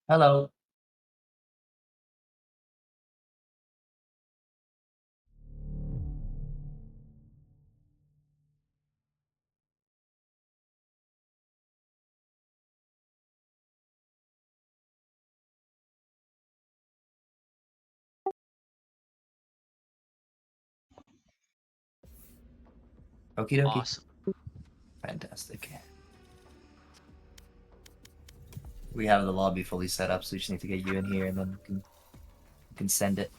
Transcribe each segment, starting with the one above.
Hello. Okie dokie. Awesome. Fantastic. We have the lobby fully set up, so we just need to get you in here and then we can send it.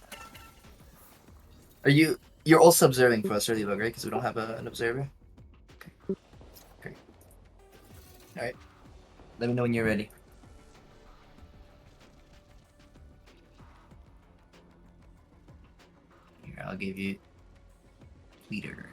You're also observing for us, early bug, right? Because we don't have an observer. Okay. Great. Alright. Let me know when you're ready. Here, I'll give you leader.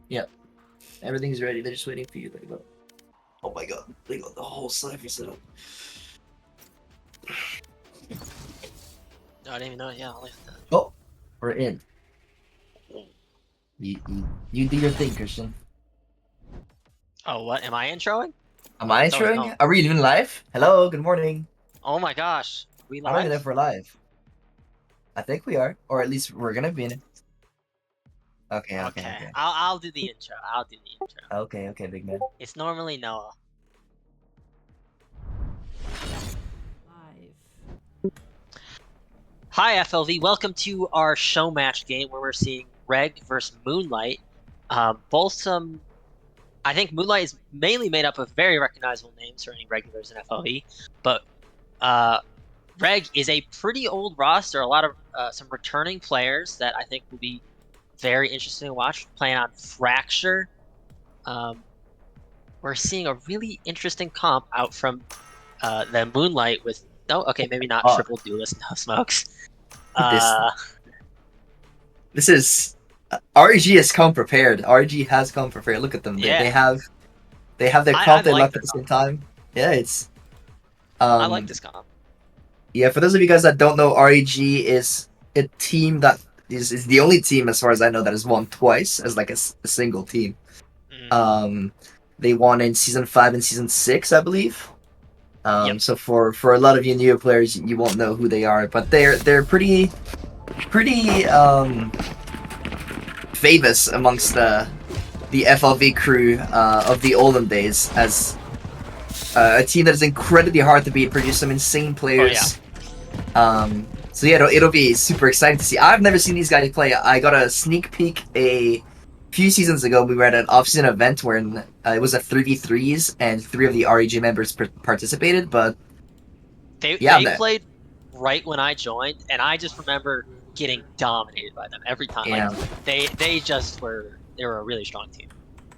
Yep. Everything's ready. They're just waiting for you. Like, oh my god. They got the whole cipher set up. No, I didn't even know. Yeah, I'll leave that. Oh, we're in. You do your thing, Christian. Oh, what? Am I introing? Am I No, wait, introing? no. Are we even live? Hello, good morning. Oh my gosh. We I don't even know live? if we're live. I think we are, or at least we're gonna be in it. Okay, okay, Okay. okay. I'll do the intro. I'll do the intro. Okay, okay, big man. It's normally Noah. Hi, FLV. Welcome to our Showmatch game where we're seeing Reg versus Moonlight. Both some. I think Moonlight is mainly made up of very recognizable names for any regulars in FLV, but Reg is a pretty old roster. A lot of some returning players that I think will be very interesting to watch. Playing on Fracture. We're seeing a really interesting comp out from the Moonlight with okay, maybe not Oh, triple duelist no smokes. this this is RG has come prepared. RG has come prepared. Look at them. They, Yeah, they have their I comp. They like left their at the same comp. time. Yeah, it's I like um this comp. yeah. For those of you guys that don't know, REG is a team that is the only team, as far as I know, that has won twice as like a single team. Mm. Um, they won in season 5 and season 6, I believe. Yep. So for a lot of you newer players, you won't know who they are, but they're pretty famous amongst the FLV crew of the olden days as a team that is incredibly hard to beat, produce some insane Oh yeah. players. So yeah, it'll be super exciting to see. I've never seen these guys play. I got a sneak peek a few seasons ago. We were at an off-season event where it was a 3v3s and 3 of the REG members participated. But yeah, They played right when I joined, and I just remember getting dominated by them every time. Like yeah. they just were a really strong team.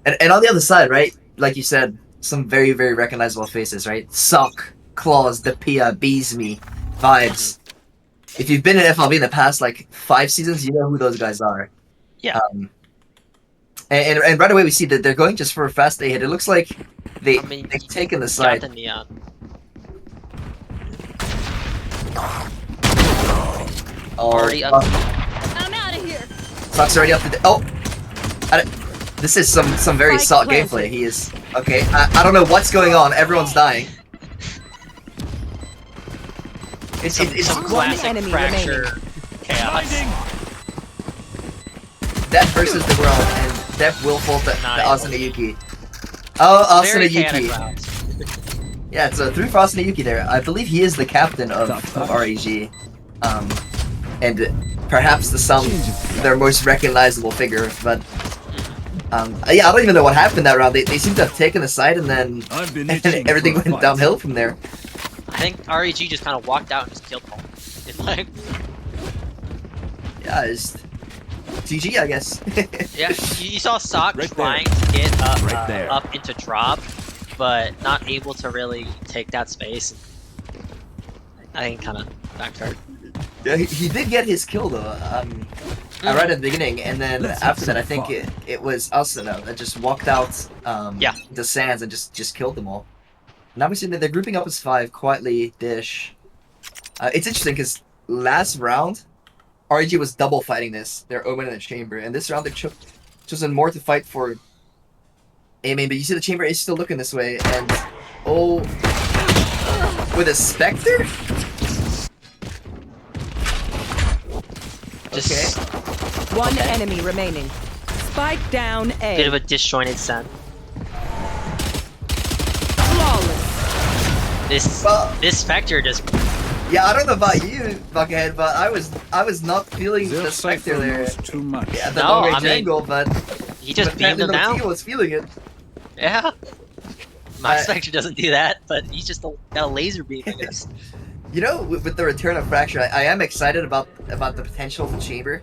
And on the other side, right? Like you said, some very, very recognizable faces, right? Sock, Claws, Depia, Beesme, Mhm. Vibes. If you've been in FLV in the past like 5 seasons, you know who those guys are. Yeah. Um, and right away we see that they're going just for a fast A hit. It looks like I mean, they've taken the you got side. the neon. Oh, Already up. I'm out of here. Sock's already up to the. Oh, this is some very Spike Sock planted. gameplay. He is okay. I don't know what's going on. Everyone's dying. It's Some One classic enemy Fracture chaos. Death versus the world, and Death will fall to Nice. Asuna Yuki. Oh, Very Asuna chaotic Yuki. rounds. Yeah, it's 3 for Asuna Yuki there. I believe he is the captain of REG. And perhaps their most recognizable figure, but yeah, I don't even know what happened that round. They seem to have taken the side and then everything went downhill from there. I think REG just kind of walked out and just killed them. It's like, Yeah, GG, I guess. Yeah, you saw Sock Right trying to get up, Right there. up into drop, but not able to really take that space. I think kind of backfired. Yeah, he did get his kill though. Right at the beginning, and then Let's have after that, I some think fun. it was Asuna that just walked out Yeah. the sands and just killed them all. Now we see that they're grouping up as 5 quietly. Dish. It's interesting because last round, REG was double fighting this. Their Omen and the Chamber, and this round they chosen more to fight for A main. But you see the Chamber is still looking this way, and oh, with a Spectre. Just One enemy remaining. Spike down A. bit of a disjointed send. Flawless. This Spectre just Yeah, I don't know about you, Buckethead, but I was not feeling Their the Spectre cipher there. knows too much. Yeah, the No, long range I mean, angle, but he just but beamed apparently him the down. team was feeling it. Yeah. My Uh, Spectre doesn't do that, but he's just got a laser beam, I guess. You know, with the return of Fracture, I am excited about the potential of the Chamber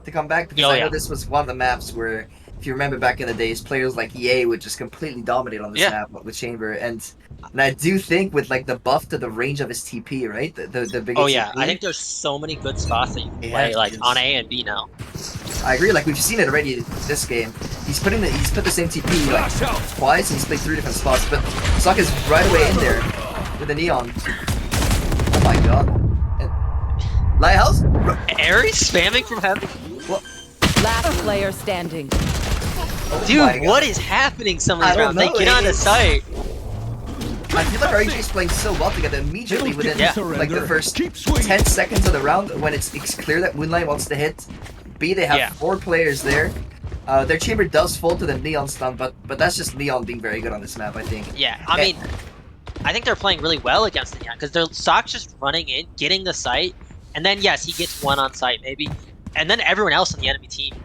to come back because Oh, I know yeah. this was one of the maps where, if you remember back in the days, players like EA would just completely dominate on this Yeah. map with Chamber, and I do think with like the buff to the range of his TP, right, the bigger Oh yeah, TP. I think there's so many good spots that you can Yeah, play like yes. on A and B now. I agree. Like we've seen it already this game. He's put the same TP like twice, and he's played 3 different spots. But Sokka is right away in there with the neon. Oh my god! And Lighthouse. Ares spamming from heaven? Last player standing. Oh Dude, my God. what is happening some of I these don't rounds? They know, get on the it's- site. I feel like REG is playing so well together immediately They don't within get Yeah. like the surrender. first Keep swinging. 10 seconds of the round when it's clear that Moonlight wants to hit. B, they have Yeah. 4 players there. Their Chamber does fall to the Neon stun, but that's just Neon being very good on this map, I think. Yeah, I mean, I think they're playing really well against the Neon because they're Sock's just running in, getting the site, and then yes, he gets one on site maybe, and then everyone else on the enemy team,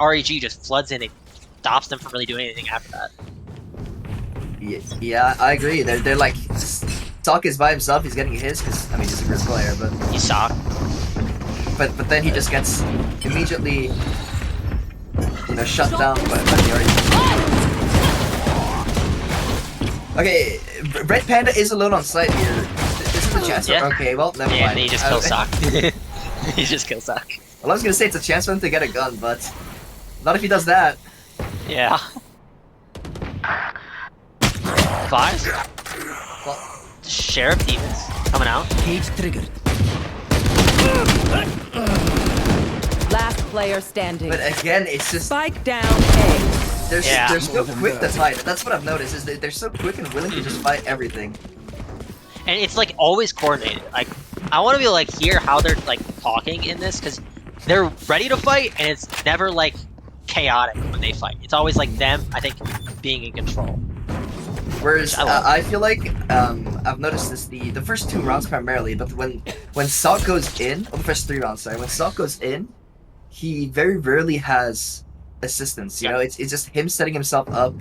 REG just floods in and stops them from really doing anything after that. Yeah, I agree. They're like Sock is by himself. He's getting his because I mean he's a good player, but You Sock. but then he just gets immediately shut down by the REG. Okay, Red Panda is alone on site here. This is a chance. Yeah. Okay, well never Yeah, mind. and he just kills Sock. He just kills Sock. Well, I was gonna say it's a chance for him to get a gun, but not if he does that. Yeah. 5? Well, Sheriff Demons coming out. Cage triggered. Last player standing. but again, it's just Spike down A. they're so quick to fight. That's what I've noticed is that they're so quick and willing to just fight everything. And it's like always coordinated. Like I want to be like hear how they're like talking in this because they're ready to fight and it's never like chaotic when they fight. It's always like them, I think, being in control. Whereas I love I feel like I've noticed this the first 2 rounds primarily, but when Sok goes in, or the first 3 rounds, sorry, when Sok goes in, he very rarely has assistance. You Yeah. know, it's just him setting himself up.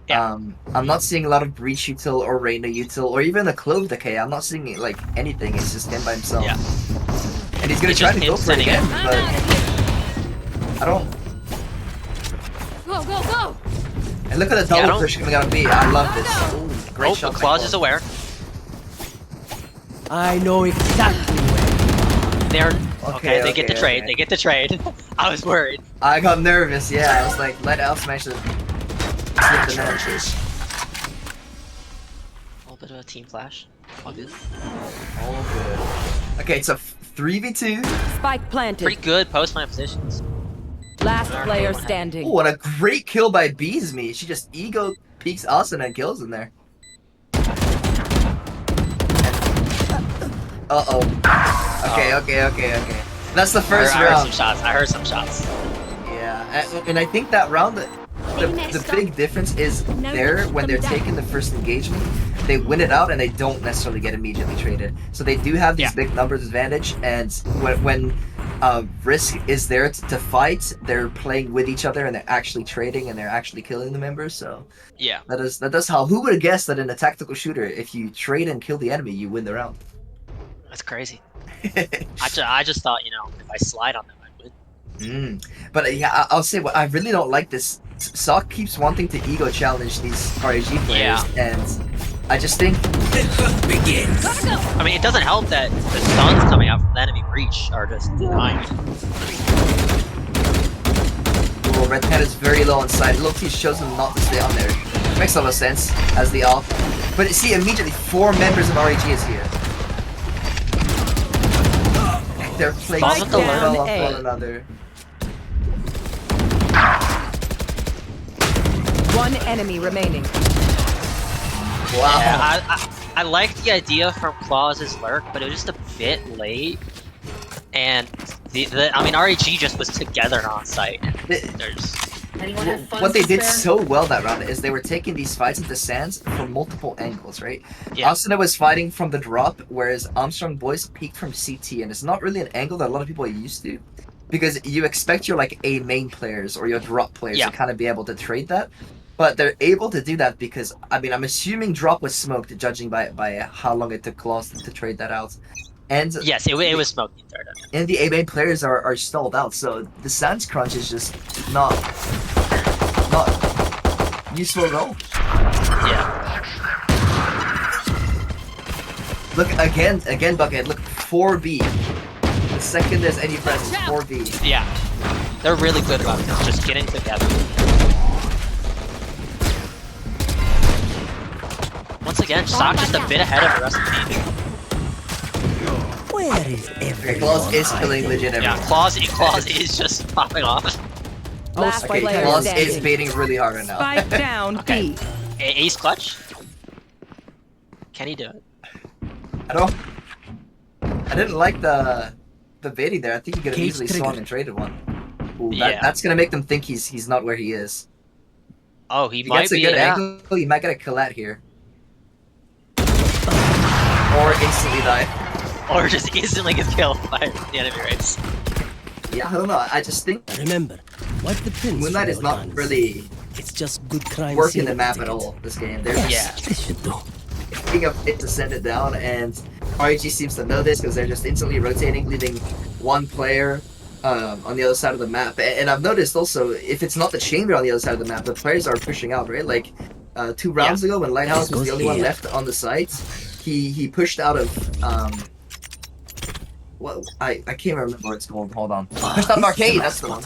Yeah. I'm not seeing a lot of breach util or Reyna util or even a clove decay. I'm not seeing like anything. It's just him by himself. Yeah. And he's gonna It's try just to him go for it setting again, it. I'm but out of here. I don't. Go, go, go! And look at the Yeah, I double don't- push coming out of B. I love this. Ooh, great Oh, shot. the by Claws Claw. is aware. I know exactly where. They're okay. They get the okay, trade. okay. They get the trade. I was worried. I got nervous. Yeah, I was like, let L smash the. Slip the net. A little bit of a team flash. All good. All good. Okay, it's a 3v2. Spike planted. Pretty good post plant positions. Last player standing. Oh, and a great kill by Beesme. She just ego peeks us and then kills him there. Uh-oh. Okay. That's the first I heard some round. shots. I heard some shots. Yeah, and I think that round, the big difference is there when they're taking the first engagement, they win it out and they don't necessarily get immediately traded. So they do have these Yeah. big numbers advantage, and when Risk is there to fight, they're playing with each other and they're actually trading and they're actually killing the members. So Yeah. that does how. Who would have guessed that in a tactical shooter, if you trade and kill the enemy, you win the round? That's crazy. I just thought, if I slide on them, I'd win. But yeah, I'll say what I really don't like this. Sock keeps wanting to ego challenge these RAG players, and I just think. I mean, it doesn't help that the stuns coming out from the enemy breach are just denying. Well, Red Panda is very low on side. Little T shows him not to stay on there. Makes a lot of sense as the off. But see, immediately 4 members of RAG is here. They're playing Spike so down well off A. one another. One enemy remaining. Wow. Yeah, I liked the idea from Claus's lurk, but it was just a bit late. And I mean, RAG just was together on site. There's What they did so well that round is they were taking these fights into Sands from multiple angles, right? Yeah. Asuna was fighting from the drop, whereas Armstrong Boys peeked from CT, and it's not really an angle that a lot of people are used to, because you expect your like A main players or your drop players to kind of be able to trade that, but they're able to do that because I mean I'm assuming drop was smoked, judging by how long it took Claus to trade that out. And yes, it was smoked the entire time. and the A main players are stalled out, so the Sands crunch is just not useful at all. Yeah. Look again, Buckethead. Look, 4B. The second there's any presence, 4B. Yeah. They're really good about this, just getting together. Once again, Sock just a bit ahead of the rest of the team. Where is everyone? Claus is killing legit everyone. Yeah, Claus is just popping off. Last Okay, player Claus standing. is baiting really hard right now. Spike down Okay. B. Ace clutch? Can he do it? I didn't like the baiting there. I think he could have Cage easily triggered. swung and traded one. Ooh, Yeah. that's gonna make them think he's not where he is. Oh, he If he might gets a be. good Yeah. angle, he might get a collat here. Or instantly die. Or just instantly gets killed by the enemy race. Yeah, I don't know. I just think Remember, what the prince Moonlight from is your not hands. really It's just good crime working the scene map at ticket. all this game. They're Yeah. This should do. picking up it to send it down, and REG seems to know this because they're just instantly rotating, leaving one player on the other side of the map. And I've noticed also, if it's not the chamber on the other side of the map, the players are pushing out, right? Like 2 rounds ago when Lighthouse was the only one left on the site, he pushed out of well, I can't remember what it's called. Hold on. Pushed out of Arcade. That's the one.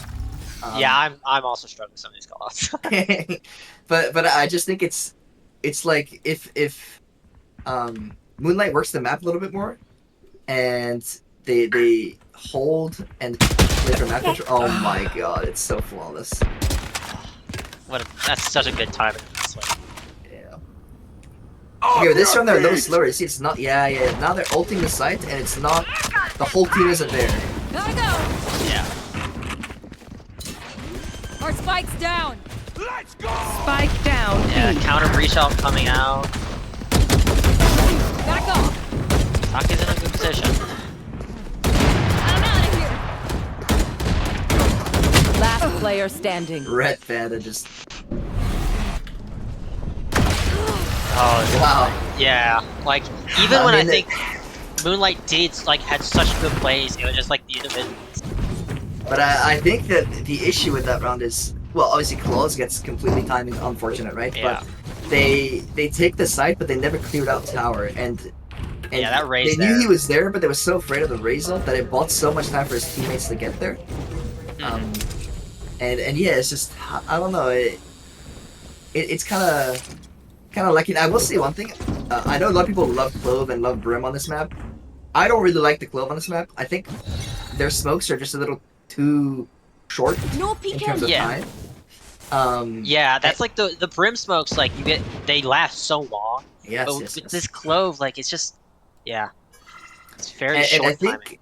Yeah, I'm also struggling with some of these calls. but I just think it's like if Moonlight works the map a little bit more, and they hold and play for map control. Oh my god, it's so flawless. That's such a good timing. This way. Yeah. Okay, with this one they're a little slower. You see, it's not. Yeah. Now they're ulting the site, and it's not. The whole team isn't there. Gotta go. Yeah. Our spike's down. Spike down Yeah. B. Counter breach out coming out. Gotta go. Sock is in a good position. I'm out of here. Last player standing. Red Panda just. Oh, Wow. yeah. Like even I when I mean, think Moonlight did had such good plays, it was just like the individuals. But I think that the issue with that round is, well, obviously Claus gets completely timing unfortunate, right? Yeah. But they take the site, but they never cleared out tower, and Yeah, that raise they knew there. he was there, but they were so afraid of the raise ult that it bought so much time for his teammates to get there. And yeah, it's just I don't know. It's kind of lucky. I will say one thing. I know a lot of people love Clove and love Brim on this map. I don't really like the Clove on this map. I think their smokes are just a little too short No in terms of Yeah. time. Yeah, that's like the brim smokes. Like they last so long. Yes, But yes, with yes. this clove, like it's just, yeah, it's very And short I timing. think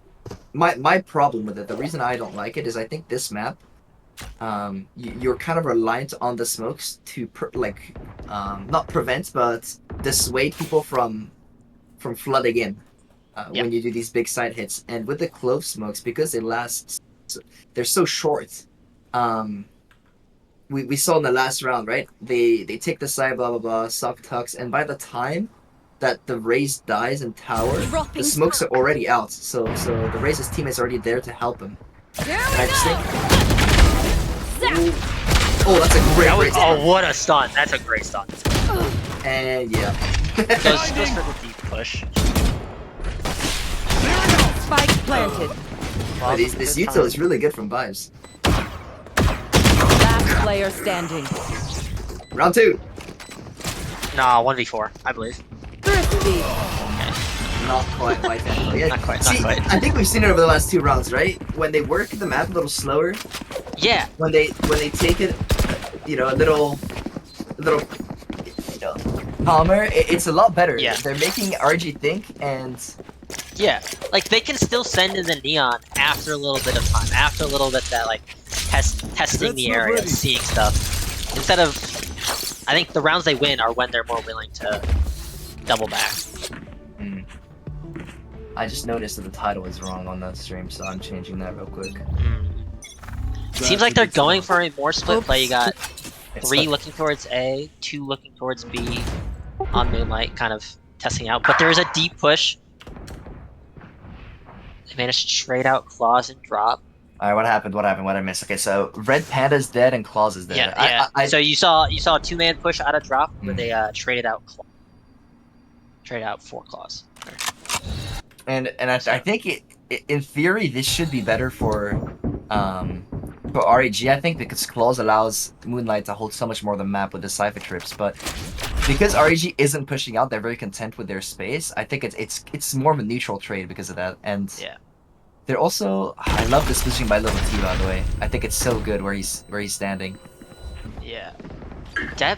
my problem with it, the reason I don't like it is I think this map, you're kind of reliant on the smokes to not prevent but dissuade people from flooding in when you do these big side hits. And with the clove smokes, because they last, they're so short. We saw in the last round, right? They take the side, blah blah blah, sock tucks, and by the time that the Raze dies in tower, the smokes are already out. So the Raze's team is already there to help him. There Can I we just think? go. Oh, that's a great, That was, great stun. oh, what a stun. That's a great stun. And yeah. Goes for the deep push. Spike planted. Oh, this util is really good from Vibes. Last player standing. Round 2. Nah, 1v4, I believe. Thrifty. Not quite white handle. Yeah. Not quite, not See, quite. I think we've seen it over the last 2 rounds, right? When they work the map a little slower, Yeah, when they take it, you know, a little, you know, calmer, it's a lot better. Yeah. They're making RG think, and yeah. Like, they can still send in the Neon after a little bit of time. After a little bit that, like, testing the area, seeing stuff. Instead of... I think the rounds they win are when they're more willing to double back. I just noticed that the title is wrong on the stream, so I'm changing that real quick. Seems like they're going for a more split play. You got It's 3 like- looking towards A, 2 looking towards B on Moonlight, kind of testing out. But there is a deep push. They managed to trade out Claws and drop. Alright, what happened? What happened? What I missed? Okay, so Red Panda's dead and Claus is dead. Yeah, yeah. So you saw a 2-man push out of drop where they traded out Trade out 4 Claws. And I think in theory this should be better for REG, I think, because Claws allows Moonlight to hold so much more of the map with the Cypher trips, but because REG isn't pushing out, they're very content with their space. I think it's more of a neutral trade because of that. And Yeah. they're also, I love this positioning by Little T, by the way. I think it's so good where he's standing. Yeah. Depp,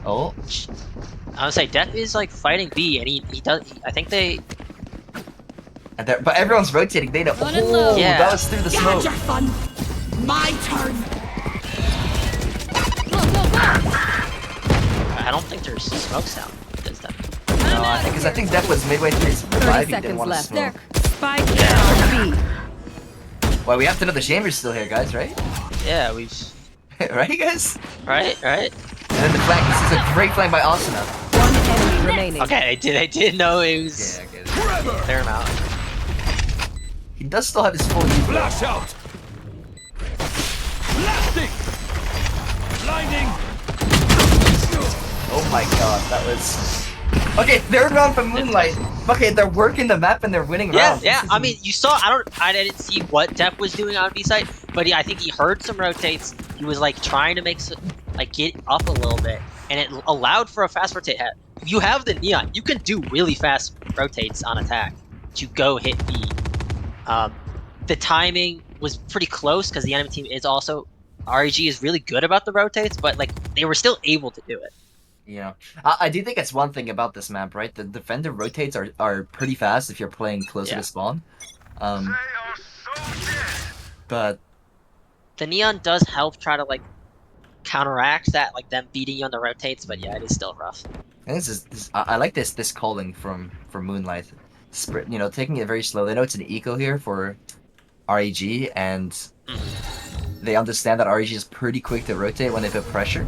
Oh, I would say Depp is like fighting B, and he does. I think they. and but everyone's rotating. They know. Running Oh, low. Yeah. that was through the smoke. fun. My turn. Go, go, go. I don't think there's smoke sound. Does that? No, I think Depp was midway through his 30 revive. He didn't seconds want to left. smoke. Spike down B. Well, we have to know the chamber's still here, guys, right? Yeah, we've. Right, guys? Right. And then the flank. This is a great flank by Asuna. One enemy remaining. Okay, they did know it was. Yeah, I get it. Clear him out. He does still have his full use. Flash out! Blasting! Blinding! Oh my god, that was... Okay, third round from Moonlight. Okay, they're working the map and they're winning Yeah, rounds. yeah. This I is- mean, you saw. I didn't see what Depp was doing on B side, but yeah, I think he heard some rotates. He was like trying to make get up a little bit, and it allowed for a fast rotate head. You have the Neon. You can do really fast rotates on attack to go hit B. The timing was pretty close because the enemy team is also REG is really good about the rotates, but like they were still able to do it. Yeah. I do think that's one thing about this map, right? The defender rotates are pretty fast if you're playing closer Yeah. to spawn. But The Neon does help try to like counteract that, like them beating you on the rotates, but yeah, it is still rough. I think I like this calling from Moonlight. You know, taking it very slow. They know it's an eco here for REG, and they understand that REG is pretty quick to rotate when they put pressure.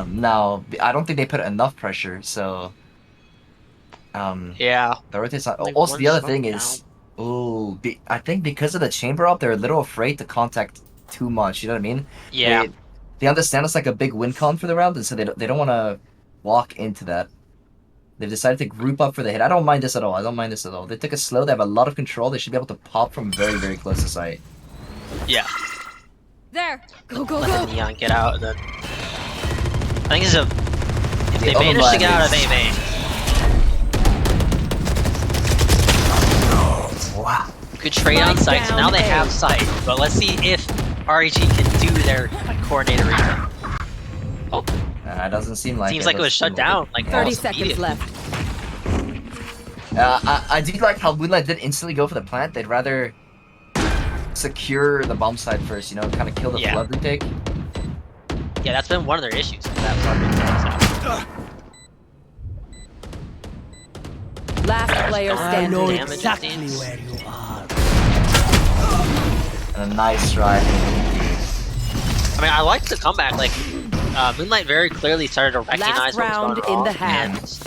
Now, I don't think they put enough pressure, so... Yeah. the rotate's not... Like Also, one the other smoke thing is... Ooh, I think because of the chamber up, they're a little afraid to contact too much, you know what I mean? Yeah. They understand it's like a big win con for the round, and so they don't want to walk into that. They've decided to group up for the hit. I don't mind this at all. They took it slow. They have a lot of control. They should be able to pop from very, very close to sight. Yeah. There. Go, go, Let go. the Neon get out, and then I think it's a. If they The manage to get out of overlap A main, Wow. good trade on Spike sight. So now down they A. have sight, but let's see if REG can do their like, coordinator read. Oh, It doesn't seem like seems like it was shut down. Like 30 almost seconds immediately. left. I do like how Moonlight did instantly go for the plant. They'd rather secure the bomb side first, you know, kind of kill the Yeah. flood retake. Yeah, that's been one of their issues. That was our big thing, so. Last player I I know standing. Damage exactly teams. where you are. And a nice try. I mean, I liked the comeback. Like, Moonlight very clearly started to recognize Last round what was going in the wrong, hand. and,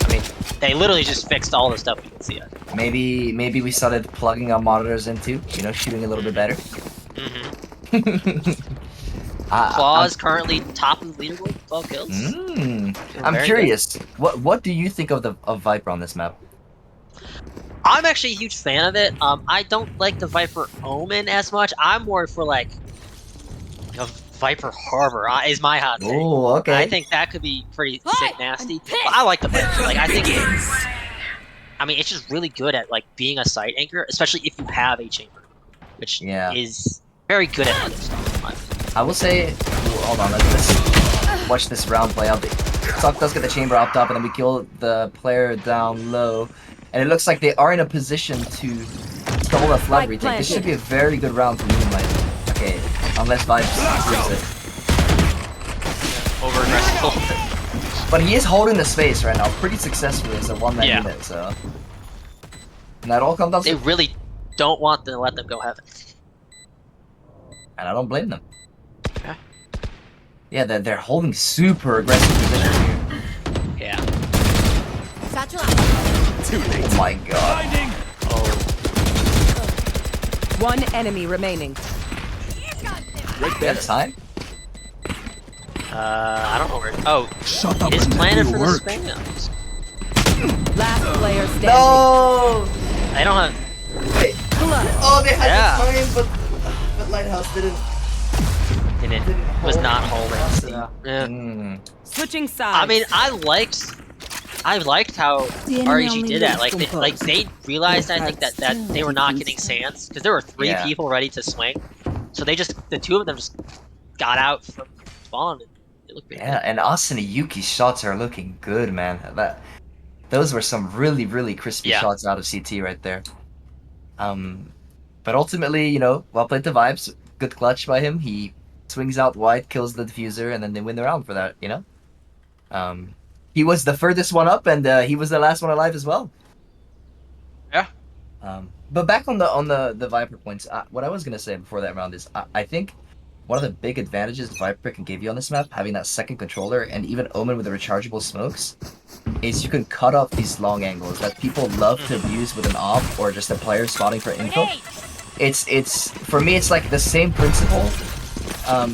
I mean, they literally just fixed all the stuff we can see. Maybe we started plugging our monitors into, you know, shooting a little bit better. Claw's currently top of the leaderboard, 12 kills. I'm Very curious. What do you think of Viper on this map? I'm actually a huge fan of it. I don't like the Viper Omen as much. I'm more for like a Viper Harbor is my hot take. Oh, okay. I think that could be pretty Hi, sick, nasty. I'm pissed. But I like the Viper. Like I think I mean, it's just really good at like being a site anchor, especially if you have a chamber, which is very good at other stuff. In my opinion. I will say, hold on, let's watch this round play out. Sock does get the chamber up top, and then we kill the player down low. And it looks like they are in a position to stall a flag retake. This should be a very good round for Moonlight. Okay, unless Vibes lose it. Over aggressive. But he is holding the space right now pretty successfully as a one-man unit, so... And that all comes down to... They really don't want to let them go heaven. And I don't blame them. Okay. Yeah, they're holding super aggressive positions here. Yeah. Satchel Oh my god. Blinding. One enemy remaining. Right there. Time? I don't know where. Oh, Shut up it is and planted do for your the work. spams. Last player standing. No! I don't have. Wait. Blood. Oh, they had Yeah. the time, but Lighthouse didn't Was hold. not holding. Yeah. Switching sides. I mean, I liked how REG did that. Like they realized, I think that they were not getting Sands because there were three people ready to swing, so the two of them just got out from spawn and it looked good. Yeah, and Austin and Yuki's shots are looking good, man. Those were some really crispy shots out of CT right there. But ultimately, you know, well played the Vibes. Good clutch by him. He swings out wide, kills the diffuser, and then they win the round for that, you know? He was the furthest one up, and he was the last one alive as well. Yeah. But back on the Viper points, what I was gonna say before that round is I think one of the big advantages Viper can give you on this map, having that second controller and even Omen with the rechargeable smokes, is you can cut off these long angles that people love to abuse with an op or just a player spotting for info. It's for me, it's like the same principle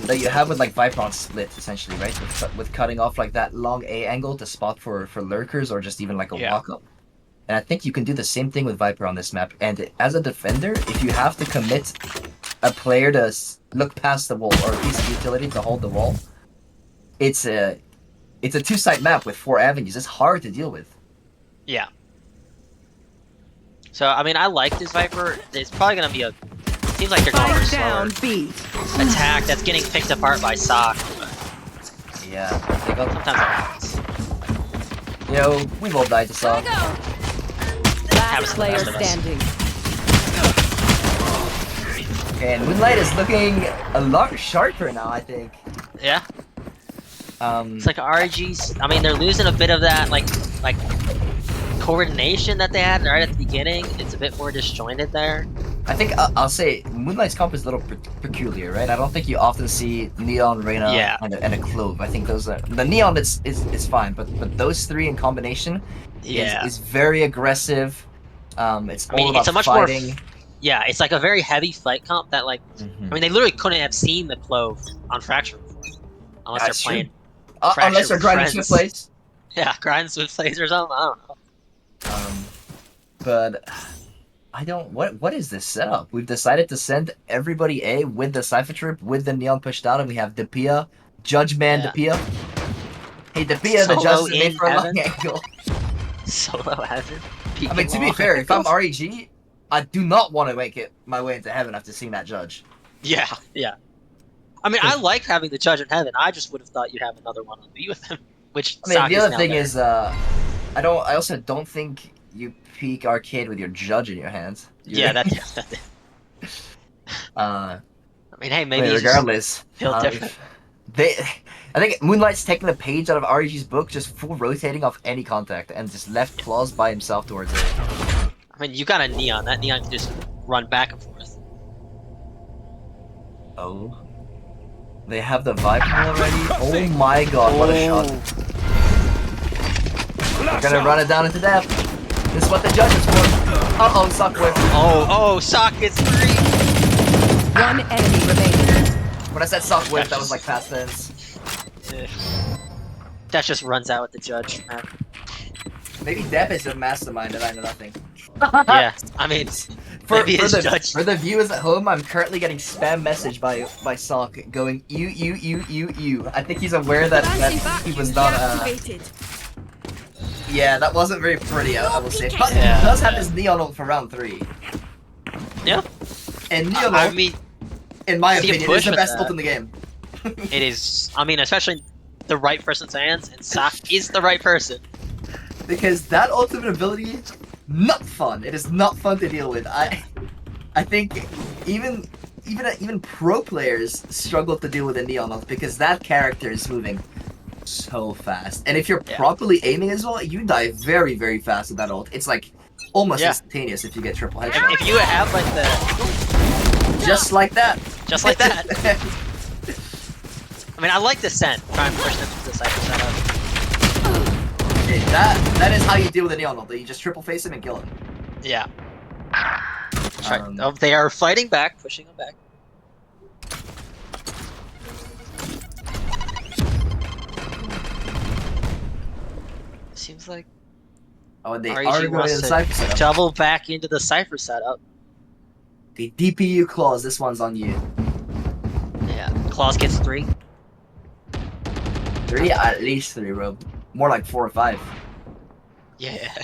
that you have with like Viper on Split, essentially, right? With cutting off like that long A angle to spot for lurkers or just even like a walk up. And I think you can do the same thing with Viper on this map. And as a defender, if you have to commit a player to look past the wall or a piece of utility to hold the wall, it's a two-side map with 4 avenues. It's hard to deal with. Yeah. So I mean, I like this Viper. It's probably gonna be a. Seems like they're going for a slower attack that's getting picked apart by Sock. Yeah. Sometimes that happens. You know, we've all died to Sock. Last player standing. Okay, and Moonlight is looking a lot sharper now, I think. Yeah. It's like RG's. I mean, they're losing a bit of that like coordination that they had right at the beginning. It's a bit more disjointed there. I think I'll say Moonlight's comp is a little peculiar, right? I don't think you often see Neon, Reyna, and a Clove. I think those are the Neon is fine, but those three in combination is very aggressive. It's all about it's a much fighting. more. Yeah, it's like a very heavy fight comp that like. I mean, they literally couldn't have seen the Clove on Fracture before, unless they're playing. Unless they're grinding Swift plays. Yeah, grinding Swift plays or something. I don't know. But I don't. What is this setup? We've decided to send everybody A with the Cypher Trip, with the Neon pushed out, and we have Depia, Judge Man Depia. Hey, Depia, the Judge is made for a long angle. Solo heaven. I mean, to be fair, if I'm REG, I do not want to make it my way into heaven after seeing that Judge. Yeah. I mean, I like having the Judge in heaven. I just would have thought you'd have another one on B with him. Which I mean, the other thing is, I also don't think you peak arcade with your Judge in your hands. Yeah, that's it. I mean, hey, maybe regardless, feel different. I think Moonlight's taking the page out of REG's book, just full rotating off any contact, and just left Claws by himself towards it. I mean, you got a Neon. That Neon can just run back and forth. Oh. They have the Viper already? Oh my god, what a shot. We're gonna run it down into death. This is what the Judge is for. Uh-oh, suck whip. Oh, sockets 3. One enemy remaining. When I said suck whip, that was like past tense. That just runs out with the judge. Man. Maybe Depp is a mastermind and I know nothing. Yeah, I mean, For maybe his the judge. for the viewers at home, I'm currently getting spam message by Sock going you. I think he's aware that he was not yeah, that wasn't very pretty, I will say. But Yeah, he does have his Neon ult for round 3. Yeah. And Neon I ult, mean, in my see a opinion, is push the with best that. ult in the game. it is. I mean, especially the right person's hands, and Sock is the right person. Because that ultimate ability, not fun. It is not fun to deal with. I think even pro players struggle to deal with a Neon ult because that character is moving so fast. And if you're properly aiming as well, you die very, very fast with that ult. It's like almost instantaneous if you get triple headshot. If you have like the just like that. Just like that. I mean, I like the scent. Try and push them into the cypher setup. Okay, that is how you deal with a Neon ult. You just triple face him and kill him. Yeah. Oh, they are fighting back, pushing them back. Seems like they REG are going wants to the to cypher setup. double back into the cypher setup. The DPU clause, this one's on you. Yeah, Claus gets 3. 3? At least 3, bro. More like 4 or 5. Yeah.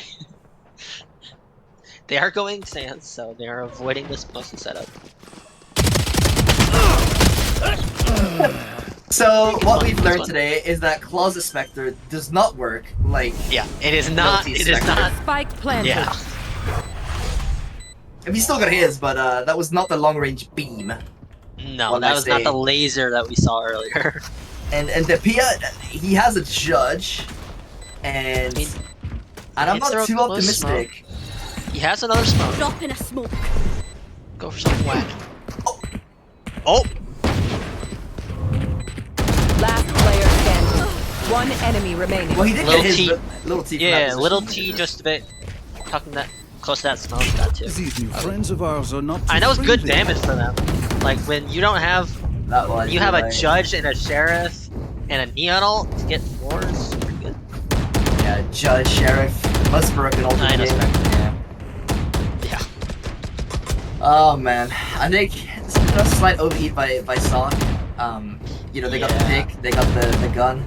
They are going Sans, so they are avoiding this motion setup. So, what we've learned today is that Claus' Spectre does not work like... Yeah, it is not. It is not. Spike planted. Yeah. I mean, he still got his, but that was not the long-range beam. No, that was not the laser that we saw earlier. And the Pia, he has a judge, and I'm not too optimistic. He has another smoke. Drop in a smoke. Go for something whack. Oh! Last player standing. One enemy remaining. Well, he did Little get his T. little T. Yeah, little T just a bit tucking that close to that smoke. Got to. These new friends of ours are not. I know it's good damage for them. Like when you don't have, you have a judge and a sheriff and a neon ult to get more is pretty good. Yeah, judge, sheriff, Westbrook, and all the game. Yeah. Oh man, I think it's a slight overheat by Sock. You know, they got the pick, they got the gun.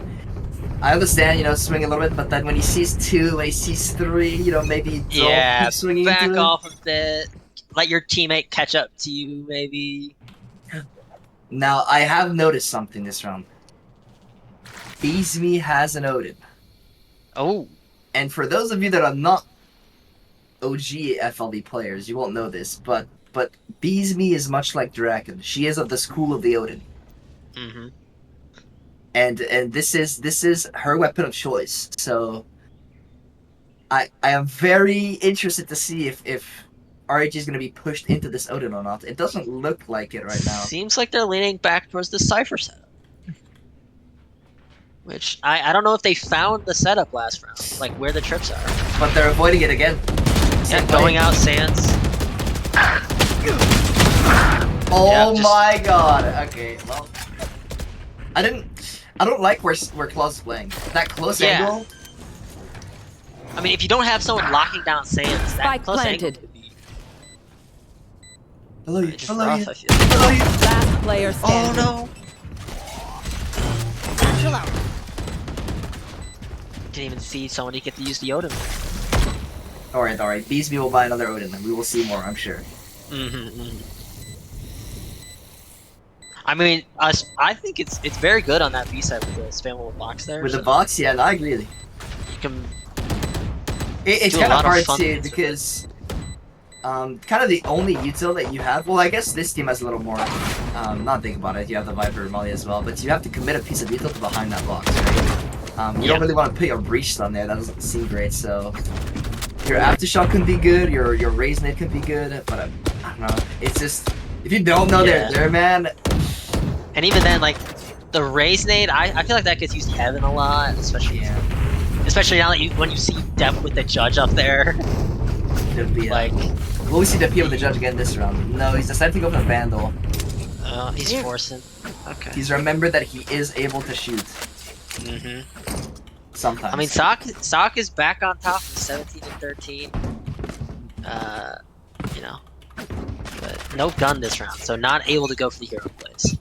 I understand, you know, swing a little bit, but then when he sees 2, when he sees 3, you know, maybe don't keep swinging back into off a bit. Let your teammate catch up to you, maybe. Now, I have noticed something this round. Beesme has an Odin. Oh. And for those of you that are not OG FLB players, you won't know this, but Beesme is much like Draken. She is of the school of the Odin. Mm-hmm. And this is her weapon of choice. So I am very interested to see if RAG is going to be pushed into this Odin or not. It doesn't look like it right now. Seems like they're leaning back towards the Cypher setup. Which, I don't know if they found the setup last round, like where the trips are. But they're avoiding it again. Yeah, going out Sans. Oh my god. Okay, well. I don't like where Claus is playing. That close angle. I mean, if you don't have someone locking down Sans, that close angle could be... Hello, you. Hello, you. Last player standing. Oh no! Chill out. Didn't even see someone get to use the Odin. Alright. Beesme will buy another Odin, and we will see more, I'm sure. I mean, I think it's very good on that B side with the spammable box there. With the box, yeah, no, I agree. You can. It's kind of hard to because kind of the only util that you have. Well, I guess this team has a little more. Not think about it. You have the Viper Molly as well, but you have to commit a piece of util to behind that box, right? You don't really want to put your breach stun there. That doesn't seem great. So your aftershock can be good. Your raise nade can be good, but I don't know. It's just if you don't know they're there, man. And even then, like the raise nade, I feel like that gets used in heaven a lot, especially now that when you see Depth with the judge up there. Depia. Like, Will we see Depia with the judge again this round? No, he's decided to go for the Vandal. he's forcing. Okay. He's remembered that he is able to shoot. Mm-hmm. Sometimes. I mean, Sock is back on top with 17 and 13. You know, but no gun this round, so not able to go for the hero plays.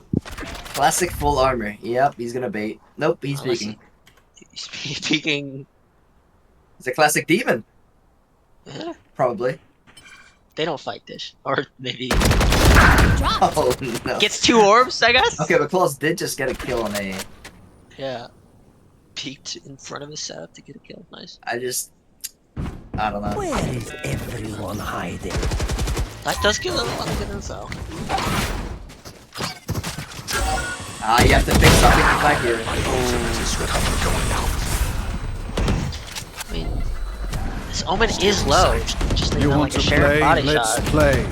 Classic full armor. Yep, he's gonna bait. Nope, he's Unless peeking. He's peeking. He's a classic demon. Eh, Probably. they don't fight Dish, or maybe Dropped. Oh no. gets 2 orbs, I guess. Okay, but Claus did just get a kill on A. Yeah. Peeked in front of his setup to get a kill. Nice. I don't know. Where is everyone hiding? That does give a lot of good info. You have to fix something back here. I mean, this Omen is low. Just You like want a to shared play? body Let's shot. play.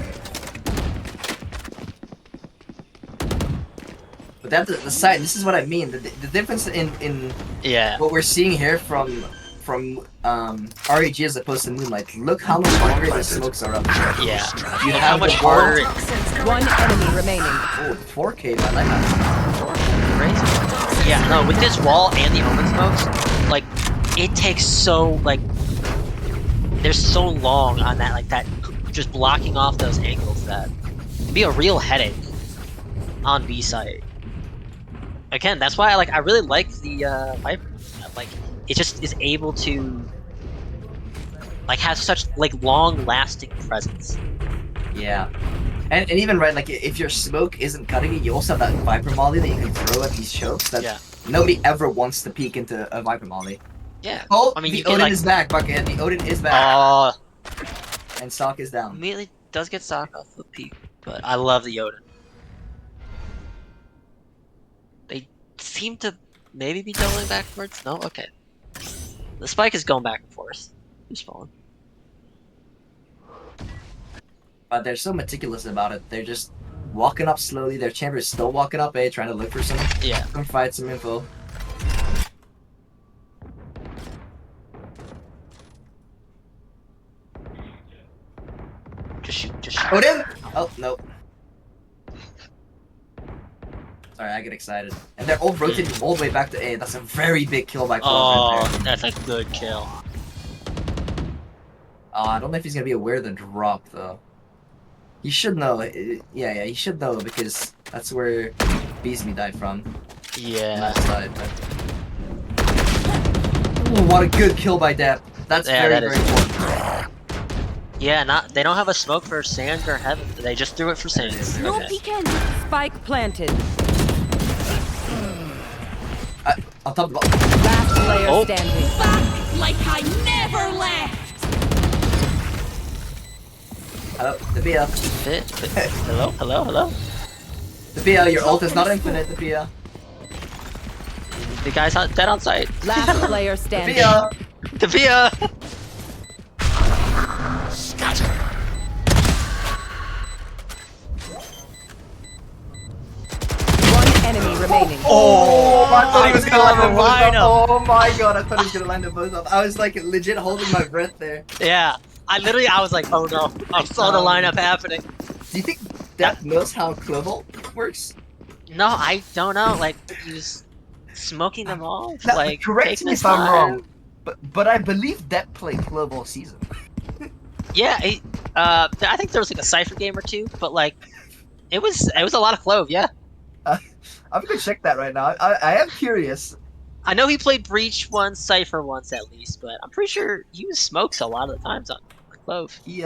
But that's the side. This is what I mean. The difference in Yeah. what we're seeing here from REG as opposed to Moonlight. Look how much longer the smokes are up. Yeah. You How have much the harder wall. it One enemy remaining. Oh, 4K, man. I like that. crazy. Yeah, no, with this wall and the Omen smokes, like, it takes so, like, they're so long on that, like, that, just blocking off those angles that it'd be a real headache on B site. Again, that's why I really like the Viper. Like, it just is able to like have such like long-lasting presence. Yeah. And even right, like if your smoke isn't cutting it, you also have that Viper Molly that you can throw at these chokes that Yeah. nobody ever wants to peek into a Viper Molly. Yeah. Oh, I mean, the you get, Odin like- is back, Bucket. The Odin is back. Oh, And Sock is down. immediately does get stock off the peak, but I love the Odin. They seem to maybe be doubling backwards. No, okay. The spike is going back and forth. He's falling. But they're so meticulous about it. They're just walking up slowly. Their chamber is still walking up A, trying to look for some Yeah. fight, some info. Just shoot. Just shoot. Odin! Oh, no. Sorry, I get excited. And they're all rotating all the way back to A. That's a very big kill by Claw. Oh, that's a good kill. I don't know if he's gonna be aware of the drop though. He should know. Yeah, he should know because that's where Beesme died from. On Yeah. that side. But... Ooh, what a good kill by Depp. That's Yeah, very, that is- very important. Yeah, they don't have a smoke for Sand or Heaven. They just threw it for Sand. No Okay. peeking. Spike planted. On top of the ball. Last player Oh. standing. Back like I never left. Hello, Depia. Hello. Depia, your ult is not infinite, Depia. The guy's dead on sight. Last player standing. Depia! Tavia! One enemy remaining. Oh, I thought he was gonna I line them love both the up. lineup. Oh my god, I thought he was gonna line them both up. I was like legit holding my breath there. Yeah. I was like, oh no. I saw the lineup happening. Do you think that knows how Clovel works? No, I don't know. Like, he was smoking them off. Now, like, correct taking me his if I'm time. wrong, but I believe Depp played Clove all season. Yeah, I think there was like a Cypher game or two, but like, it was a lot of Clove, yeah. I'm gonna check that right now. I am curious. I know he played Breach once, Cypher once at least, but I'm pretty sure he was smokes a lot of the times on Clove. He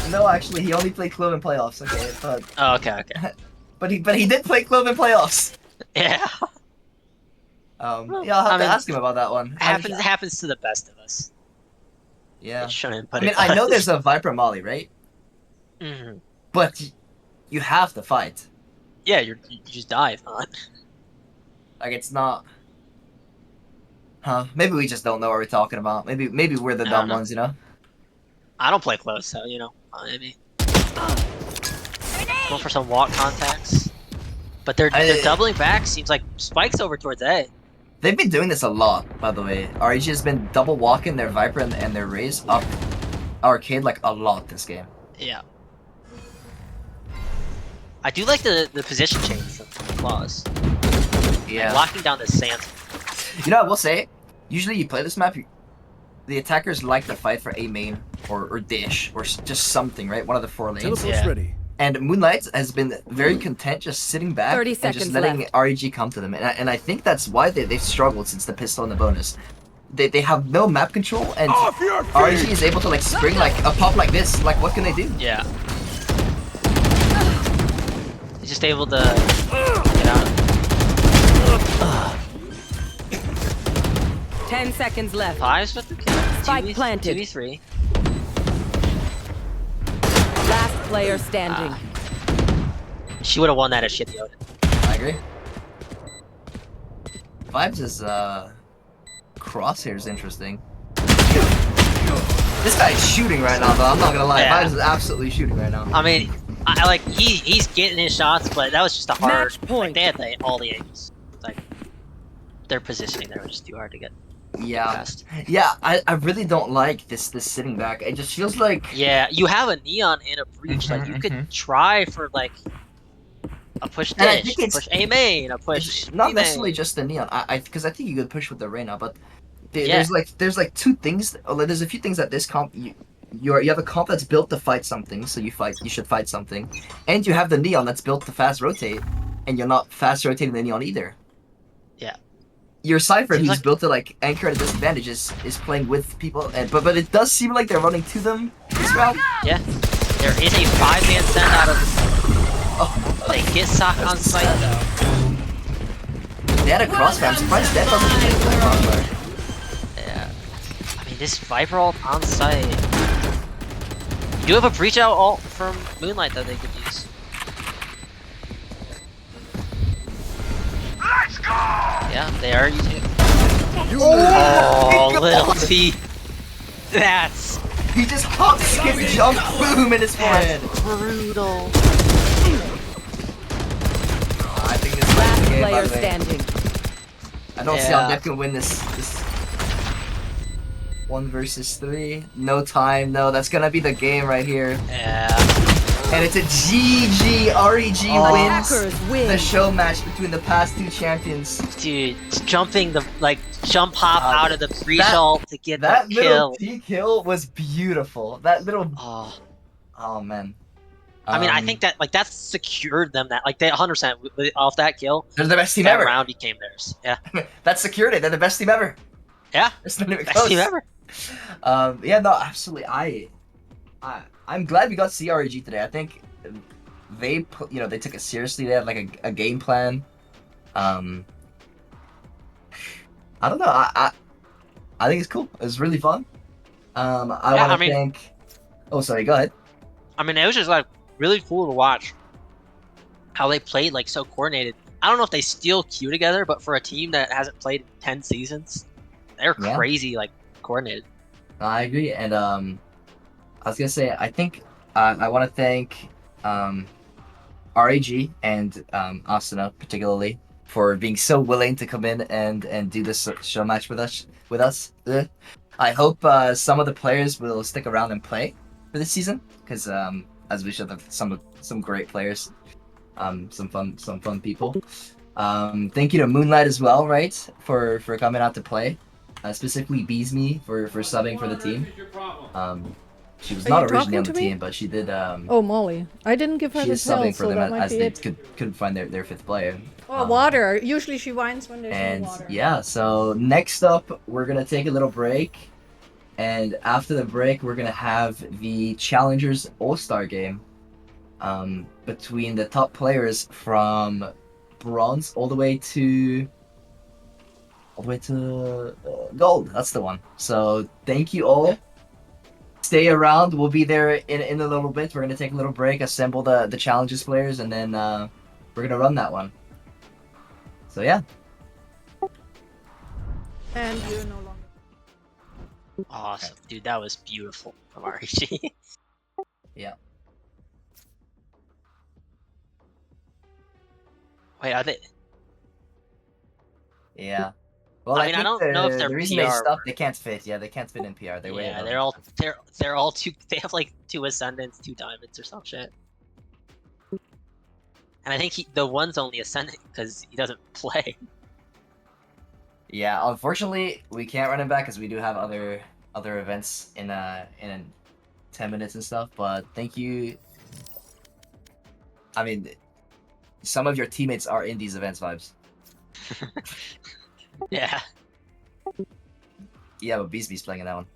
no, actually, he only played Clove in playoffs. Okay, Oh, okay. but he did play Clove in playoffs. Yeah. Yeah, I'll have I to mean, ask him about that one. Happens to the best of us. Yeah. It shouldn't, but I mean, I know there's a Viper Molly, right? Mhm. But you have to fight. Yeah, you just dive, huh? Like it's not. Huh? Maybe we just don't know what we're talking about. Maybe we're the I dumb don't know. ones, you know? I don't play close, so you know, maybe. Going for some walk contacts, but they're doubling back. Seems like Spike's over towards A. They've been doing this a lot, by the way. REG has been double walking their Viper and their Raze up arcade like a lot this game. Yeah. I do like the position change from Claws. Yeah. Like, locking down the sand. You know, I will say, usually you play this map, the attackers like to fight for A main or dish or just something, right? One of the 4 lanes. Teleport's Yeah. ready. And Moonlight has been very content just sitting back 30 and just seconds letting left. REG come to them. And I think that's why they've struggled since the pistol and the bonus. They have no map control, and Off your feet! REG is able to like spring like a pop like this. Like, what can they do? Yeah. He's just able to get out. 10 seconds left. Fives with the kill. Spike planted. 2v3. Last player standing. She would have won that if she had the Odin. I agree. Vibes is crosshair is interesting. This guy's shooting right now, though. I'm not gonna lie. Yeah. Vibes is absolutely shooting right now. I mean, I like he's getting his shots, but that was just a hard. Match point. Like, they had all the angles. Like their positioning there was just too hard to get Yeah, past. yeah. I really don't like this sitting back. It just feels like Yeah, you have a neon and a breach. Like you could try for like a push And I dish, think a it's- push A main, a push. it's not B main. necessarily just the neon. Because I think you could push with the Reyna, but Yeah. there's like two things. There's a few things that this comp you have a comp that's built to fight something, so you should fight something, and you have the neon that's built to fast rotate, and you're not fast rotating the neon either. Yeah. Your Cypher, Seems who's like- built to like anchor at a disadvantage, is playing with people, but it does seem like they're running to them this round. Yeah. There is a 5-man send out of. Oh, They get sock on site though. they had a crossfire. I'm surprised that doesn't hit the crossfire. Yeah. I mean, this Viper ult on site. You do have a breach out ult from Moonlight that they could use. Let's go! Yeah, they are using it. Oh, Oh, little T. That's he just hop, skip, jump, boom in his forehead. brutal. I think this might be the game, by Player the way. standing. I don't see how Yeah. Depp can win this 1 versus 3. No time. No, that's gonna be the game right here. Yeah. And it's a GG. REG Oh. wins Attackers win. the show match between the past 2 champions. Dude, jumping the jump hop out of the breach that- ult to get That the little kill. T kill was beautiful. That little. Oh. Oh man. I mean, I think that that secured them. That they 100% off that kill. they're the best team That ever. round became theirs. Yeah. That's security. They're the best team ever. Yeah. It's not even Best close. team ever. Yeah, no, absolutely. I'm glad we got CREG today. I think they they took it seriously. They had like a game plan. I don't know. I think it's cool. It was really fun. I want to thank. Oh, sorry. Go ahead. I mean, it was just like really cool to watch how they played like so coordinated. I don't know if they steal Q together, but for a team that hasn't played in 10 seasons, they're Yeah. crazy like coordinated. I agree, and I was gonna say I think I want to thank RAG and Asuna particularly for being so willing to come in and do this show match with us. I hope some of the players will stick around and play for this season because as we should have some great players, some fun people. Thank you to Moonlight as well, right, for coming out to play. Specifically Beesme for subbing for the team. She was Are not you originally talking on the to me? team, but she did. Oh, Molly. I didn't give her She the is tail, subbing for so them that might as be they it. couldn't find their fifth player. Oh, water. Usually she whines when there's And no water. yeah, so next up we're gonna take a little break, and after the break we're gonna have the Challengers All Star game, between the top players from bronze all the way to gold. That's the one. So thank you all. Stay around. We'll be there in a little bit. We're gonna take a little break, assemble the challenges players, and then we're gonna run that one. So yeah. And you're no longer. Awesome, dude. That was beautiful from REG. Yeah. Wait, are they? Yeah. Well, I mean, I think don't know if the they're reason they PR. stopped, they can't fit. Yeah, they can't fit in PR. They're way Yeah, above. they're all two. They have like 2 ascendants, 2 diamonds, or some shit. And I think the one's only ascendant because he doesn't play. Yeah, unfortunately, we can't run him back because we do have other events in 10 minutes and stuff. But thank you. I mean, some of your teammates are in these events, vibes. Yeah. Yeah, but Beastbe's playing in that one.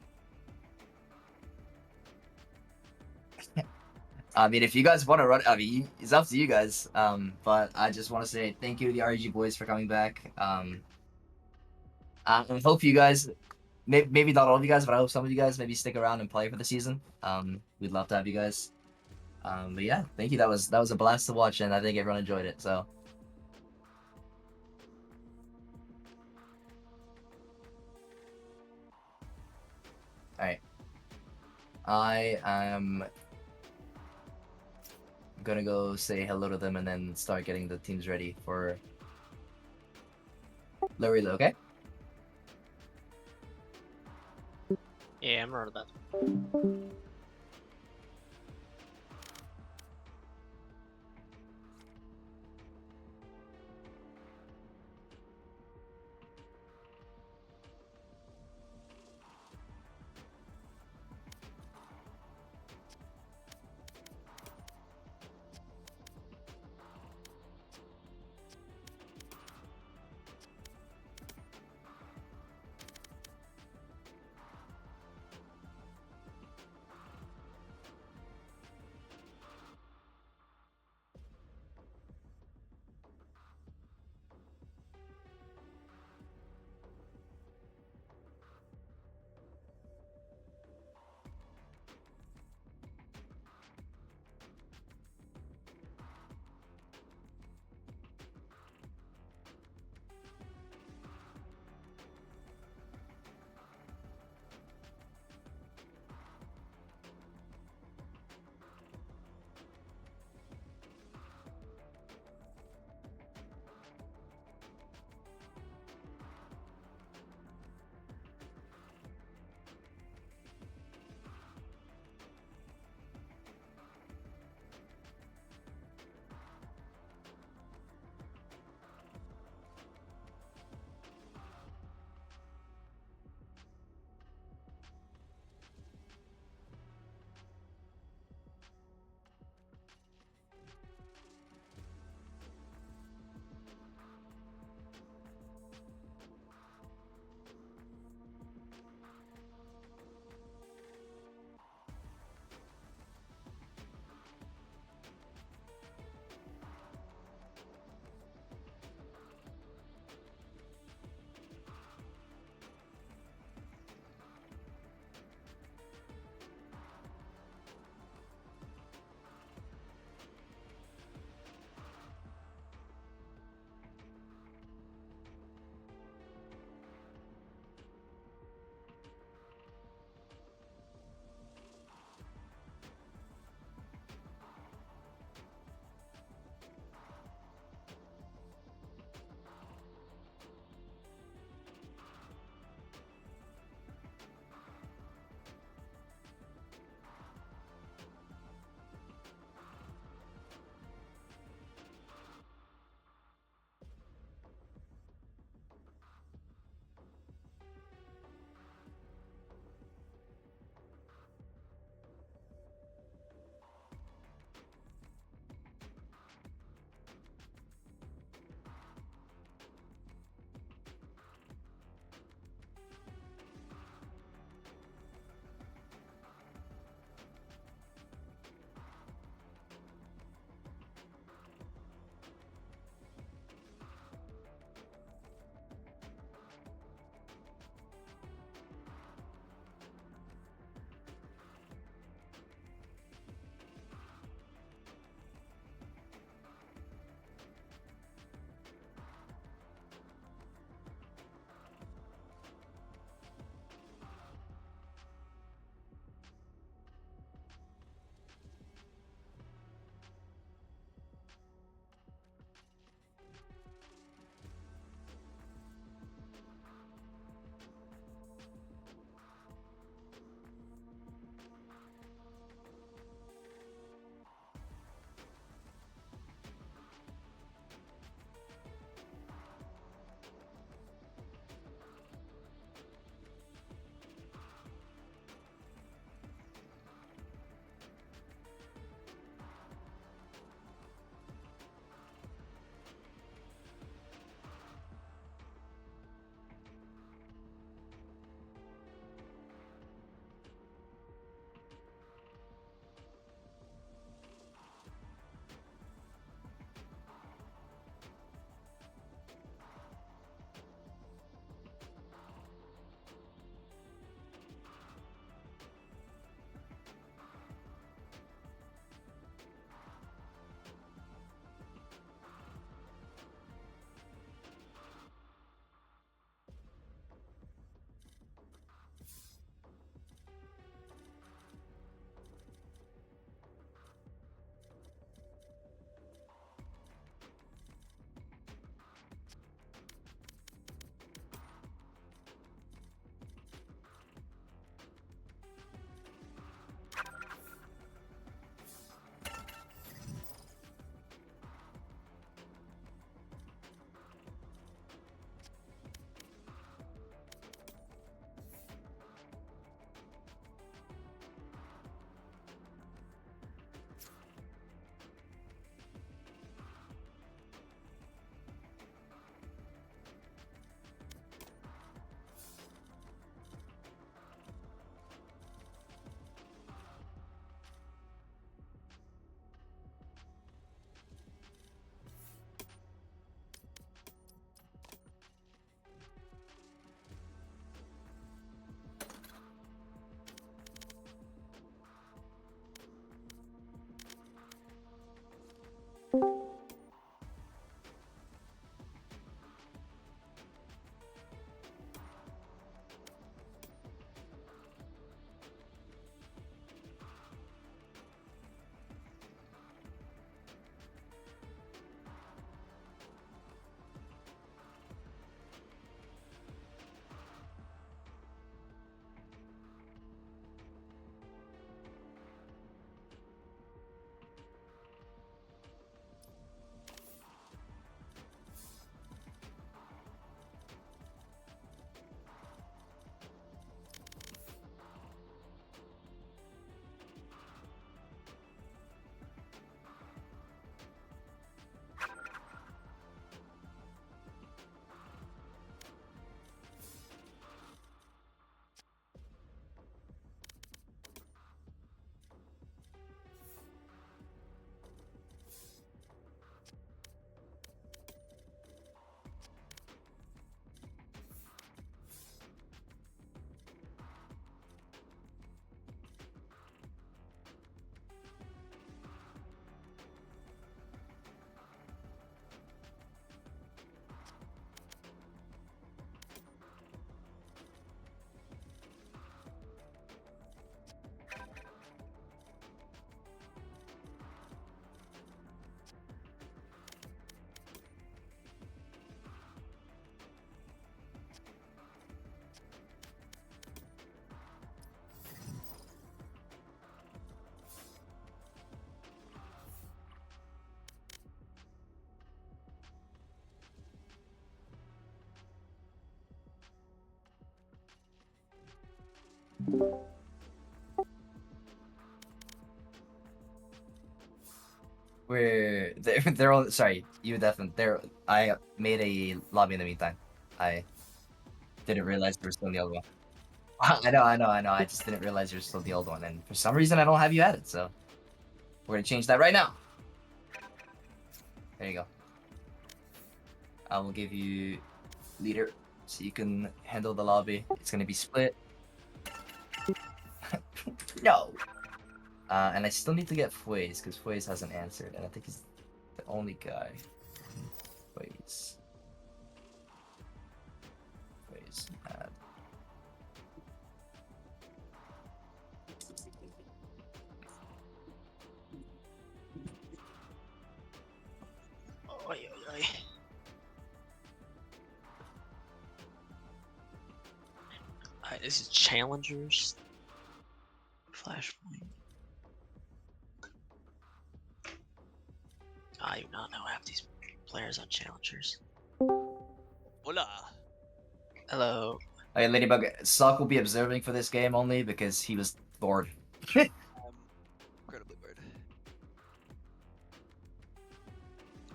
I mean, if you guys want to run, I mean, it's up to you guys. But I just want to say thank you to the REG boys for coming back. I hope you guys, maybe not all of you guys, but I hope some of you guys maybe stick around and play for the season. We'd love to have you guys. But yeah, thank you. That was a blast to watch, and I think everyone enjoyed it. So. Alright. I am gonna go say hello to them and then start getting the teams ready for Lorilla, okay? Yeah, I'm running that. They're all sorry. You definitely they're. I made a lobby in the meantime. I didn't realize there was still the other one. I know. I just didn't realize there's still the old one, and for some reason I don't have you added. So we're gonna change that right now. There you go. I will give you leader, so you can handle the lobby. It's gonna be split. No. And I still need to get Fuez, because Fuez hasn't answered, and I think he's the only guy. Fuez. Fuez. Oy, oy, oy. Alright, this is challengers. Flashpoint. I do not know half these players on challengers. Hola. Hello. Okay, Ladybug, Sock will be observing for this game only because he was bored. I'm incredibly bored.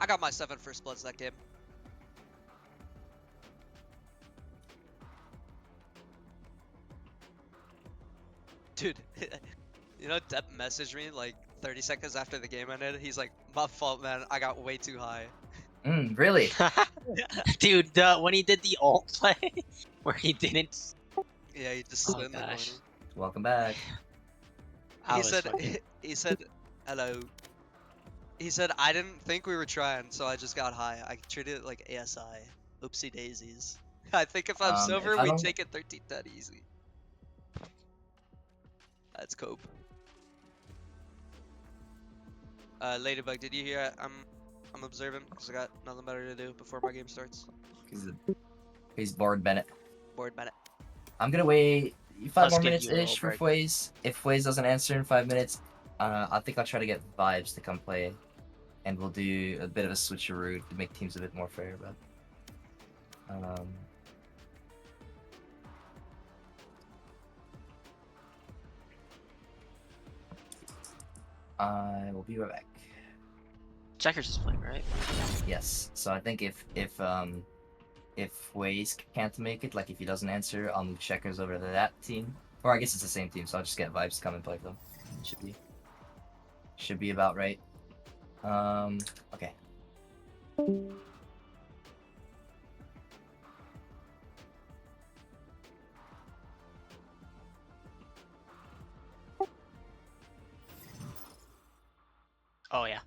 I got my 7 first bloods that game. Dude, you know, Depp messaged me like 30 seconds after the game ended. He's like, my fault, man. I got way too high. Really? Dude, when he did the ult play, where he didn't. Yeah, he just Oh stood in the gosh. corner. Welcome back. I He was said, fucking- he said, hello. He said, I didn't think we were trying, so I just got high. I treated it like ASI. Oopsie daisies. I think if I'm sober, If I we don't- take it 13-10 easy. That's cope. Ladybug, did you hear? I'm observing because I got nothing better to do before my game starts. He's bored, Bennett. Bored minute. I'm gonna wait 5 Let's more give minutes you a ish for little break. Fuez. If Fuez doesn't answer in 5 minutes, I think I'll try to get Vibes to come play, and we'll do a bit of a switcheroo to make teams a bit more fair. But I will be right back. Checkers is playing, right? Yes. So I think if Fuez can't make it, like if he doesn't answer, I'll move Checkers over to that team. Or I guess it's the same team, so I'll just get Vibes to come and play for them. Should be about right. Okay. Oh yeah.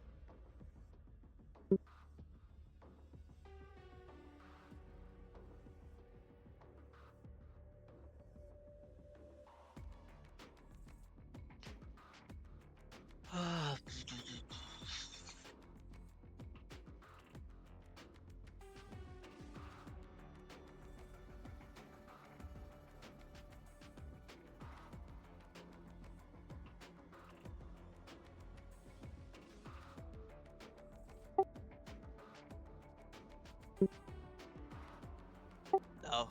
Oh.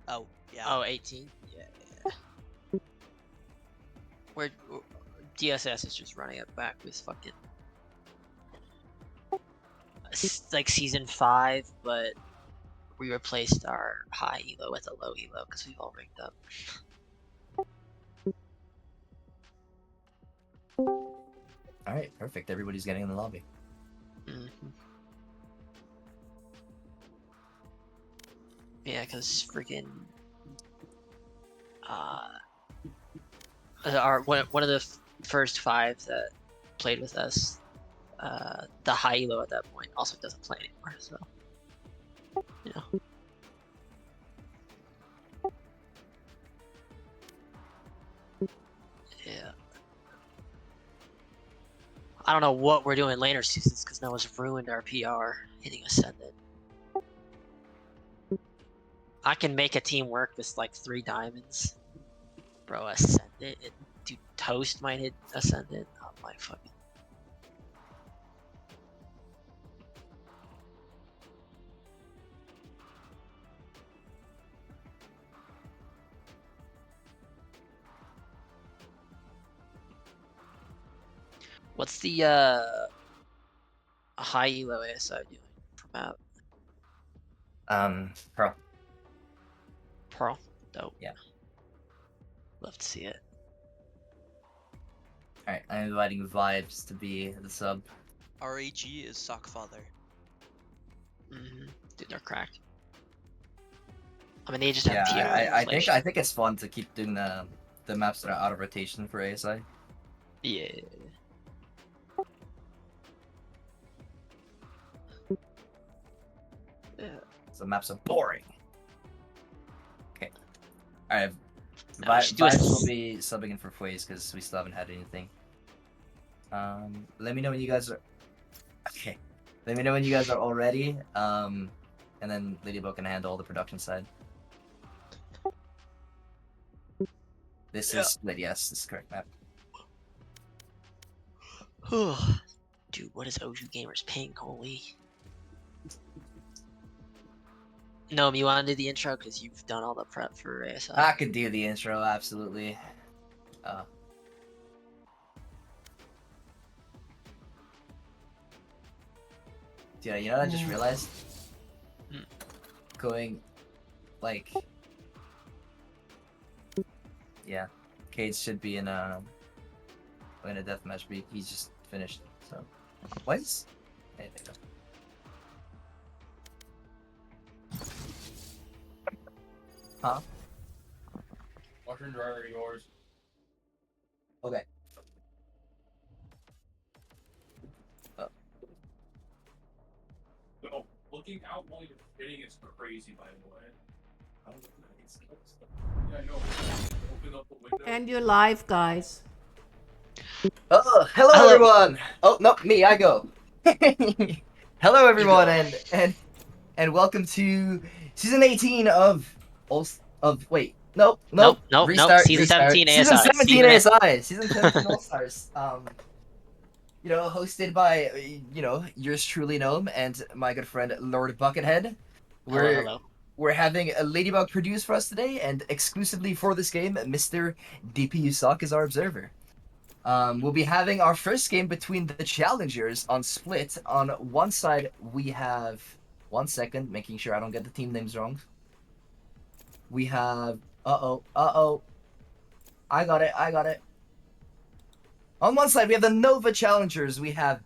Oh, yeah. Oh, 18? Yeah. Where DSS is just running it back with fucking like season 5, but we replaced our high elo with a low elo because we've all rigged up. Alright, perfect. Everybody's getting in the lobby. Yeah, because freaking one of the first 5 that played with us, the high elo at that point also doesn't play anymore. So you know. Yeah. I don't know what we're doing later seasons because Noah's ruined our PR hitting Ascendant. I can make a team work with like 3 diamonds. Bro, Ascendant. Dude, Toast might hit Ascendant. Oh my fucking. What's the high elo ASI doing from map? Pearl. Pearl? Dope. Yeah. Love to see it. Alright, I'm inviting Vibes to be the sub. RAG is Sockfather. Dude, they're cracked. I mean, they just have Yeah, TR I inflation. think it's fun to keep doing the maps that are out of rotation for ASI. Yeah. Yeah. So maps are boring. Okay. Alright. No, we should do a Vibes will be subbing in for Fways because we still haven't had anything. Let me know when you guys are. Okay. Let me know when you guys are all ready. And then Ladybug can handle the production side. This is split, yes, this is correct map. Dude, what is OG Gamers ping? Holy. No, you want to do the intro because you've done all the prep for ASI. I could do the intro, absolutely. Yeah, you know what I just realized? Going, like... Yeah. Cade should be in a deathmatch, but he's just finished, so... What is... Hey, there you go. Huh? Mushroom driver yours. Okay. Oh, looking out while you're spinning is crazy, by the way. Yeah, I know. Open up the window. And you're live, guys. Oh, hello everyone! Oh, no, me, I go. Hello everyone, and welcome to season 18 of wait, nope, restart, Season restart. 17 Season ASI. 17 ASI, season 17 All Stars. You know, hosted by yours truly, Gnome, and my good friend Lord Buckethead. Hello. We're having a Ladybug produce for us today, and exclusively for this game, Mr. DP Usak is our observer. We'll be having our first game between the challengers on split. On one side, we have... 1 second, making sure I don't get the team names wrong. We have... Uh-oh. I got it. On one side, we have the Nova challengers. We have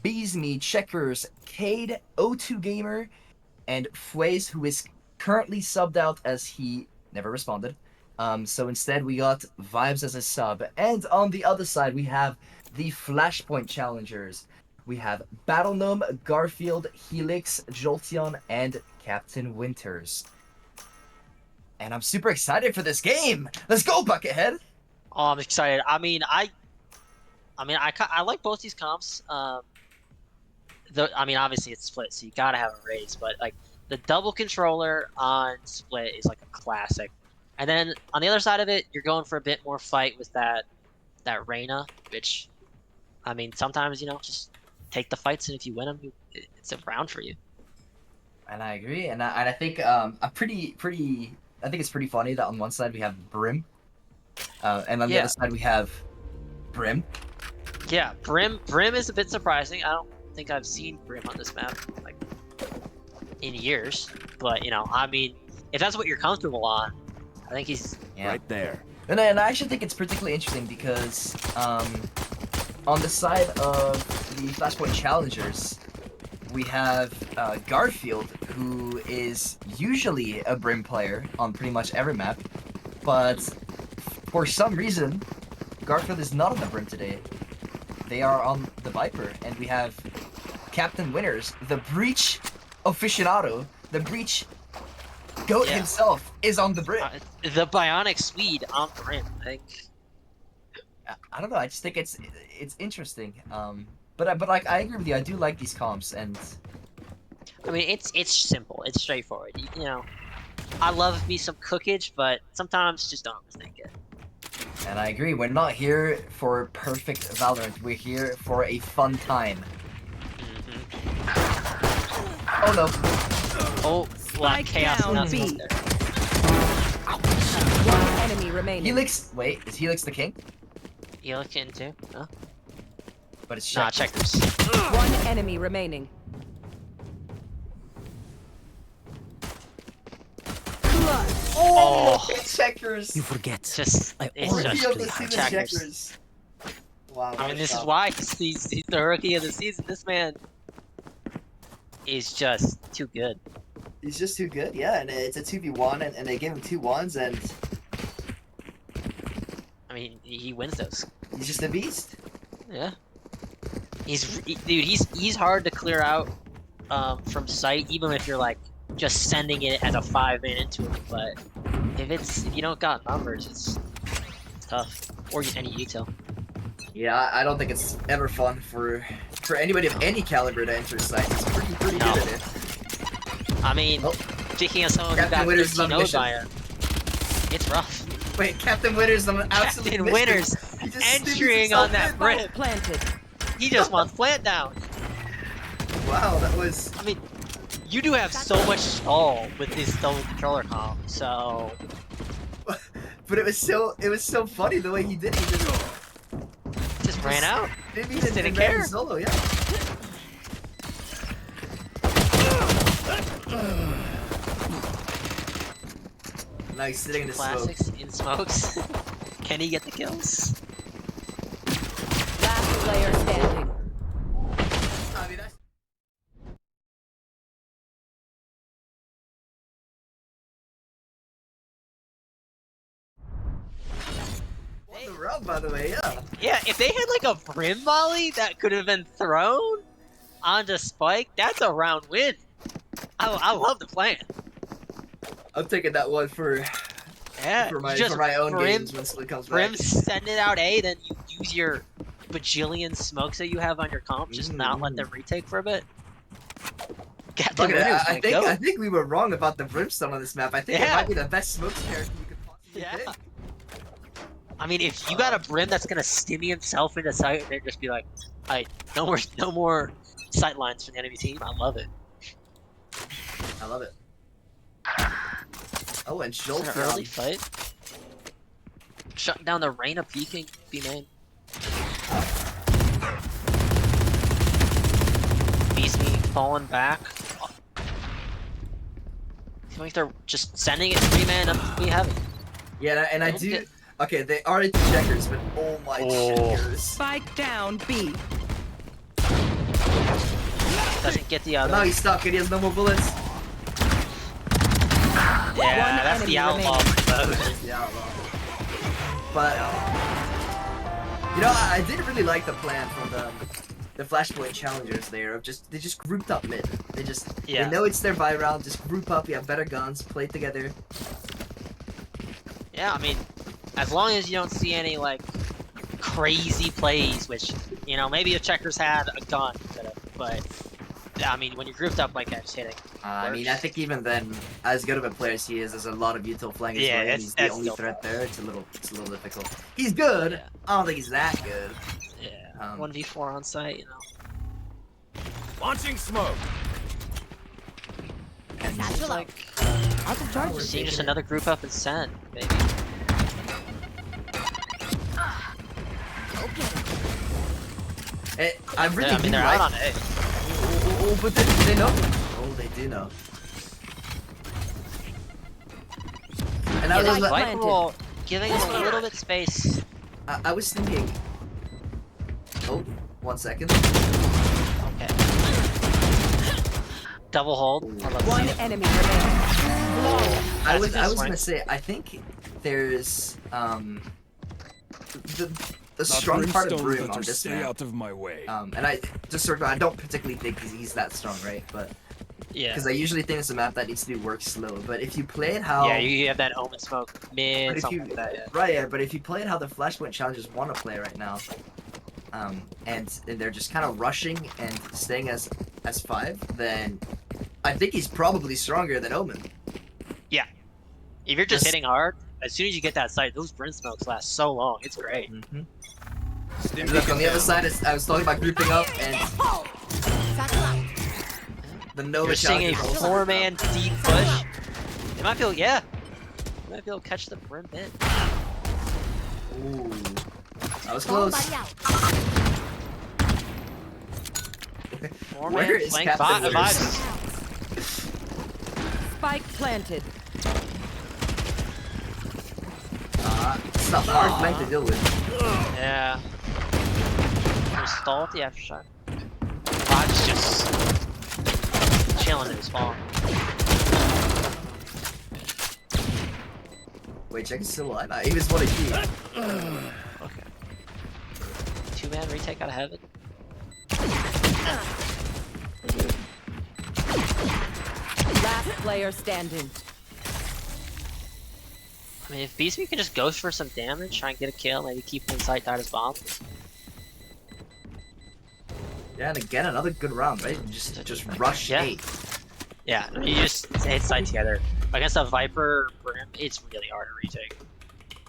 Beesme, Checkers, Cade, O2 Gamer, and Fways, who is currently subbed out as he never responded. So instead, we got Vibes as a sub. And on the other side, we have the Flashpoint challengers. We have Battle Gnome, Garfield, Helix, Jolteon, and Captain Winters. And I'm super excited for this game. Let's go, Buckethead. Oh, I'm excited. I like both these comps. Obviously it's split, so you gotta have a raise. But like the double controller on split is like a classic. And then on the other side of it, you're going for a bit more fight with that Reyna, which, I mean, sometimes just take the fights, and if you win them, it's a round for you. And I agree, and I think I think it's pretty funny that on one side we have Brim, and on the other side we have Brim. Yeah, Brim is a bit surprising. I don't think I've seen Brim on this map like in years, but I mean, if that's what you're comfortable on, I think he's right there. And I actually think it's particularly interesting because on the side of the Flashpoint challengers, we have Garfield, who is usually a Brim player on pretty much every map, but for some reason, Garfield is not on the Brim today. They are on the Viper, and we have Captain Winters, the Breach aficionado, the Breach GOAT himself is on the Brim. The Bionic Swede on the Brim. I think. I don't know. I just think it's interesting. But like I agree with you. I do like these comps, and I mean it's simple. It's straightforward. I love me some cookage, but sometimes just don't overthink it. And I agree. We're not here for perfect Valorant. We're here for a fun time. Oh no. Oh, like chaos down, nuts B. up there. One enemy remaining. Helix. Wait, is Helix the king? Helix in too? Huh? But it's Nah, checkers. checkers. One enemy remaining. Oh, It's checkers. You forget. just I it's always just Rookie of play the hard. season, checkers. checkers. Wow. I mean, nice this is job. why he's the rookie of the season. This man is just too good. He's just too good. Yeah, and it's a 2v1, and they give him 2 wands, and I mean, he wins those. he's just a beast. Yeah. Dude, he's hard to clear out from sight, even if you're like just sending it as a 5-man into it. But if you don't got numbers, it's tough. Or any detail. Yeah, I don't think it's ever fun for anybody of any caliber to enter sight. He's pretty No. good at it. I mean, Oh. speaking of someone who Captain got Witter's 15 0'd mission. by him, it's rough. Wait, Captain Witter's on an absolute Captain mission. Witter's He just entering stimmies on himself that in. brim. Spike planted. He just wants plant down. Wow, that was. I mean, you do have so much stall with this stolen controller comp, so But it was so funny the way he did it. He just ran out. didn't Just even didn't ran care. solo, yeah. Nice, sitting in the smoke. Classics in smokes. Can he get the kills? Last player standing. I mean, that's... On the rub, by the way, yeah. Yeah, if they had like a brim volley that could have been thrown onto Spike, that's a round win. I love the plan. I'm taking that one for Yeah, my you just for my own brim, games when Split comes brim back. send it out A, then you use your bajillion smokes that you have on your comp, just not let them retake for a bit. Captain Fuck it, Winner's I gonna go. think we were wrong about the brimstone on this map. I think it Yeah. might be the best smokes character you could possibly Yeah. pick. I mean, if you got a brim that's gonna stimmy himself into sight, and then just be like, "Alright, no more sight lines for the enemy team." I love it. I love it. Oh, and It's Schultz an early fight. Shutting down the Reyna peeking, be main. Beast me falling back. I feel like they're just sending it 3-man up to be heavy. Yeah, and I Don't do. get- Okay, they are into checkers, but oh my checkers. Spike down B. Doesn't get the other. No, he's stuck and he has no more bullets. Yeah, One that's enemy the outlaw mode. Yeah, well. But you know, I did really like the plan from the Flashpoint challengers there of they just grouped up mid. They Yeah. know it's their buy round, just group up, you have better guns, play together. Yeah, I mean, as long as you don't see any like crazy plays, which maybe if checkers had a gun, but I mean, when you're grouped up like that, just hitting. I mean, I think even then, as good of a player as he is, there's a lot of util flank as Yeah, well, and that's- he's the that's only still threat tough. there. It's a little difficult. He's good. Yeah. I don't think he's that good. Yeah, 1v4 on site, Launching smoke. It's like seeing just another group up and send, maybe. I really Yeah, I mean, do they're like. out on A. Oh, but they know. Oh, they do know. And I Yeah, was, like- Viper will giving him a little bit space. I was thinking. Oh, 1 second. Okay. Double hold. I'd love to One see it. enemy remaining. I That's was a good gonna swing. say I think there's the Not strong part of brimstone, Broom better on this stay map. out of my way. And I just sort of I don't particularly think he's that strong, right? But Yeah. because I usually think it's a map that needs to be worked slow. But if you play it how Yeah, you have that omen smoke but mid, if something you like that, yeah. right, yeah, but if you play it how the Flashpoint challengers want to play right now, and they're just kind of rushing and staying as 5, then I think he's probably stronger than Omen. If you're just Yes. hitting hard, as soon as you get that sight, those brim smokes last so long. It's great. Mm-hmm. And look, on the other side, I was talking about grouping up, and the Nova You're seeing a challengers also 4-man deep push. They might be able, yeah. They might be able to catch the brim mid. Ooh. That was close. Four Where man is flank Captain Winners? Spike planted. It's not hard flank to deal with. Yeah. There's stall at the aftershock. Vibes just chilling in his spawn. Wait, check his still alive. He was 1 HP. Okay. 2-man retake out of heaven. Last player standing. I mean, if BSB can just ghost for some damage, try and get a kill, maybe keep him in sight, dart his bomb. Yeah, and again, another good round, right? Just rush Yeah. 8. Yeah, you just hit sight together. Against a Viper Brim, it's really hard to retake.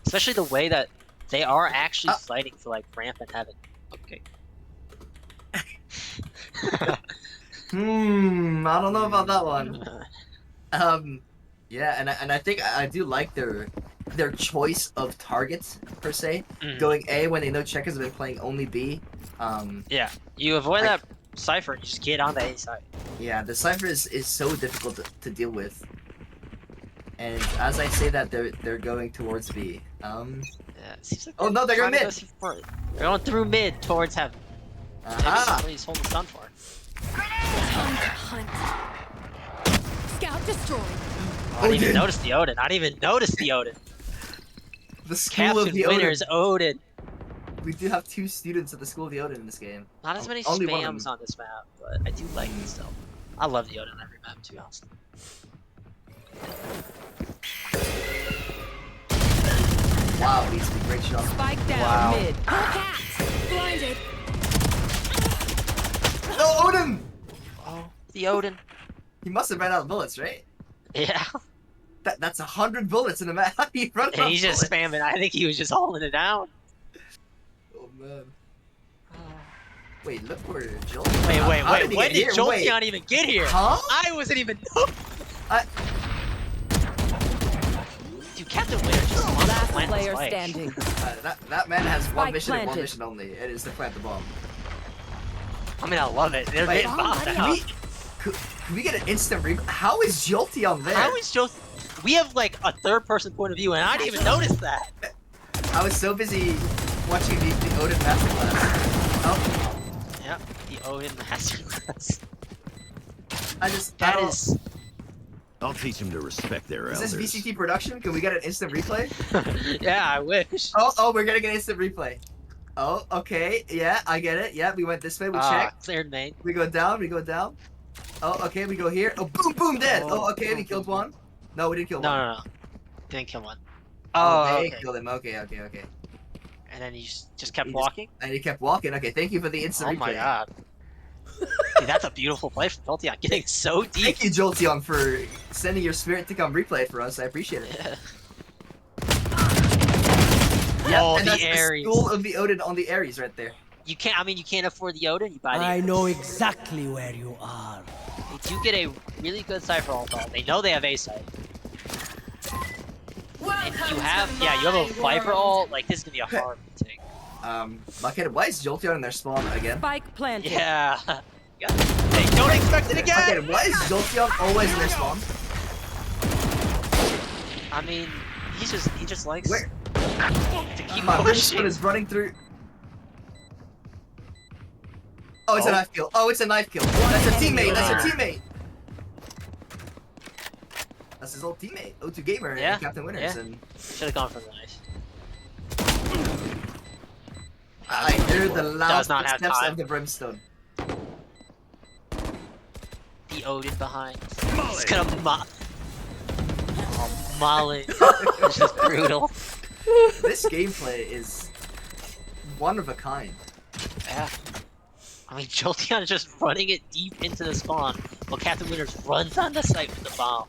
Especially the way that they are actually fighting for like ramp and heaven. Okay. I don't know about that one. Yeah, and I think I do like their choice of targets per se. Going A when they know checkers have been playing only B. Yeah, you avoid that Cypher and you just get on the A side. Yeah, the Cypher is so difficult to deal with. And as I say that, they're going towards B. Yeah, it seems like Oh no, they're going trying mid. to go they're going through mid towards heaven. Aha! Maybe he's holding stun for it. Scout destroyed. I didn't even notice the Odin. I didn't even notice the Odin. The School of Captain the Odin. Winners Odin. We do have 2 students at the School of the Odin in this game. Not as many Only one of spams them. on this map, but I do like it still. I love the Odin on every map, to be honest. Wow, BSB, great shot. Spike down Wow. mid. Cat. Blinded. No, Odin! Oh, the Odin. He must have ran out of bullets, right? Yeah. That's 100 bullets in a match. How do you run out And of he's just bullets? spamming. I think he was just holding it down. Oh man. Wait, look where Jill. Wait. How did he When get did here? Jolteon even get here? Huh? I wasn't even know. I- Dude, Captain Winter just wants to Last plant this player flag. standing. that man has one Spike mission and one planted. mission only. It is to plant the bomb. I mean, I love it. They're Wait, getting bombed can out. can we get an instant replay? How is Jolteon there? How is Jolt? We have like a third-person point of view, and I didn't even notice that. I was so busy watching the Odin masterclass. Oh, Yep, the Odin Masterclass. I That don't- is. I'll teach them to respect their Is elders. this VCT production? Can we get an instant replay? Yeah, I wish. Oh, we're getting an instant replay. Oh, okay. Yeah, I get it. Yeah, we went this way. We check. Cleared main. We go down. We go down. Oh, okay. We go here. Oh, boom, boom, dead. Oh, okay. We killed one. No, we didn't kill one. No. Didn't kill one. Oh, Oh, they okay. killed him. Okay. And then you just kept He walking. And he kept walking. Okay, thank you for the instant Oh replay. my god. Dude, that's a beautiful play from Jolteon, getting so deep. Thank you, Jolteon, for sending your spirit to come replay it for us. I appreciate it. Yeah. Yeah, Oh, and the that's Ares. the School of the Odin on the Ares right there. You can't. I mean, you can't afford the Odin. You buy the. I Ares. know exactly where you are. They do get a really good Cypher ult though. They know they have A site. And you have, you have a Viper ult. Like this is gonna be a hard retake. Bucket, why is Jolteon in their spawn again? Spike planted. Yeah. They don't expect it again. Bucket, why is Jolteon always in their spawn? I mean, he just likes Where? to keep My pushing. one is running through. Oh, it's a Oh. knife kill. Oh, it's a knife kill. That's a teammate. That's a teammate. That's his old teammate, O2 Gamer Yeah, and Captain Winners. yeah. And Should have gone for the knife. I hear the loud Does not have footsteps time. of the brimstone. The Odin behind. He's gonna molly. It's just brutal. This gameplay is one of a kind. Yeah. I mean, Jolteon is just running it deep into the spawn, while Captain Winners runs on the site with the bomb.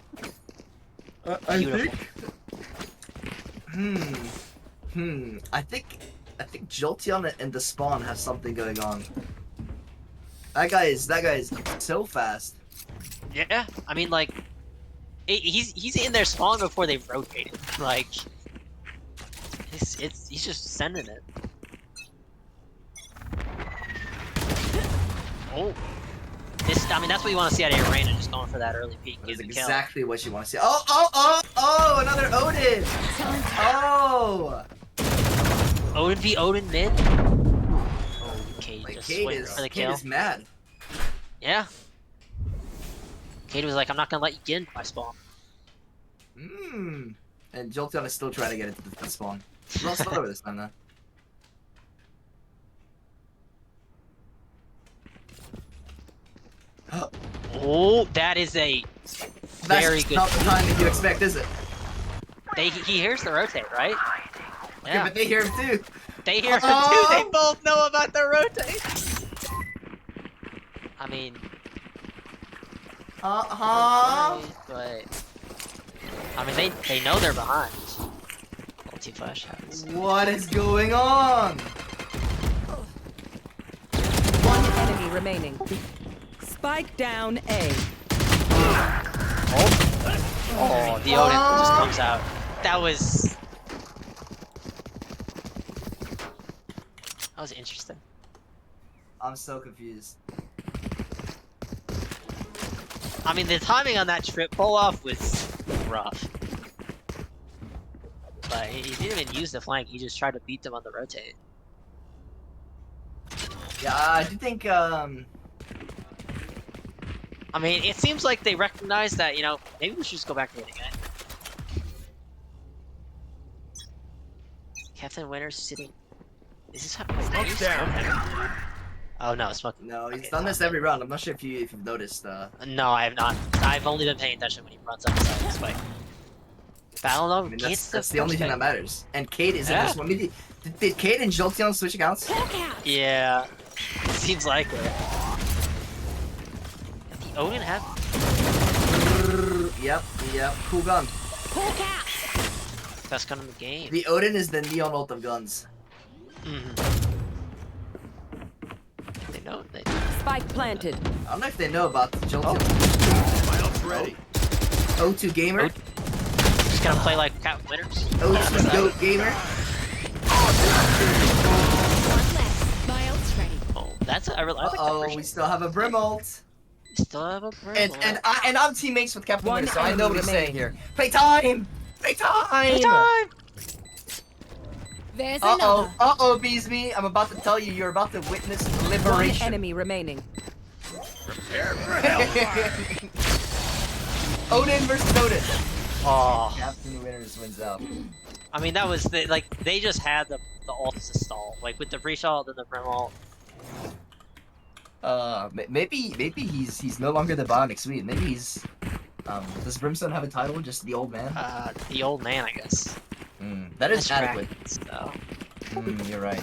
I Beautiful. think. I think Jolteon and the spawn have something going on. That guy is so fast. Yeah, I mean, like, he's in their spawn before they rotate it. Like, he's just sending it. Oh, I mean, that's what you want to see out of your Reina, just going for that early peek. That is Getting the kill. exactly what you want to see. Oh, another Odin! Oh! Odin v Odin mid. Oh, Cade Like, just Cade waiting is, for the Cade kill. is mad. Yeah. Cade was like, I'm not gonna let you get into my spawn. Mmm. And Jolteon is still trying to get into the spawn. Well, it's not over this time, though. Oh, that is a very That's good. not the timing you expect, is it? He hears the rotate, right? Okay, Yeah. but they hear him too. They hear him too. They both know about the rotate. I mean, but I mean they know they're behind. Multi flash shots. What is going on? One enemy remaining. Spike down A. Oh, the Odin just comes out. That was interesting. I'm so confused. I mean, the timing on that trip pull off was rough. But he didn't even use the flank, he just tried to beat them on the rotate. Yeah, I do think, I mean, it seems like they recognize that, you know, maybe we should just go back to hitting it. Captain Winter's sitting. Is this how? Wait, oh no, smoking. no, he's done this every round. I'm not sure if you've noticed. No, I have not. I've only been paying attention when he runs up inside this fight. Battle I mean, that's the only thing that matters. And Cade is in this one. Maybe did Cade and Jolteon switch accounts? Yeah, it seems like it. The Odin have. Yep. Cool gun. Best gun in the game. The Odin is the neon ult of guns. They know. Spike planted. I don't know if they know about Jolteon. My ult's ready. O2 Gamer. Just gonna play like Captain Winners. O2 Goat Gamer. One left. My ult's ready. Oh, that's I like that Oh, version. we still have a Brim ult. Still have a Brim. And I'm teammates with Captain One Winter, so I know what he's enemy saying here. Play time! There's Uh-oh, another. Beesme. I'm about to tell you, you're about to witness One liberation. enemy remaining. Prepare for hellfire. Odin versus Odin. Oh, Captain Winners wins out. I mean that was they just had the ults to stall, like with the pre-shot and the Brim ult. Maybe he's no longer the Bionic Swede. Maybe he's does Brimstone have a title? Just the old man? The old man, I guess. That is That's adequate. Dragons, though. You're right.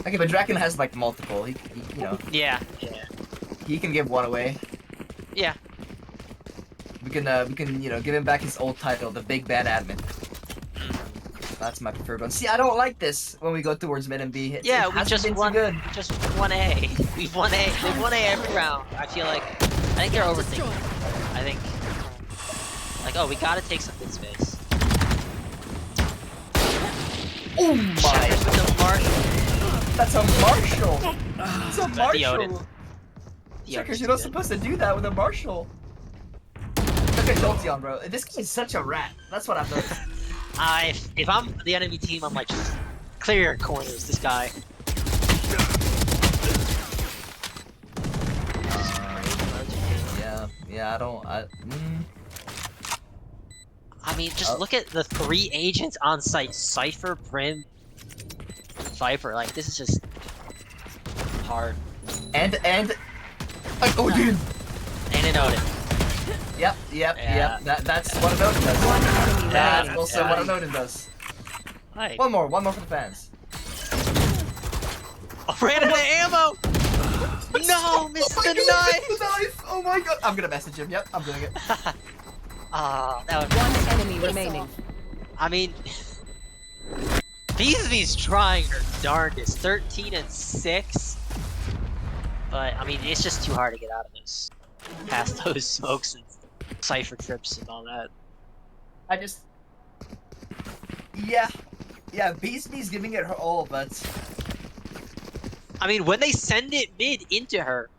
Okay, but Draken has like multiple. He you know, Yeah. he can give one away. Yeah. We can you know, give him back his old title, the Big Bad Admin. That's my preferred one. See, I don't like this when we go towards mid and B. Yeah, it we just been won. too good. Just won A. We've won A. They've won A every round. I feel like. I think they're overthinking. I think. Like, oh, we gotta take some good space. Oh my! Shatters with the Marshall. That's a Marshall. It's a The Marshall. Odin. Checkers, you're not supposed to do that with a Marshall. Look at Jolteon, bro. This guy is such a rat. That's what I've noticed. If I'm the enemy team, I'm like, just clear your corners, this guy. Yeah, I don't. I mean, just look at the 3 agents on site: Cypher, Brim, Viper. Like, this is just hard. And Odin. And an Odin. Yep. Yeah. That's what an Odin does. That's also what an Odin does. Right. One more for the fans. Oh, ran out of ammo! No, missed the knife! Oh my god! I'm gonna message him. Yep, I'm doing it. That was. One enemy remaining. I mean, Beasley's trying her darndest. 13 and 6. But I mean, it's just too hard to get out of those, past those smokes and cipher trips and all that. I just. Yeah, Beasley's giving it her all, but. I mean, when they send it mid into her,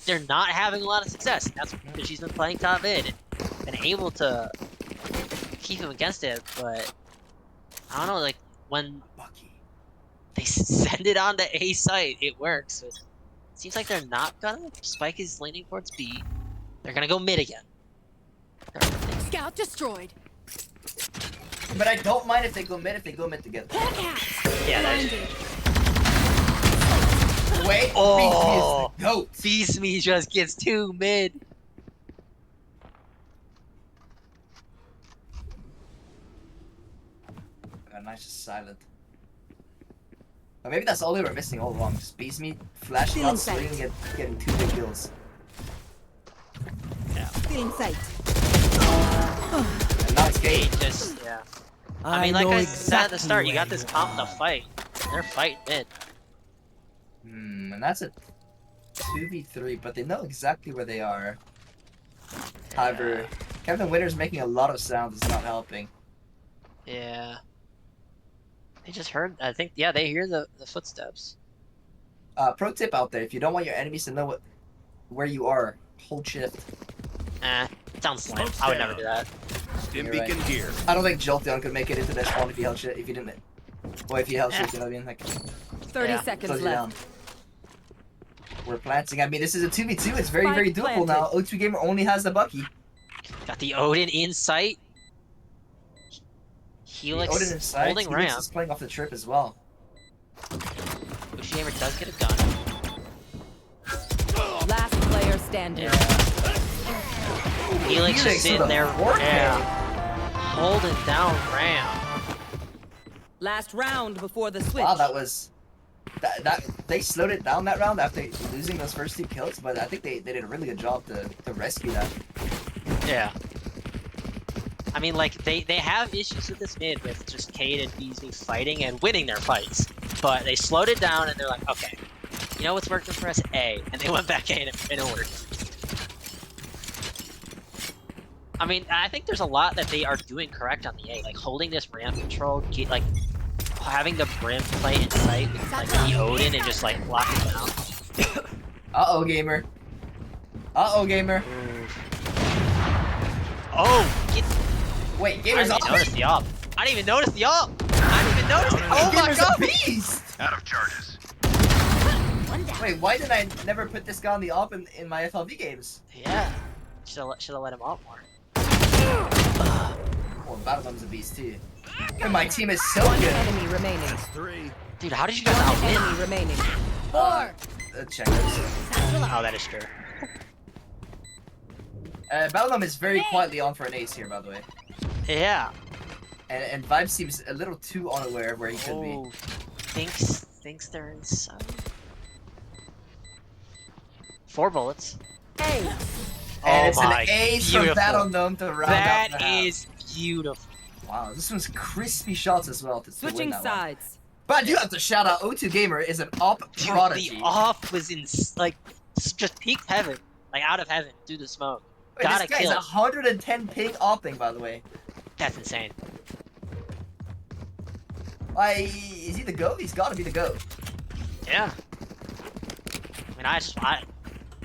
they're not having a lot of success. And that's because she's been playing top mid and been able to keep him against it. But I don't know, like when they send it on to A site, it works. It seems like they're not gonna. Spike is leaning towards B. They're gonna go mid again. Scout destroyed. But I don't mind if they go mid together. Yeah, that's Wait, oh, BC is the GOAT. Beast Me just gets 2 mid. Nice, just silent. Or maybe that's all they were missing all along. Just Beast Me flashing out, swinging, and getting 2 big kills. Yeah. Feeling sight. And now it's Kate. Just yeah. I mean, like I said at the start, you got this comp to fight. They're fighting mid. And that's a 2v3, but they know exactly where they are. However, Captain Winter's making a lot of sound is not helping. Yeah. They just heard. I think. Yeah, they hear the footsteps. Pro tip out there: if you don't want your enemies to know where you are, hold shift. Sounds lame. I would never do that. Stim You're beacon right. here. I don't think Jolteon could make it into this spawn if he held shit. If he didn't, well, if he held shit, you know what I mean? Like 30 Yeah. seconds close you left. down. We're planting. I mean, this is a 2v2. It's very, very Spike doable now. planted. O2 Gamer only has the Bucky. Got the Odin in sight. Helix Odin inside. holding Helix ramp. is playing off the trip as well. Gamer does get a gun. Last player standing. Helix just with in a there. 4K. Yeah. Holding down ramp. Last round before the switch. Wow, that was that they slowed it down that round after losing those first 2 kills, but I think they did a really good job to rescue that. Yeah. I mean, like, they have issues with this mid with just Cade and Beasley fighting and winning their fights. But they slowed it down and they're like, okay, you know what's working for us? A. And they went back A and it worked. I mean, I think there's a lot that they are doing correct on the A. Like, holding this ramp control, like, having the Brim play in sight with, like, the Odin and just, like, locking down. Uh-oh, Gamer. Uh-oh, Gamer. Oh! Wait, I Gamer's didn't up. even notice the op. I didn't even notice the op! I didn't even notice it! Oh my Gamer's god! a beast! Out of charges. Wait, why did I never put this guy on the op in my FLV games? Yeah. Should've let him op more. Well, Battlefields a beast too. And my team is so One good. enemy remaining. That's 3. Dude, how did you guys One outwin? enemy remaining. 4. Checkers. Oh, that is true. Battlefield is very quietly on for an ace here, by the way. Yeah. And Vibe seems a little too unaware of where he could be. Oh, thinks they're inside. 4 bullets. Hey, And it's my, an ace beautiful. from Battle Gnome to round That out the half. is beautiful. Wow, this one's crispy shots as well to win switching that one. sides. But I do have to shout out O2 Gamer is an op Dude, prodigy. the off was in like just peaked heaven, like out of heaven through the smoke. Wait, Got a this guy's kill. 110 ping opping, by the way. That's insane. Why, is he the GOAT? He's gotta be the GOAT. Yeah. I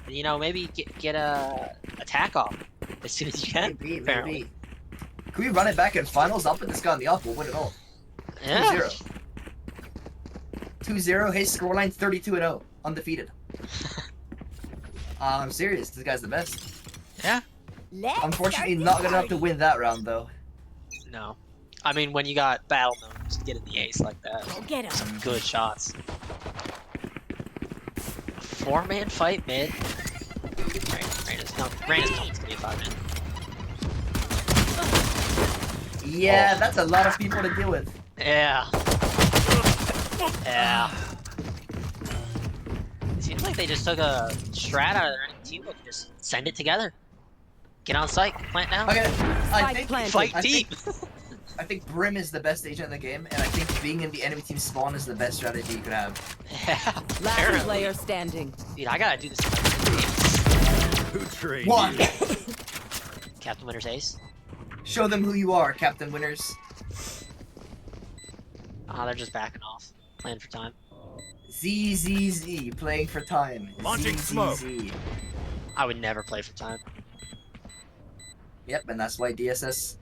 mean, you know, maybe get a attack off as soon as you can. Maybe, apparently. maybe. Can we run it back in finals? I'll put this guy on the up. We'll win it all. Yeah. 2-0. 2-0. His scoreline 32-0. Undefeated. I'm serious. This guy's the best. Yeah. Unfortunately, not good enough to win that round, though. No. I mean, when you got battle gnomes getting the ace like that, Go get him. some good shots. 4-man fight mid. Raina's coming. It's gonna be a 5-man. Yeah, that's a lot of people to deal with. Yeah. Yeah. It seems like they just took a strat out of their teamwork and just send it together. Get on site, plant down, Okay, I Spike think planted. fight I deep. I think Brim is the best agent in the game, and I think being in the enemy team spawn is the best strategy you could have. Yeah. Last apparently. player standing. Dude, I gotta do this. Who trained One. you? Captain Winner's ace. Show them who you are, Captain Winners. Oh, they're just backing off. Playing for time. ZZZ, playing for time. Launching smoke. ZZZ. I would never play for time. Yep, and that's why DSS.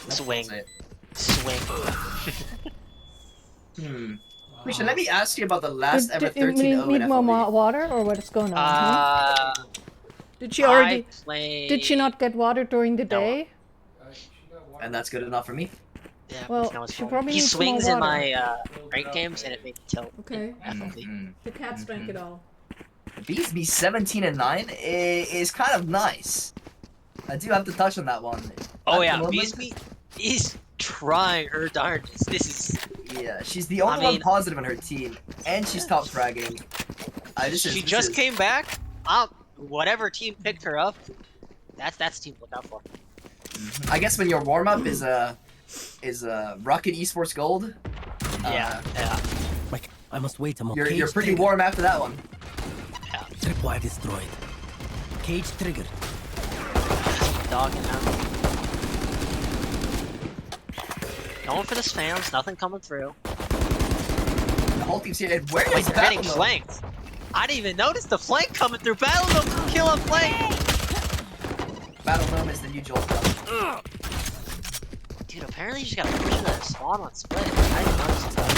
Swing. That's it. Swing. Misha, let me ask you about the last ever Did you 13-0 need in more FLV. water or what is going on? Huh? Did she I already? play... Did she not get water during the No. day? And that's good enough for me. Yeah, Well, but now it's she fine. probably He needs more swings in water. my ranked games, and it made me tilt. Okay. FLV. The cats drank it all. Bees me 17-9 is kind of nice. I do have to touch on that one. Oh At the yeah, moment- Beesme is trying her darndest. This is... Yeah, she's the only one positive on her team, and she's top fragging. She just came back. Whatever team picked her up, that's team to look out for. I guess when your warm up is Rocket Esports Gold. Yeah. Like, I must wait a You're moment. pretty warm after that one. Yeah. Tripwire destroyed. Cage triggered. Dogging out. Going for the spams, nothing coming through. The whole team's here. Where Wait, is they're getting Battle flanked. I didn't even notice the flank coming through. Battle them, kill on flank. Battle Gnome is the new Jolt. Dude, apparently you just gotta push that spawn on split. I didn't notice that.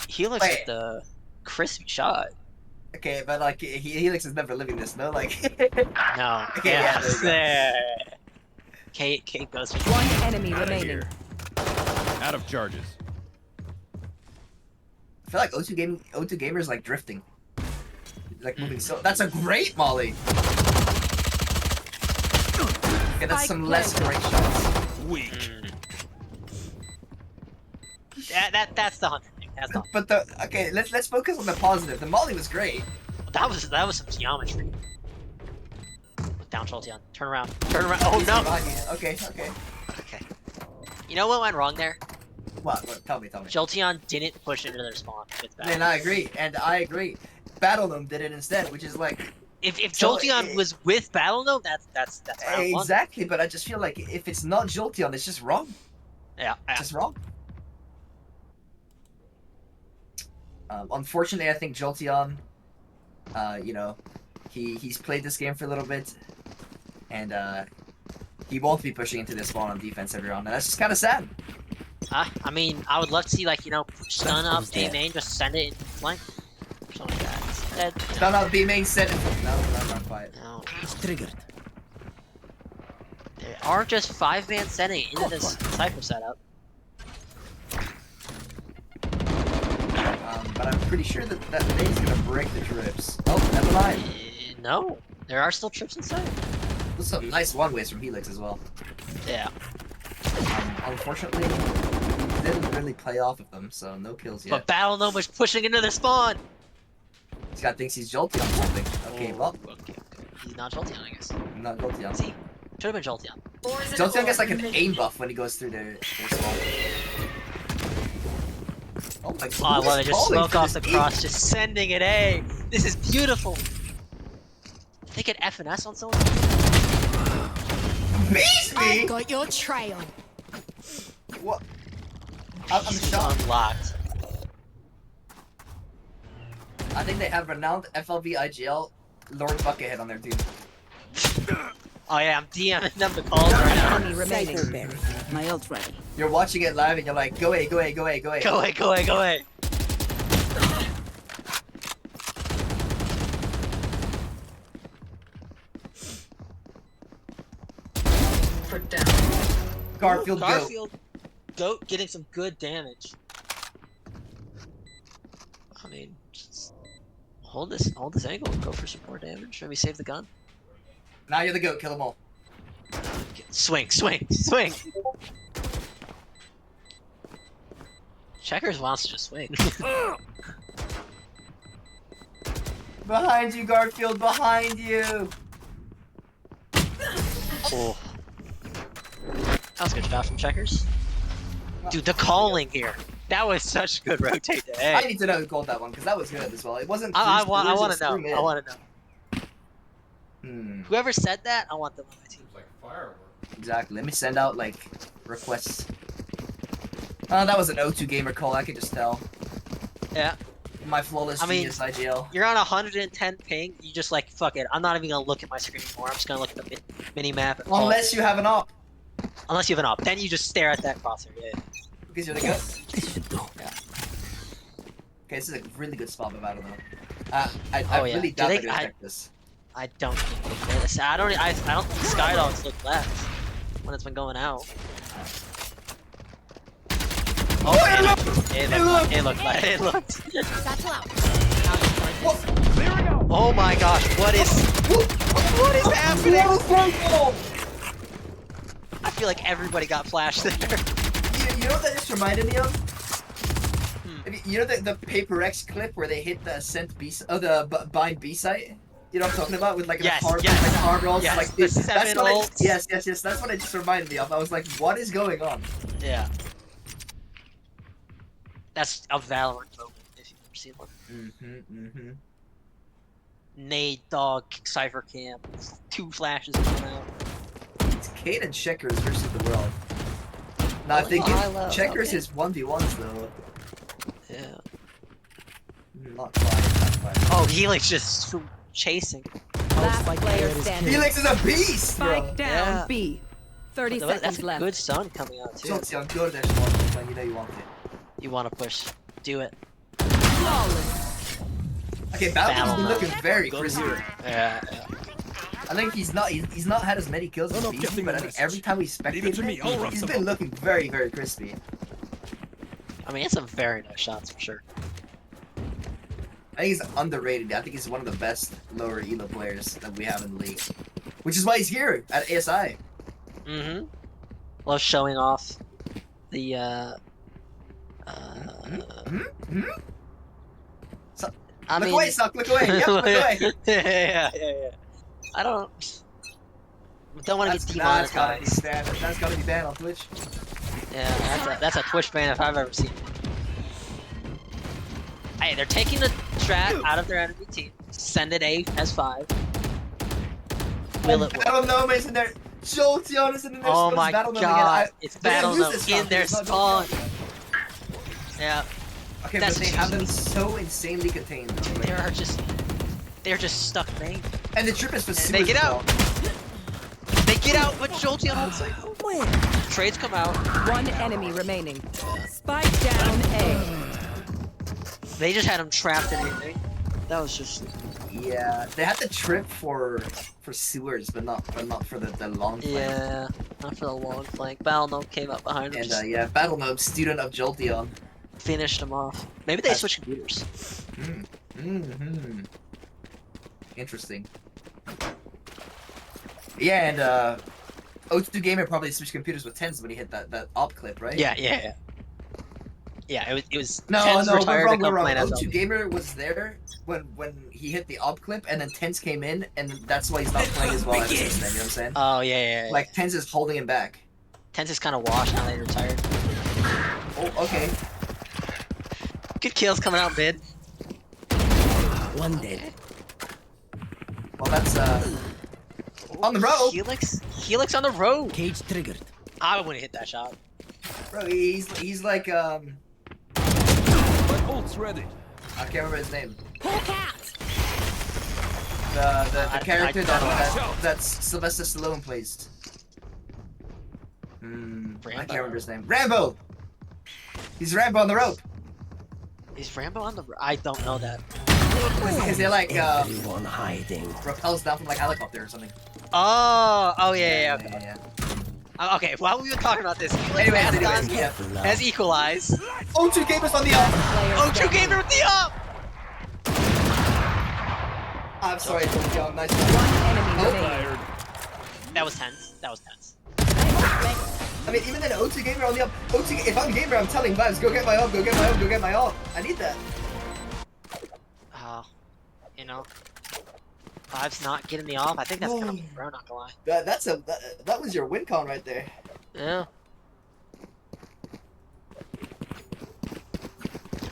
Helix with the crispy shot. Okay, but like Helix is never living this, no? Like No. Okay, yeah, there you go. Kate goes for One enemy Outta remaining. here. Out of charges. I feel like O2 gamers like drifting. Like moving so that's a great molly. Okay, that's some less great shots. Weak. That's the 100 thing. That's not. But let's focus on the positive. The molly was great. That was some geometry. Down Jolteon. Turn around. Turn around. Oh no. Okay. Okay. You know what went wrong there? What? Tell me. Jolteon didn't push into their spawn with that. And I agree. Battle Gnome did it instead, which is like If Jolteon was with Battle Gnome, that's round one. exactly. But I just feel like if it's not Jolteon, it's just wrong. Yeah. Just wrong. Unfortunately, I think Jolteon, you know, he's played this game for a little bit, and he won't be pushing into this spawn on defense every round, and that's just kind of sad. I mean, I would love to see, like, you know, stun up A main, just send it in flank. Or something like that. Instead, Stun up B main, send it. No, not quite. no. It's triggered. They are just 5-man sending it into this Cypher setup. But I'm pretty sure that main's gonna break the trips. Oh, never mind. No, there are still trips inside. There's some nice one-ways from Helix as well. Yeah. Unfortunately, he didn't really play off of them, so no kills yet. But Battle Gnome was pushing into their spawn! This guy thinks he's Jolteon or something. Okay, well, Okay. He's not Jolteon, I guess. not Jolteon. See? Should have been Jolteon. Jolteon gets like an aim buff when he goes through their spawn. Oh my god. Oh, I love it. Just smoke off the cross, just sending it. Hey, this is beautiful. They get F and S on someone. Beesme? Got your trail. What? I'm shocked. Unlocked. I think they have renowned FLV IGL Lord Buckethead on their team. Oh yeah, I'm DMing them the calls right now. Enemy remaining. My ult ready. You're watching it live and you're like, go away, go away, go away, go away. Go away, go away, go away. Garfield, go. Garfield, Goat getting some good damage. I mean, just hold this angle and go for some more damage. Maybe save the gun. Now you're the goat, kill them all. Swing, swing, swing. Checkers wants to just swing. Behind you, Garfield, behind you! Oh. That was a good shot from Checkers. Dude, the calling here. That was such a good rotate to A. I need to know who called that one, because that was good as well. It wasn't I want to know. screw I want to know. Hmm, Whoever said that, I want them on my team. Like fireworks. exactly. Let me send out, like, requests. Oh, that was an O2 gamer call, I could just tell. Yeah. My flawless I mean, genius IGL. You're on 110 ping. You just like fuck it. I'm not even gonna look at my screen anymore. I'm just gonna look at the mini map. And Unless you have an op. Unless you have an op, then you just stare at that crosshair. Yeah. Because you're the good. This should do. Yeah. Okay, this is a really good spot of battle though. I Oh, yeah. really Do doubt they- they're gonna check this. I don't think they play this. I don't think Skydogs look left when it's been going out. Oh, it looked like it looked. Satchel out. Oh my gosh, what is happening? I feel like everybody got flashed there. You know what that just reminded me of? You know the Paper X clip where they hit the Ascent B, the Bind B site? You know what I'm talking about with like Yes, the hard, yes. like hard rolls. Yes, like the that's 7 what ults. yes. That's what it just reminded me of. I was like, what is going on? Yeah. That's a Valorant moment if you've ever seen one. Nade, Dog, Cypher Camp, 2 flashes coming out. It's Kate and Checkers versus the world. Now if they get Checkers his 1v1s though. Yeah. Not quite. Oh, Helix just chasing. Last player standing. Helix is a beast, Spike bro. down Yeah. B. 30 That's seconds a left. good sun coming out too. Jolteon, go to that one. You know you want it. You want to push? Do it. Flawless. Okay, Battle's been Battle looking very crispy. Yeah. I think he's not had as many kills as No, Beastie, getting but I the think message. every time we Leave spectated it to me, I'll him, rough he's them been up. looking very, very crispy. I mean, it's a very nice shots for sure. I think he's underrated. I think he's one of the best lower elo players that we have in the league. Which is why he's here at ASI. Love showing off the I Look mean, away, Suck, look away. Yep, look away. yeah. I don't want to get That's gotta be demonetized. banned. That's gotta be banned on Twitch. Yeah, that's a Twitch ban if I've ever seen one. Hey, they're taking the strat out of their enemy team. Send it A as 5. Will it work? Battle Gnome is in there. Jolteon is in there. Oh so my Battle Gnome god, again. it's They're Battle gonna Gnome use this in stuff, their it's not spawn. Jolteon. Yeah, Okay, That's but they have them just- so insanely contained. Though, they're just stuck main. and the trip is for They get out. They get out, but Jolteon also. Trades come out. One enemy remaining. Spike down A. They just had him trapped in anything. That was just. Yeah, they had the trip for sewers, but not for the long flank. Yeah, not for the long flank. Battle Gnome came up behind him. And Just yeah, Battle Gnome, student of Jolteon. finished him off. Maybe they switched computers. Interesting. Yeah, and O2 Gamer probably switched computers with Tens when he hit that op clip, right? Yeah. It was. No, Tens we're retired to wrong. come We're wrong. play O2 SW. Gamer was there when he hit the op clip, and then Tens came in, and that's why he's not playing as well as he is. You know what I'm saying? Oh yeah. Like Tens is holding him back. Tens is kind of washed now that he retired. Oh, okay. Good kills coming out mid. One dead. Well, that's on the road. Helix on the road. Cage triggered. I wouldn't hit that shot. Bro, he's like My ult's ready. I can't remember his name. Pull cat. The character I that's Sylvester Stallone plays. I can't remember his name. Rambo. He's Rambo on the rope. Is Rambo on the? I don't know that. Because they like Everyone hiding. repels down from like helicopter or something. Oh yeah. Yeah. Okay, while we were talking about this, Anyways, has yeah. equalized. O2 Gamers on the up. O2 Gamer with the up. I'm sorry, Jolteon. Nice one. One enemy remaining. Fired. That was tense. I mean, even then, O2 Gamer on the up. O2, if I'm Gamer, I'm telling Vibes, go get my up, go get my up, go get my up. I need that. You know, Five's not getting the off. I think that's kind of bro, not gonna lie. That was your win con right there. Yeah.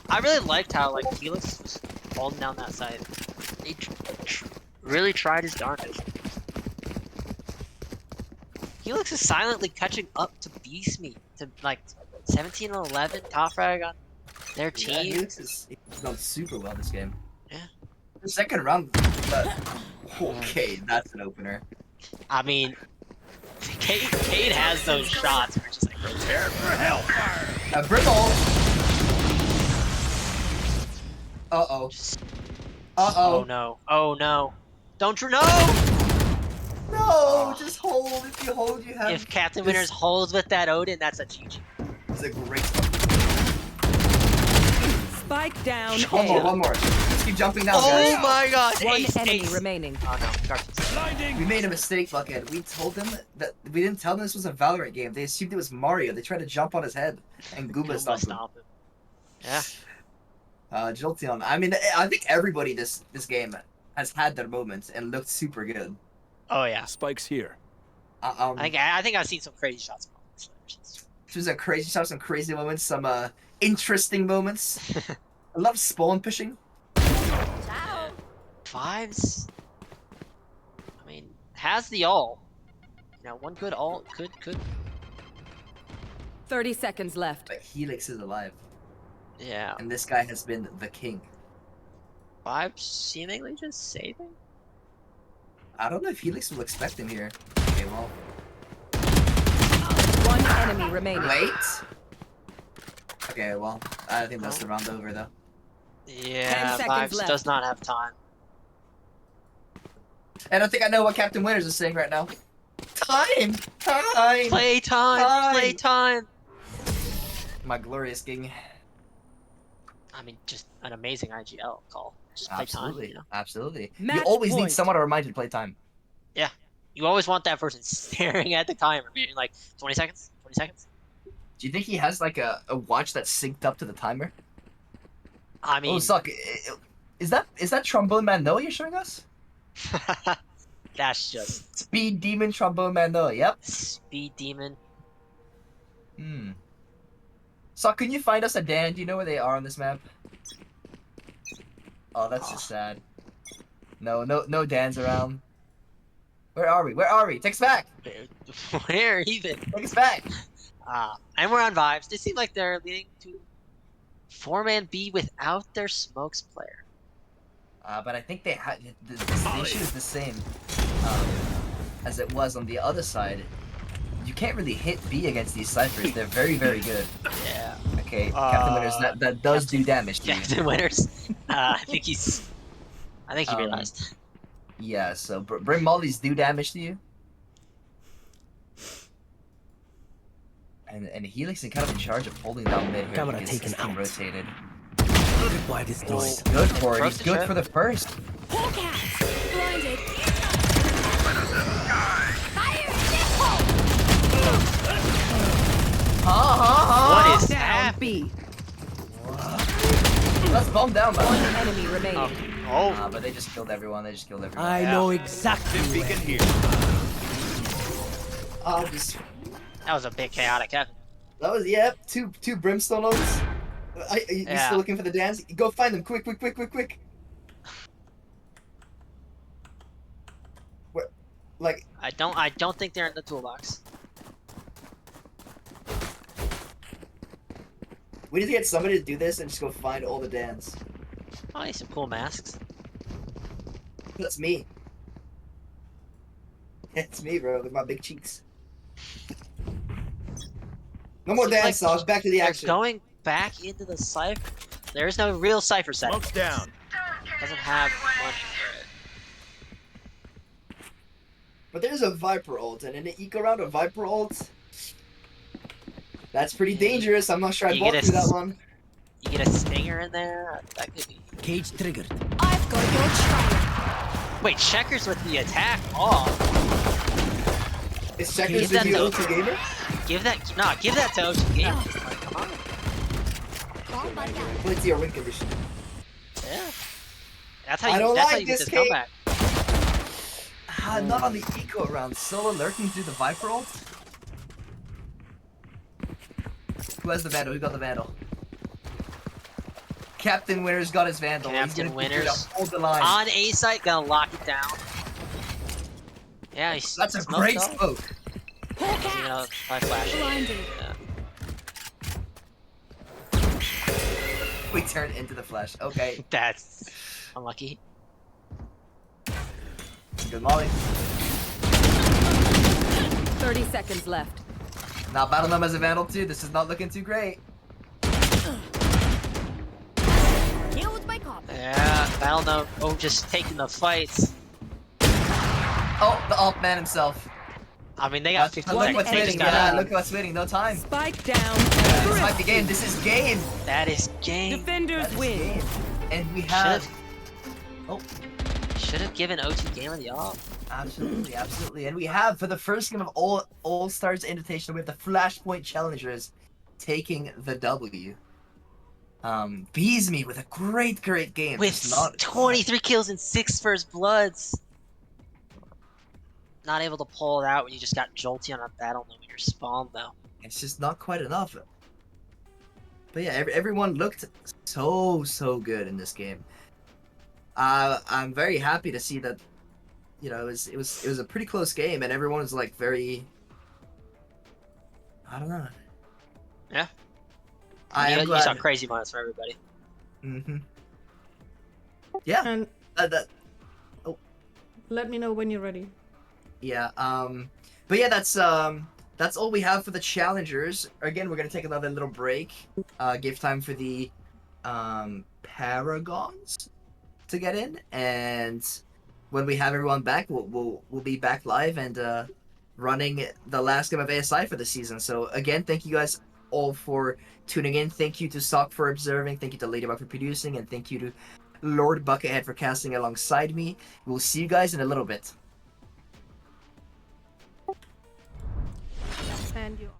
I really liked how like Helix was holding down that side. He really tried his darndest. Helix is silently catching up to Beast Meat to like 17 and 11 top frag on Their Yeah, team. Helix is done super well this game. Yeah. The second round, okay, that's an opener. I mean, Cade has those shots where it's just like, Prepare for hellfire. Brimble. Uh-oh. oh Uh-oh. no, oh no. Don't you know? No, just hold. If you hold, you have... If Captain this Winners holds with that Odin, that's a GG. is a great... Spike down. One more, A. one more. Just keep jumping down, Oh guys. my god, One ace, enemy ace. remaining. Oh no, Garfield. Blinding. We made a mistake, Bucket. We told them that... We didn't tell them this was a Valorant game. They assumed it was Mario. They tried to jump on his head. And Goomba stomped him. Stomp him. Yeah. Jolteon. I mean, I think everybody this game has had their moments and looked super good. Oh yeah. Spikes here. I think I've seen some crazy shots from all these players. There's a crazy shot, some crazy moments, some interesting moments. I love spawn pushing. Fives. I mean, has the ult. You know, one good ult could. 30 seconds left. But Helix is alive, Yeah. and this guy has been the king. Fives seemingly just saving. I don't know if Helix will expect him here. Okay, well, One enemy remaining. wait. Okay, well, I think that's the round over though. Yeah, seconds Fives left. does not have time. And I think I know what Captain Winners is saying right now. Time! Time! Play time! Play time! My glorious king. I mean, just an amazing IGL call. Just play Absolutely, time, you know? absolutely. You Match always need point. someone to remind you to play time. Yeah. You always want that person staring at the timer, being like, 20 seconds? 20 seconds? Do you think he has like a watch that's synced up to the timer? I mean... Oh, suck. Is that Trombone Man Noah you're showing us? That's just... Speed Demon Trombone Man Noah, yep. Speed Demon. Hmm. So can you find us a Dan? Do you know where they are on this map? Oh, that's just sad. No Dans around. Where are we? Where are we? Take us back! Where even? Take us back! And we're on Vibes. They seem like they're leading to 4-man B without their smokes player. But I think they had the issue is the same as it was on the other side. You can't really hit B against these ciphers. They're very, very good. Yeah. Okay, Captain Winners, that does do damage to you. Captain Winners. I think he realized. Yeah, so bring mollies do damage to you. And Helix is kind of in charge of holding down mid here Camera because taken he's being out. rotated. Goodbye destroyed. He's good for it. He's First good trip. for the first. Hawkeye! Blinded! Fire What is Down that? B. Let's bomb down, One man. enemy remaining. Oh. But they just killed everyone. They just killed everyone. I know exactly. Dim beacon here. Just That was a bit chaotic, Kevin. that was two brimstone oaks. You Yeah. still looking for the dance? Go find them, quick! Where, like, I don't think they're in the toolbox. we need to get somebody to do this and just go find all the dans. Oh, need some cool masks. That's me. It's me, bro, with my big cheeks. No more Seems dance like songs. Back to the They're action. going back into the cipher. There is no real cipher set. Smoke's down. Doesn't have money for it. But there's a Viper ult, and in an eco round, a Viper ult. That's pretty dangerous. I'm not sure I'd You walk get a through that s- one. You get a stinger in there. That could be. Cage triggered. I've got your trail! Wait, checkers with the attack off. Is Checkers Give the that new to- OT gamer? Give that to OG Gamers. Like, come on. Bomb body out. Play to your win condition. Yeah. That's how I you. don't That's how like you get this this game. comeback. Not on the eco round. Solo lurking through the Viper ult. Who has the Vandal? Who got the Vandal? Captain Winners got his Vandal. He's Captain gonna be here to Winners. hold the line. On A site, gonna lock it down. Yeah, he's. That's a smoked great up. smoke. You know, by flash. Blinded. Yeah. We turned into the flesh. Okay. That's unlucky. Good molly. 30 seconds left. Now Battle Gnome has a Vandal too. This is not looking too great. Killed by cop. Yeah, Battle Gnome. Oh, just taking the fights. Oh, the alt man himself. I mean, they got 15 Look seconds. what's They waiting. just got Yeah, out. look what's waiting. No time. Spike down. This might be game. This is game. That is game. Defenders That is win. game. And we have. Oh, Should have given O2 Gamer the off. absolutely, absolutely. And we have for the first game of All Stars Invitational, we have the Flashpoint Challengers taking the W. Bees me with a great game. With Just not 23 kills and 6 first bloods. Not able to pull it out when you just got jolty on a Battle Gnome in your spawn, though. It's just not quite enough. But yeah, everyone looked so good in this game. I'm very happy to see that. You know, it was a pretty close game, and everyone was like very. I don't know. Yeah. I am You glad. saw crazy moments from everybody. Mm-hmm. Yeah. And let me know when you're ready. Yeah. But yeah, that's all we have for the challengers. Again, we're gonna take another little break. Give time for the Paragons to get in, and when we have everyone back, we'll be back live and running the last game of ASI for the season. So again, thank you guys all for tuning in. Thank you to Sock for observing. Thank you to Ladybug for producing, and thank you to Lord Buckethead for casting alongside me. We'll see you guys in a little bit. And you.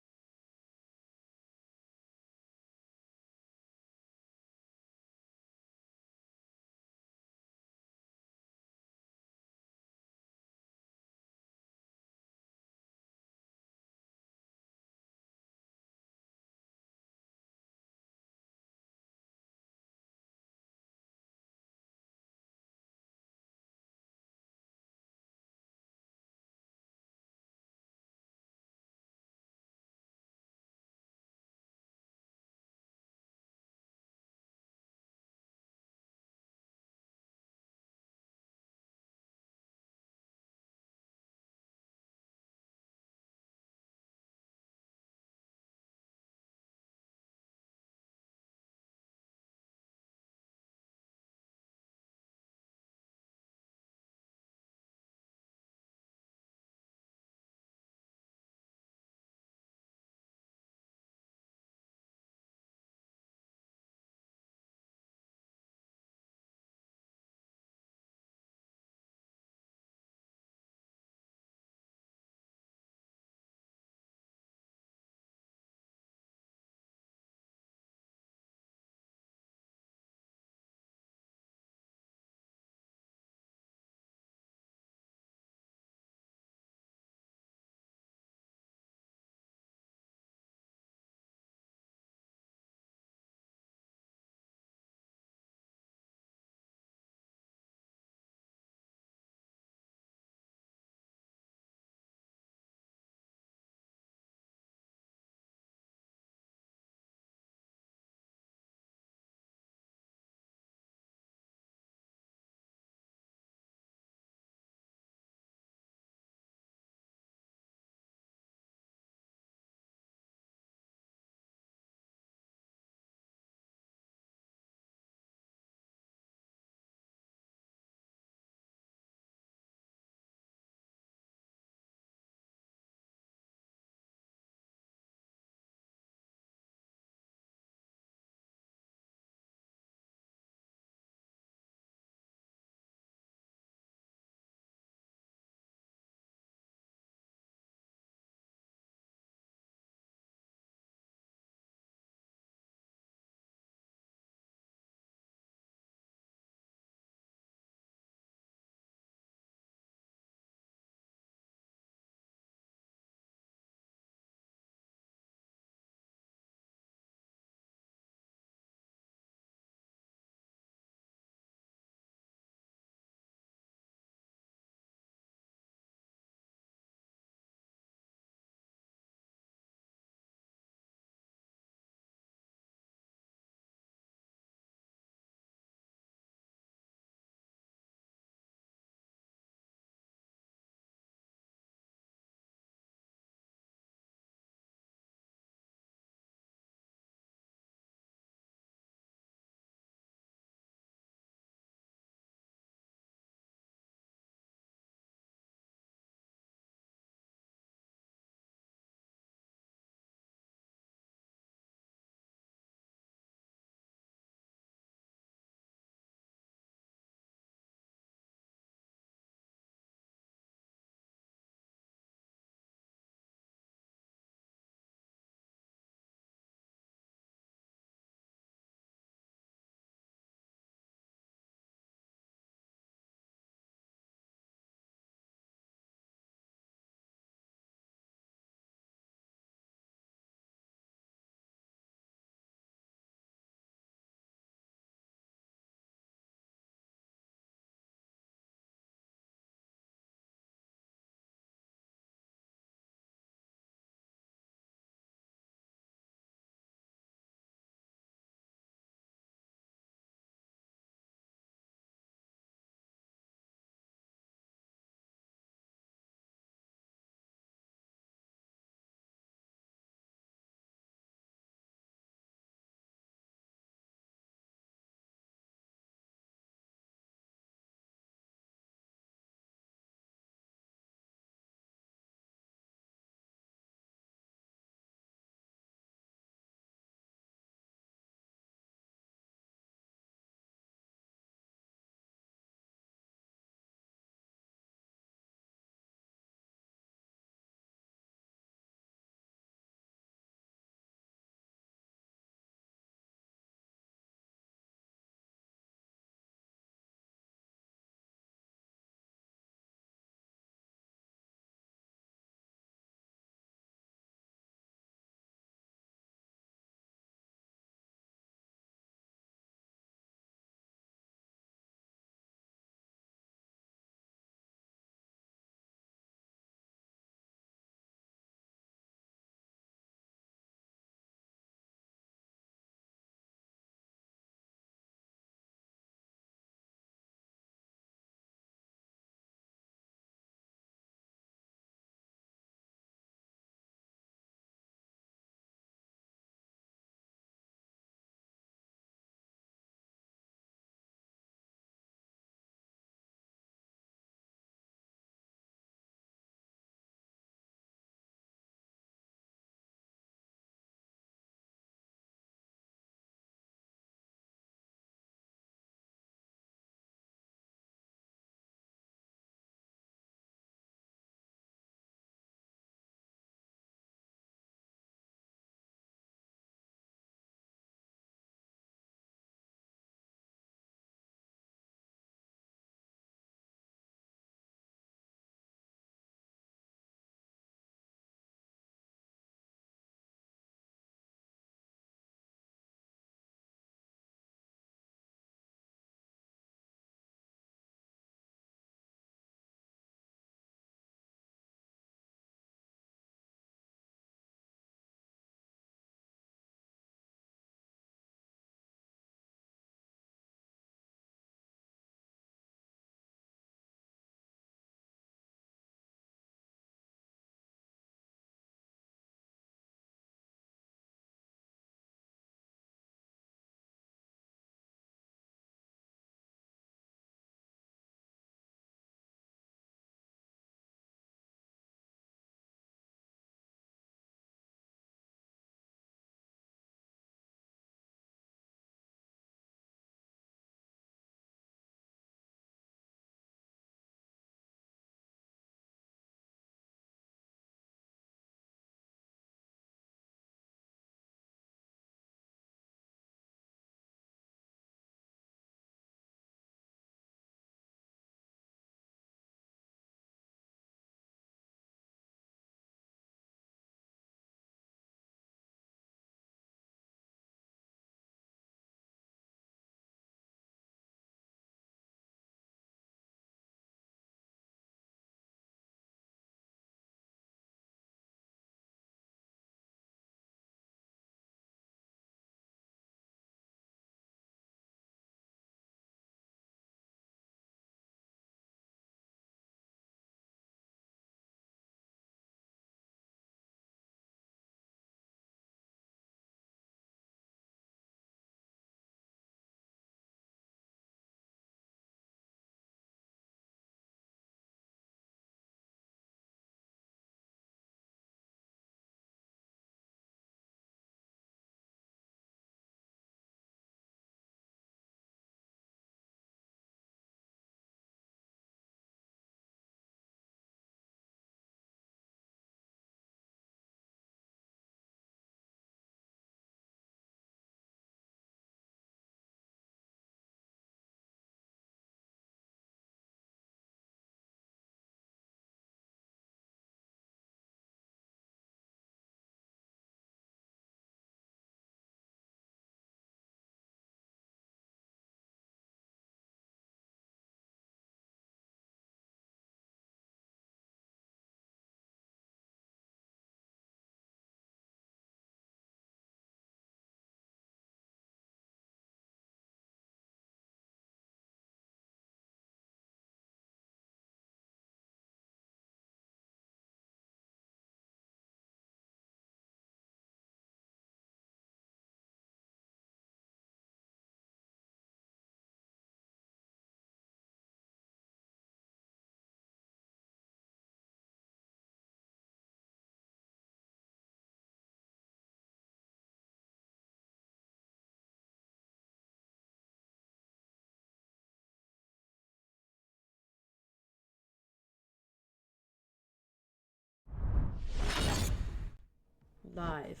Live.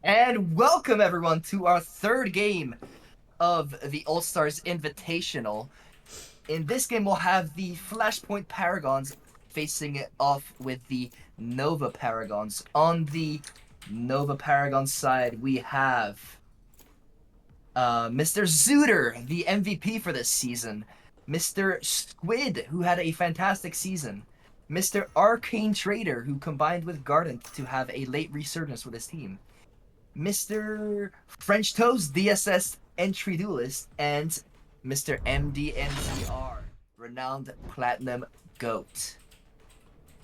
And welcome everyone to our third game of the All Stars Invitational. In this game, we'll have the Flashpoint Paragons facing off with the Nova Paragons. On the Nova Paragons side, we have Mr. Zooter, the MVP for this season. Mr. Squid, who had a fantastic season. Mr. Arcane Trader, who combined with Garden to have a late resurgence with his team. Mr. French Toast, DSS Entry Duelist, and Mr. MDNZR, Renowned Platinum Goat.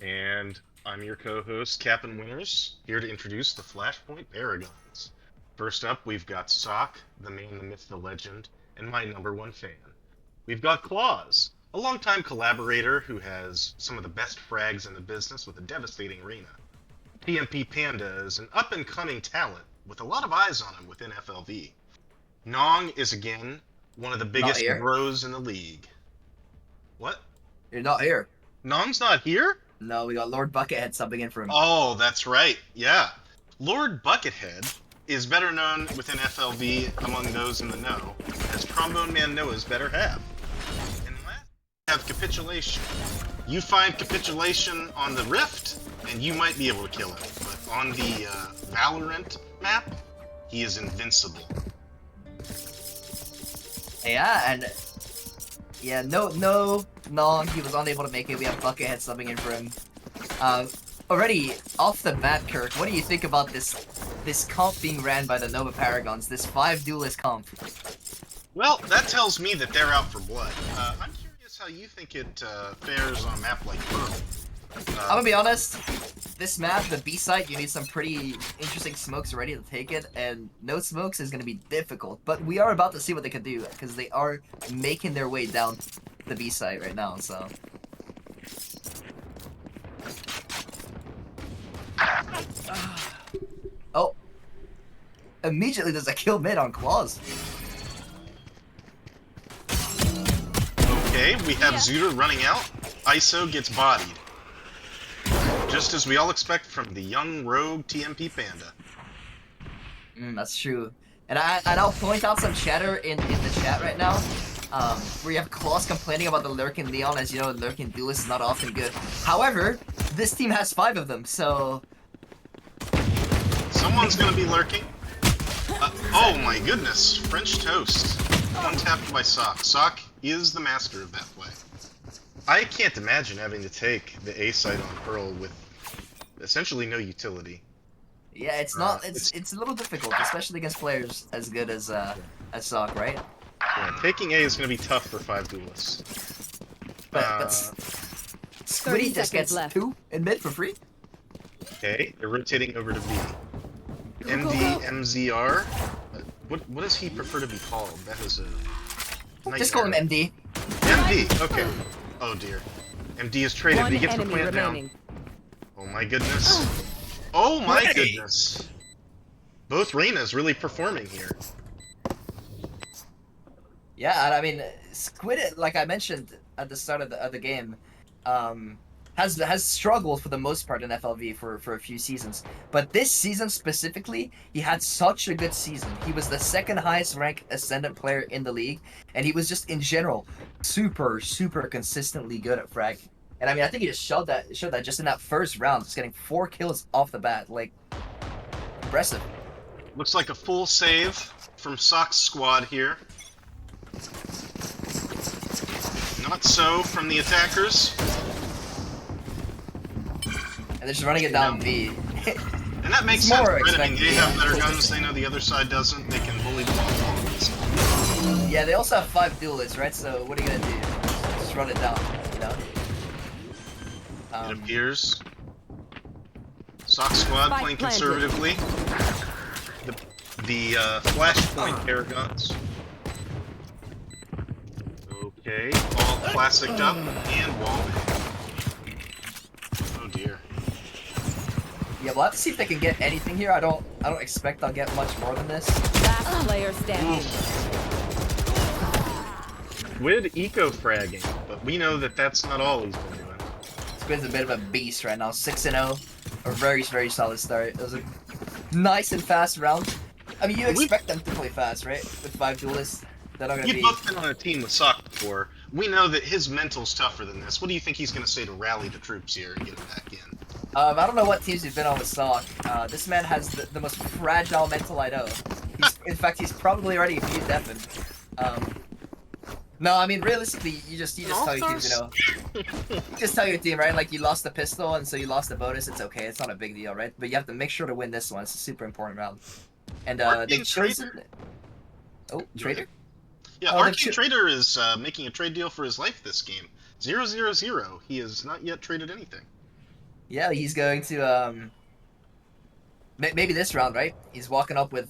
And I'm your co-host, Captain Winners, here to introduce the Flashpoint Paragons. First up, we've got Sock, the man, the myth, the legend, and my #1 fan. We've got Claus, a longtime collaborator who has some of the best frags in the business with a devastating arena. TMP Panda is an up-and-coming talent with a lot of eyes on him within FLV. Nong is, again, one of the biggest bros in the league. What? You're not here. Nong's not here? No, we got Lord Buckethead subbing in for him. Oh, that's right. Yeah. Lord Buckethead is better known within FLV among those in the know as Trombone Man Noah's better half. And last, we have Capitulation. You find Capitulation on the Rift, and you might be able to kill him. But on the Valorant map, he is invincible. Yeah, and no, he was unable to make it. We have Buckethead subbing in for him. Already off the bat, Kirk, what do you think about this comp being ran by the Nova Paragons? This 5 duelist comp. Well, that tells me that they're out for blood. I'm curious how you think it fares on a map like Pearl. I'm gonna be honest, this map, the B site, you need some pretty interesting smokes ready to take it, and no smokes is gonna be difficult. But we are about to see what they can do, because they are making their way down the B site right now, so. Oh. Immediately there's a kill mid on Claws. Okay, we have Zooter running out. ISO gets bodied. Just as we all expect from the young rogue TMP Panda. That's true. And I'll point out some chatter in the chat right now. Where you have Claus complaining about the Lurking Leon, as you know, Lurking Duelist is not often good. However, this team has 5 of them, so... Someone's gonna be lurking. Oh my goodness, French Toast. One tapped by Sock. Sock is the master of that play. I can't imagine having to take the A site on Pearl with essentially no utility. Yeah, it's not. It's a little difficult, especially against players as good as Sock, right? Yeah, taking A is going to be tough for 5 duelists. But Squiddy just gets 2 in mid for free. Okay, they're rotating over to B. MD, MZR. What does he prefer to be called? That is a nightmare. Just call him MD. MD. Okay. Oh dear. MD is traded. One He gets the enemy plant remaining. down. Oh my goodness. Oh my goodness. Both Reyna's really performing here. Yeah, and I mean, Squid, like I mentioned at the start of the game, has struggled for the most part in FLV for a few seasons. But this season specifically, he had such a good season. He was the 2nd highest ranked Ascendant player in the league, and he was just in general super consistently good at frag. And I mean, I think he just showed that just in that first round, just getting 4 kills off the bat, like impressive. Looks like a full save from Sock's squad here. Not so from the attackers. And they're just running it down B. And that makes sense, right? I mean, they have better guns, they know the other side doesn't, they can bully them all. Yeah, they also have 5 duelists, right? So what are you gonna do? Just run it down, you know? It appears. Sock squad playing conservatively. The Flashpoint Paragons. Okay, all classiced up and walled. Oh dear. Yeah, we'll have to see if they can get anything here. I don't expect they'll get much more than this. Last player standing. With eco-fragging, but we know that that's not all he's been doing. Squid's a bit of a beast right now. 6-0. A very, very solid start. It was a nice and fast round. I mean, you expect them to play fast, right? With 5 duelists. They're not gonna be... You've both been on a team with Sock before. We know that his mental's tougher than this. What do you think he's going to say to rally the troops here and get them back in? I don't know what teams you've been on with Sock. This man has the most fragile mental I know. In fact, he's probably already beat Devin. No, I mean, realistically, you just tell your teams, you just tell your team, right? Like, you lost the pistol, and so you lost the bonus. It's okay. It's not a big deal, right? But you have to make sure to win this one. It's a super important round. And they've chosen... Oh, Trader? Yeah, Arcane Trader is making a trade deal for his life this game. 0-0-0. He has not yet traded anything. Yeah, he's going to, maybe this round, right? He's walking up with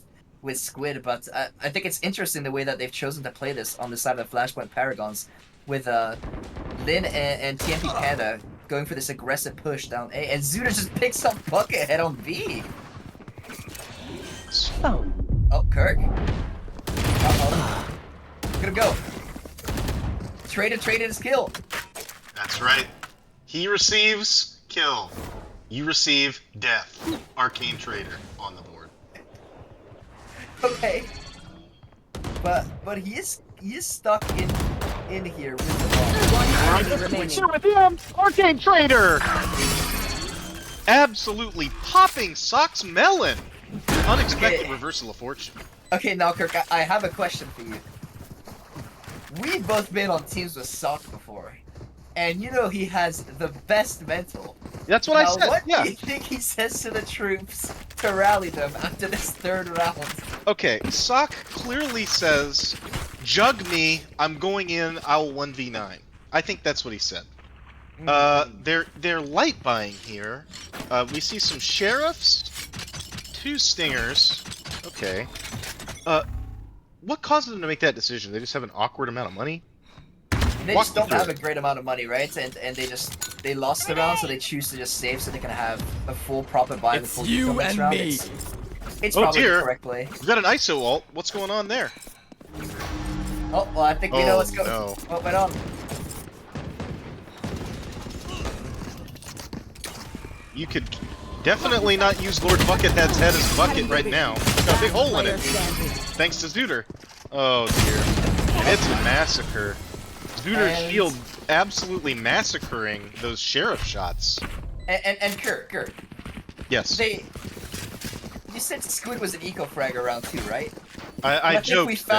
Squid, but I think it's interesting the way that they've chosen to play this on the side of the Flashpoint Paragons, with Lin and TMP Panda going for this aggressive push down A, and Zuda just picks up Buckethead on B. Oh, Kirk. Uh-oh. Look at him go. Traded his kill. That's right. He receives kill. You receive death. Arcane Trader on the board. Okay. But he is stuck in here with the ball. One enemy remaining. With him, Arcane Trader. Absolutely popping Sock's melon. Unexpected reversal of fortune. Okay, now Kirk, I have a question for you. We've both been on teams with Sock before, and you know he has the best mental. That's what I said. What do you think he says to the troops to rally them after this 3rd round? Okay, Sock clearly says, "Jug me, I'm going in. I'll 1v9." I think that's what he said. They're light buying here. We see some sheriffs, 2 stingers. Okay. What caused them to make that decision? They just have an awkward amount of money? They just don't have a great amount of money, right? And they lost the round, so they choose to just save so they can have a full proper buy before you next round. It's probably the correct play. We've got an ISO ult. What's going on there? Oh, well, I think we know what's going on. What went on? You could definitely not use Lord Buckethead's head as a bucket right now. It's got a big hole in it. Thanks to Zuder. Oh dear. It's a massacre. Zuder's shield absolutely massacring those sheriff shots. And Kurt. Yes. You said Squid was an eco-fragger round 2, right? I joked.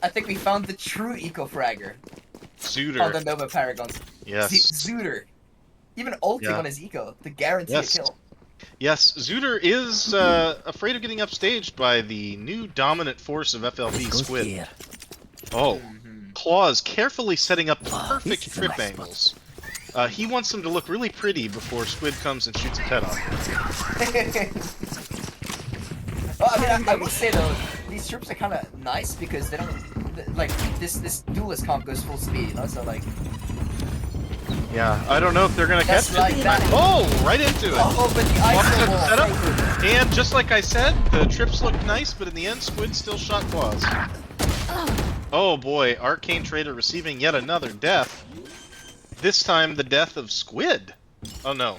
I think we found the true eco-fragger. Zuder. On the Nova Paragons. Yes. Zuder. Even ulting on his eco to guarantee a kill. Yes, Zuder is afraid of getting upstaged by the new dominant force of FLV, Squid. Oh, Claws carefully setting up the perfect trip angles. He wants them to look really pretty before Squid comes and shoots his head off. Well, I mean, I would say though, these troops are kind of nice because they don't like this duelist comp goes full speed, you know. So like. Yeah, I don't know if they're gonna catch it. Oh, right into it. Oh, but the ice setup. And just like I said, the trips looked nice, but in the end, Squid still shot Claws. Oh boy, Arcane Trader receiving yet another death. This time, the death of Squid. Oh no,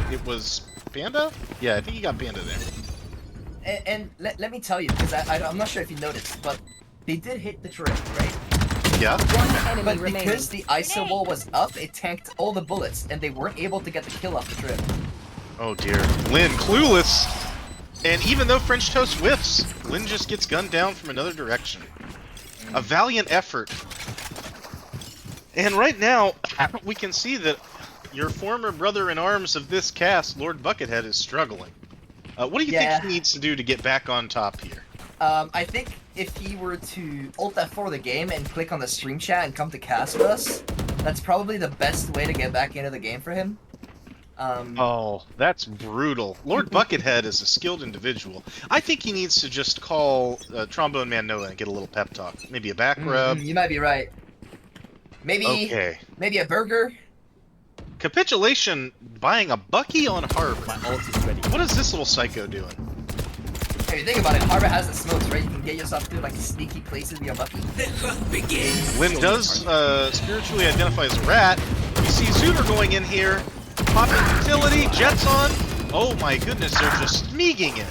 it was Panda? Yeah, I think he got Panda there. And let me tell you, because I'm not sure if you noticed, but they did hit the turret, right? Yeah. But because the ISO wall was up, it tanked all the bullets, and they weren't able to get the kill off the trip. Oh dear. Lin, clueless! And even though French Toast whiffs, Lin just gets gunned down from another direction. A valiant effort. And right now, we can see that your former brother-in-arms of this cast, Lord Buckethead, is struggling. What do you think he needs to do to get back on top here? I think if he were to Alt F4 the game and click on the stream chat and come to cast with us, that's probably the best way to get back into the game for him. Oh, that's brutal. Lord Buckethead is a skilled individual. I think he needs to just call Trombone Man Noah and get a little pep talk. Maybe a back rub. You might be right. Maybe maybe a burger. Capitulation buying a Bucky on Harbor. My ult is ready. What is this little psycho doing? Hey, think about it. Harbor has the smokes, right? You can get yourself to like sneaky places via Bucky. Lin does spiritually identify as a rat. You see Zuder going in here. popping utility, Jets on. Oh my goodness, they're just sneaking it.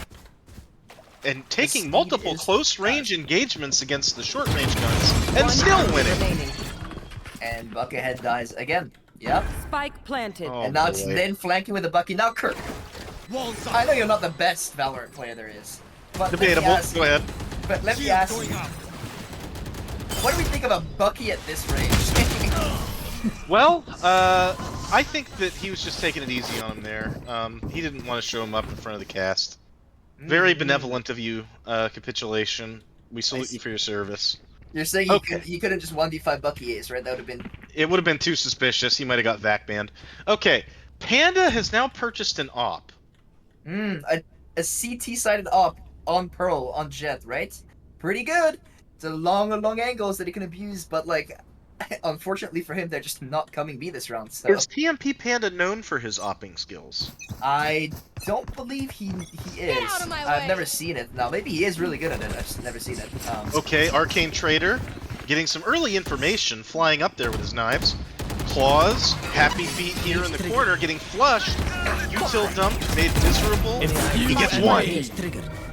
And taking multiple close-range engagements against the short-range guns, and still winning. Remaining. And Buckethead dies again. Yep. Spike planted. Oh, And now it's boy. then flanking with a Bucky. Now Kirk. I know you're not the best Valorant player there is. But Debatable. Go ahead. But let me ask you. What do we think of a Bucky at this range? Well, I think that he was just taking it easy on him there. He didn't want to show him up in front of the cast. Very benevolent of you, Capitulation. We salute you for your service. You're saying he could have just 1v5 Bucky Ace, right? That would have been... It would have been too suspicious. He might have got vac banned. Okay, Panda has now purchased an op. A CT-sided op on Pearl, on Jet, right? Pretty good. It's a long angles that he can abuse, but like, unfortunately for him, they're just not coming B this round. So Is TMP Panda known for his opping skills? I don't believe he is. out of my I've way. never seen it. Now maybe he is really good at it. I've just never seen it. Okay, Arcane Trader, getting some early information, flying up there with his knives. Claws, Happy Feet here in the corner, getting flushed. Util dumped, made miserable. He gets one.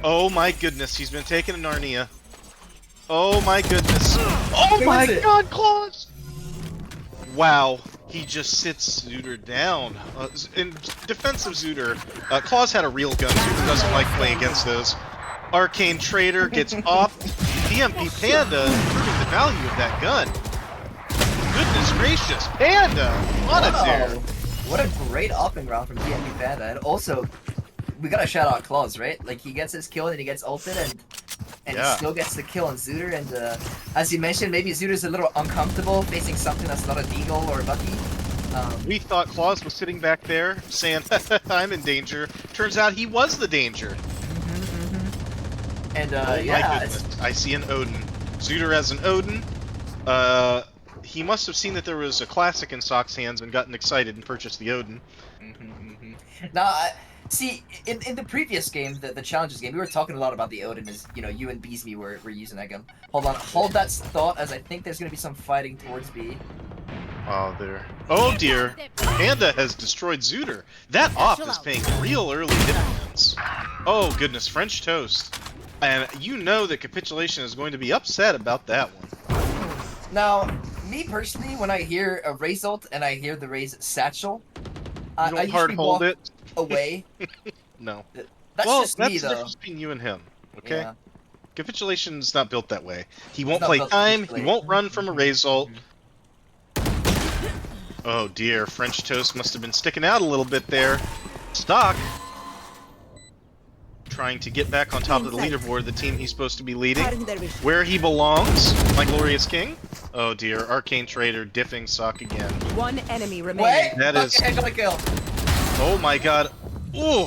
Oh my goodness, he's been taking a Narnia. Oh my goodness. Oh my god, Claws! Wow, he just sits Zooter down. In defense of Zooter, Claws had a real gun. Zooter doesn't like playing against those. Arcane Trader gets off. DMP Panda proving the value of that gun. Goodness gracious, Panda! On a tear! What a great upping round from DMP Panda. And also, we gotta shout out Claws, right? Like, he gets his kill and he gets ulted and he still gets the kill on Zooter. And as you mentioned, maybe Zooter's a little uncomfortable facing something that's not a Deagle or a Bucky. We thought Claws was sitting back there saying, I'm in danger. Turns out he was the danger. And oh yeah, my goodness. I see an Odin. Zooter has an Odin. He must have seen that there was a classic in Sock's hands and gotten excited and purchased the Odin. Now, see, in the previous game, the challenges game, we were talking a lot about the Odin as, you know, you and Beesme were using that gun. Hold on, hold that thought, as I think there's going to be some fighting towards B. Oh, there. Oh dear. Panda has destroyed Zooter. That op is paying real early dividends. Oh goodness, French toast. And you know that Capitulation is going to be upset about that one. Now, me personally, when I hear a Raze ult and I hear the Raze satchel, I usually walk away. No. That's just me, the though. difference between you and him, okay? Yeah. Capitulation's not built that way. He won't not play built time, this way. he won't run from a Raze ult. Oh dear, French toast must have been sticking out a little bit there. Stock trying to get back on top of the leaderboard, the team he's supposed to be leading. Where he belongs, my glorious king. Oh dear, Arcane Trader diffing Sock again. One enemy remaining. Wait, that is... got a kill. Oh my god. Ooh!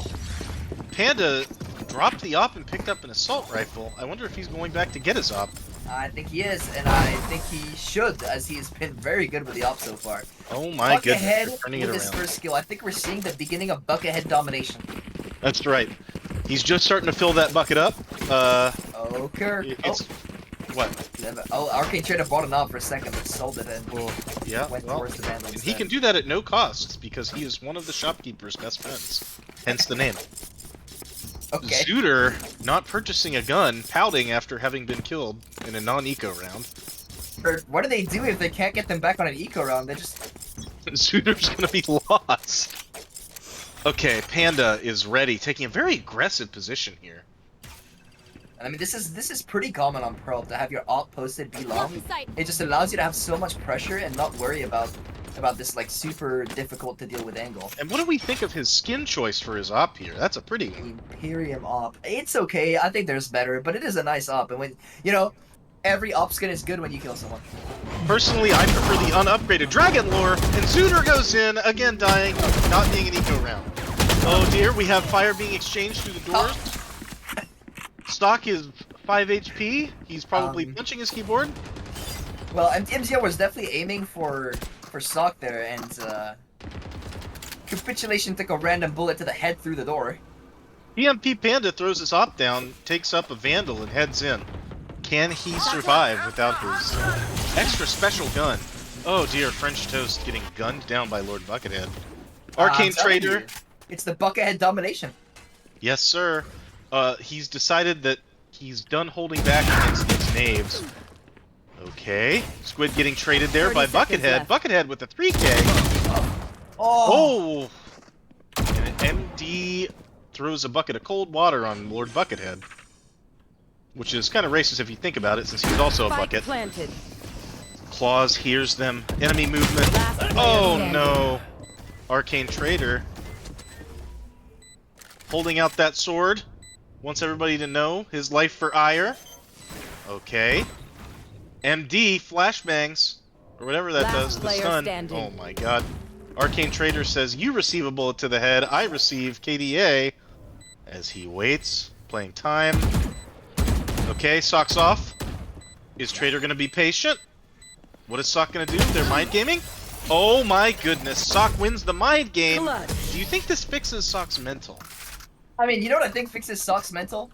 Panda dropped the op and picked up an assault rifle. I wonder if he's going back to get his op. I think he is, and I think he should, as he's been very good with the op so far. Oh my goodness, Buckethead they're turning it with his around. first skill. I think we're seeing the beginning of Buckethead domination. That's right. He's just starting to fill that bucket up. Oh, Kirk. It's... What? Oh, Arcane Trader bought an op for a second, but sold it and Yeah, went well, towards the Vandal and instead. he can do that at no cost, because he is one of the shopkeeper's best friends. Hence the name. Okay. Zooter not purchasing a gun, pouting after having been killed in a non-eco round. Or what do they do if they can't get them back on an eco round? They just... Zooter's gonna be lost. Okay, Panda is ready, taking a very aggressive position here. I mean, this is pretty common on Pearl to have your op posted be long. It just allows you to have so much pressure and not worry about this like super difficult to deal with angle. And what do we think of his skin choice for his op here? That's a pretty one. Imperium op. It's okay. I think there's better, but it is a nice op. And when you know, every op skin is good when you kill someone. Personally, I prefer the unupgraded Dragon Lore, and Zooter goes in, again dying, not being an eco round. Oh dear, we have fire being exchanged through the doors. Stock is 5 HP. He's probably punching his keyboard. Well, and MZO was definitely aiming for Sock there, and Capitulation took a random bullet to the head through the door. EMP Panda throws his op down, takes up a Vandal, and heads in. Can he survive without his extra special gun? Oh dear, French Toast getting gunned down by Lord Buckethead. Arcane I'm telling Trader. you, it's the buckethead domination. Yes, sir. He's decided that he's done holding back against these knaves. Okay. Squid getting traded there by 30 seconds Buckethead. left. Buckethead with the 3K. Oh. And an MD throws a bucket of cold water on Lord Buckethead. Which is kind of racist if you think about it, since he's also a Spike bucket. planted. Claws hears them. Enemy movement. Last player Oh standing. no. Arcane Trader. Holding out that sword. Wants everybody to know his life for ire. Okay. MD flashbangs. Or whatever that Last does. The player stun. standing. Oh my god. Arcane Trader says, you receive a bullet to the head. I receive KDA. As he waits. Playing time. Okay, Sock's off. Is Trader gonna be patient? What is Sock gonna do? They're mind gaming? Oh my goodness. Sock wins the mind game. Clutch. Do you think this fixes Sock's mental? I mean, you know what I think fixes Sock's mental?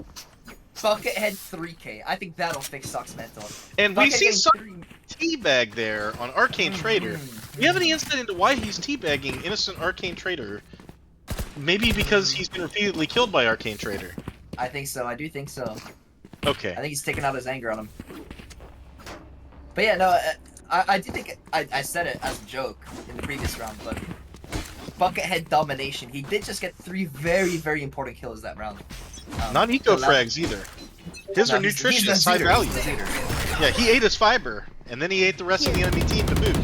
Buckethead 3K. I think that'll fix Sock's mental. And we Buckethead see Sock 3 teabag there on Arcane Trader. Do you have any insight into why he's teabagging innocent Arcane Trader? Maybe because he's been repeatedly killed by Arcane Trader. I think so. I do think so. Okay. I think he's taking out his anger on him. But yeah, no, I do think I said it as a joke in the previous round, but Buckethead domination. He did just get 3 very, very important kills that round. Not eco frags either. His are nutritious, high value. Yeah, he ate his fiber, and then he ate the rest of the enemy team to boot.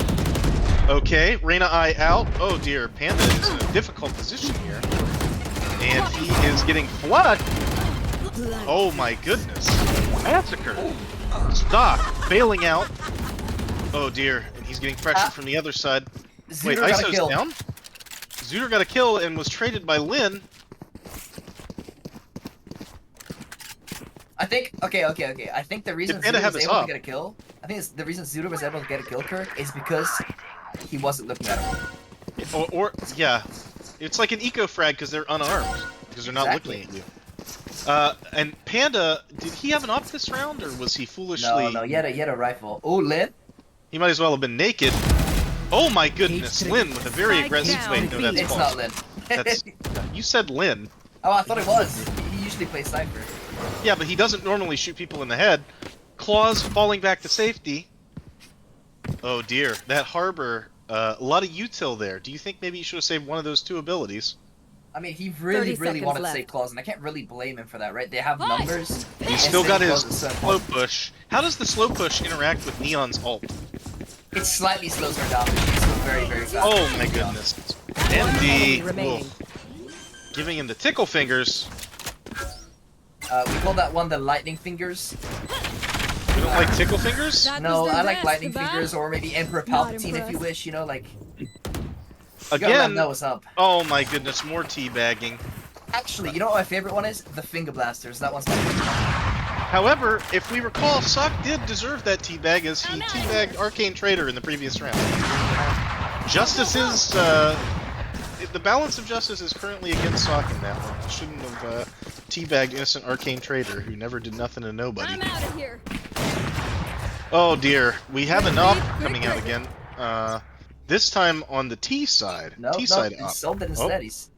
Okay, Reyna I out. Oh dear, Panda is in a difficult position here. And he is getting flood. Oh my goodness. Massacre. Stock bailing out. Oh dear, and he's getting pressured from the other side. Wait, Zooter got a ISO's kill. down? Zooter got a kill and was traded by Lin. I think, okay. I think the reason Panda Zooter have was this able up. to get a kill, I think it's the reason Zooter was able to get a kill, Kirk, is because he wasn't looking at him. Or yeah, it's like an eco frag because they're unarmed because they're not Exactly. looking at you. And Panda, did he have an op this round or was he foolishly? No, he had a rifle. Oh, Lin? He might as well have been naked. Oh my goodness, Lin with a very Spike aggressive. down. Wait, no, that's It's false. not Lin. That's, you said Lin. Oh, I thought it was. He usually plays Cypher. Yeah, but he doesn't normally shoot people in the head. Claws falling back to safety. Oh dear, that harbor. A lot of util there. Do you think maybe you should have saved one of those 2 abilities? I mean, he really 30 wanted seconds to left. save claws, and I can't really blame him for that, right? They have numbers. He's and still got saving his claws is so slow important. push. How does the slow push interact with Neon's ult? It slightly slows her down, but she's still very, very fast. Oh my goodness. Enemy MD. remaining. Oof. Giving him the tickle fingers. We call that one the lightning fingers. You don't like tickle fingers? No, I like lightning fingers, or maybe Emperor Not Palpatine if you impressed. wish, you know, like... You gotta let Again. him know what's up. Oh my goodness, more teabagging. Actually, you know what my favorite one is? The Finger Blasters. That one's my favorite one. However, if we recall, Sock did deserve that teabag as he teabagged Arcane Trader in the previous round. Justice is, the balance of justice is currently against Sock in that one. He shouldn't have teabagged innocent Arcane Trader who never did nothing to nobody. I'm out of here. Oh dear, we have an op coming out again. This time on the T side. No, T side he op. sold it instead. He's...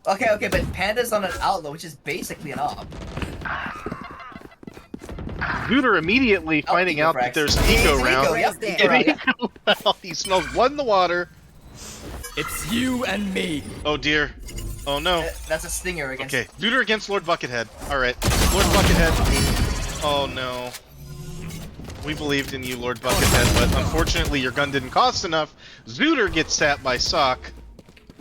Okay, but Panda's on an outlaw, which is basically an op. Zooter immediately finding out that there's an eco round. Yep, eco round, yeah. He smells blood in the water. It's you and me. Oh dear. Oh no. That's a stinger against... Okay, Zooter against Lord Buckethead. Alright, Lord Buckethead. Oh no. We believed in you, Lord Buckethead, but unfortunately your gun didn't cost enough. Zooter gets sat by Sock.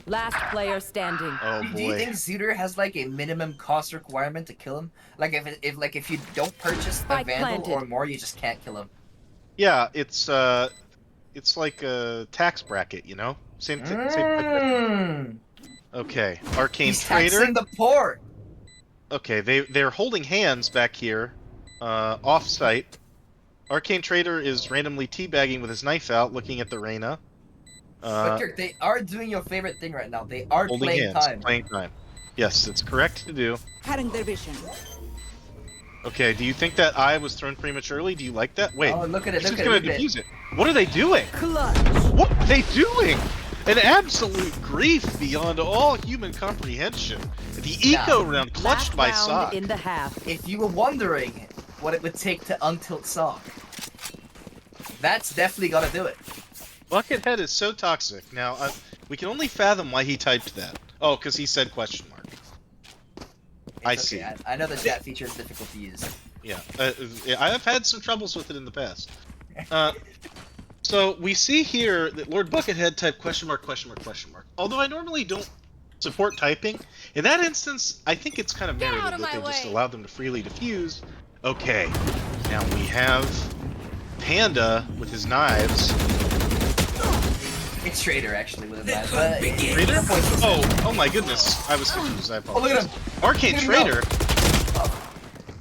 Last player standing. Oh Do you boy. think Zooter has like a minimum cost requirement to kill him? Like if you don't purchase the Spike Vandal planted. or more, you just can't kill him. Yeah, it's like a tax bracket, you know? Same thing. Okay, Arcane He's Trader. taxing the poor. Okay, they're holding hands back here, off-site. Arcane Trader is randomly teabagging with his knife out, looking at the Reyna. But Kirk, they are doing your favorite thing right now. They are Holding playing hands, time. playing time. Yes, it's correct to do. Cutting their vision. Okay, do you think that eye was thrown prematurely? Do you like that? Wait, Oh, look at it! he's Look just at gonna it! defuse it. What are they doing? Clutch. What are they doing? An absolute grief beyond all human comprehension. The eco round clutched by Last Sock. round in the half. If you were wondering what it would take to untilt Sock, that's definitely gonna do it. Buckethead is so toxic. Now, we can only fathom why he typed that. Oh, because he said question mark. I see. I know the chat feature is difficult to use. Yeah, I've had some troubles with it in the past. So we see here that Lord Buckethead typed question mark, question mark, question mark. Although I normally don't support typing, in that instance, I think it's kind of merited that they just allowed them to freely diffuse. Okay, now we have Panda with his knives. It's Trader actually with a knife. But Trader? Oh my goodness. I was confused. I apologize. Oh, look at him. Arcane Trader?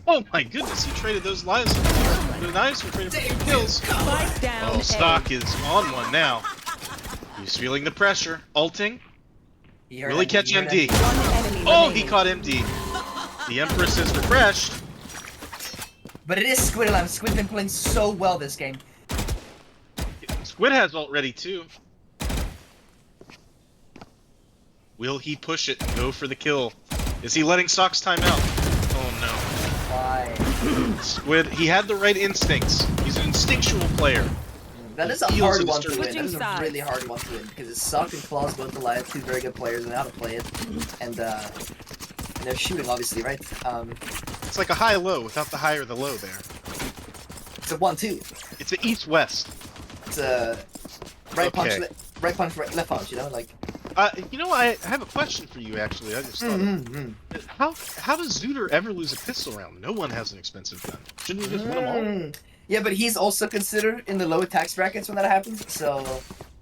Oh my goodness, he traded those lives, the knives for Trader for 2 kills. Oh, Stock is on one now. He's feeling the pressure. Ulting. Really catch MD. Oh, he caught MD. The Empress is refreshed. But it is Squid Alarm. Squid's been playing so well this game. Squid has ult ready too. Will he push it and go for the kill? Is he letting Stock's time out? Oh no. Why? Squid, he had the right instincts. He's an instinctual player. That is a hard one to win. That is a really hard one to win because it's Sock and Claws both alive, 2 very good players and how to play it, and they're shooting obviously, right? It's like a high-low without the high or the low there. It's a 1-2. It's an east-west. It's a right punch, left punch. You know, like. You know, I have a question for you actually. I just thought, how does Zooter ever lose a pistol round? No one has an expensive gun. Shouldn't he just win them all? Yeah, but he's also considered in the lower tax brackets when that happens, so...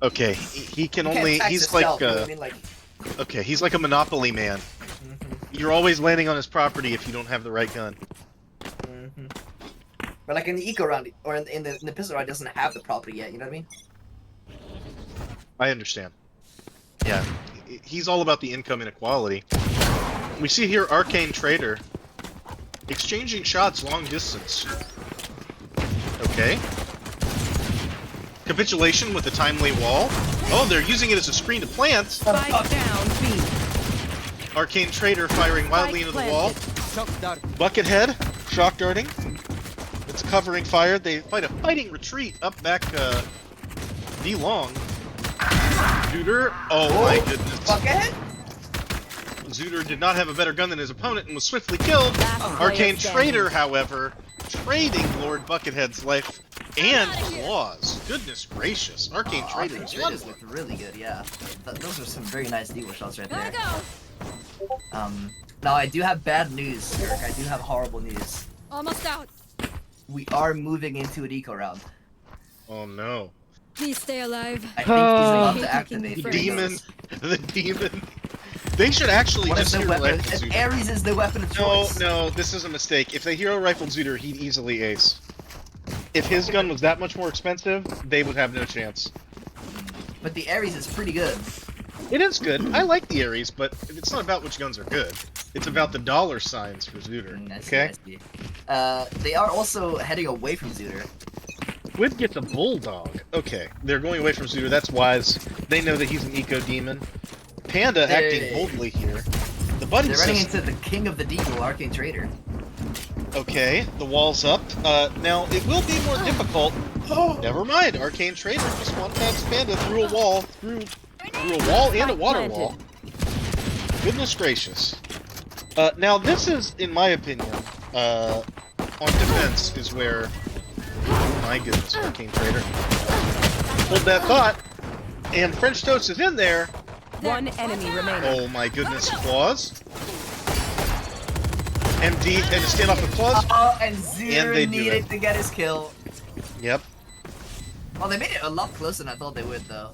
Okay, he can only... He's like, you know what I mean? Like... Okay, he's like a Monopoly man. You're always landing on his property if you don't have the right gun. But like in the eco round, or in the pistol round, doesn't have the property yet, you know what I mean? I understand. Yeah, he's all about the income inequality. We see here Arcane Trader exchanging shots long distance. Okay. Capitulation with a timely wall. Oh, they're using it as a screen to plant. Spike down, B. Arcane Trader firing wildly into the wall. Buckethead, shock darting. It's covering fire. They fight a fighting retreat up back D long. Zooter, oh my goodness. Buckethead? Zooter did not have a better gun than his opponent and was swiftly killed. Arcane Trader, however, trading Lord Buckethead's life and claws. Goodness gracious. Arcane Trader is one. Looked really good, yeah. Those are some very nice deagle shots right there. Now I do have bad news, Eric. I do have horrible news. Almost out. We are moving into an eco round. Oh no. Please stay alive. I think he's about to activate the demon. The demon. They should actually just hero rifle Zooter. Ares is the weapon of choice. No, this is a mistake. If they hero rifled Zooter, he'd easily ace. If his gun was that much more expensive, they would have no chance. But the Ares is pretty good. It is good. I like the Ares, but it's not about which guns are good. It's about the dollar signs for Zooter. Okay? They are also heading away from Zooter. Squid gets a bulldog. Okay, they're going away from Zooter. That's wise. They know that he's an eco demon. Panda acting boldly here. The buddy They're running into the king of the deagle, Arcane Trader. Okay, the wall's up. Now, it will be more difficult. Never mind, Arcane Trader just one-taps Panda through a wall, through a wall and a water wall. Goodness gracious. Now this is, in my opinion, on defense is where... Oh my goodness, Arcane Trader. Hold that thought. And French Toast is in there. One enemy remaining. Oh my goodness, Claws. MD and to stand off with Claws. And Zooter needed to get his kill. Yep. Well, they made it a lot closer than I thought they would, though.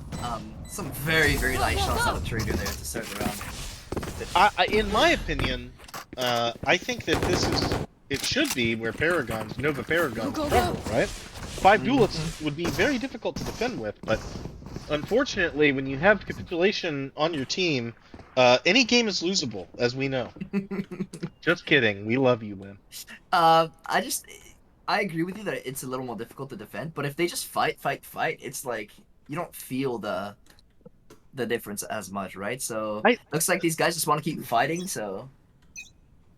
Some very, very nice shots out of Trader there to start the round. In my opinion, I think that this is... It should be where Paragons, Nova Paragons, struggle, right? 5 duelists would be very difficult to defend with, but unfortunately, when you have capitulation on your team, any game is losable, as we know. Just kidding. We love you, Lynn. I agree with you that it's a little more difficult to defend, but if they just fight, it's like, you don't feel the the difference as much, right? So I- looks like these guys just want to keep fighting. So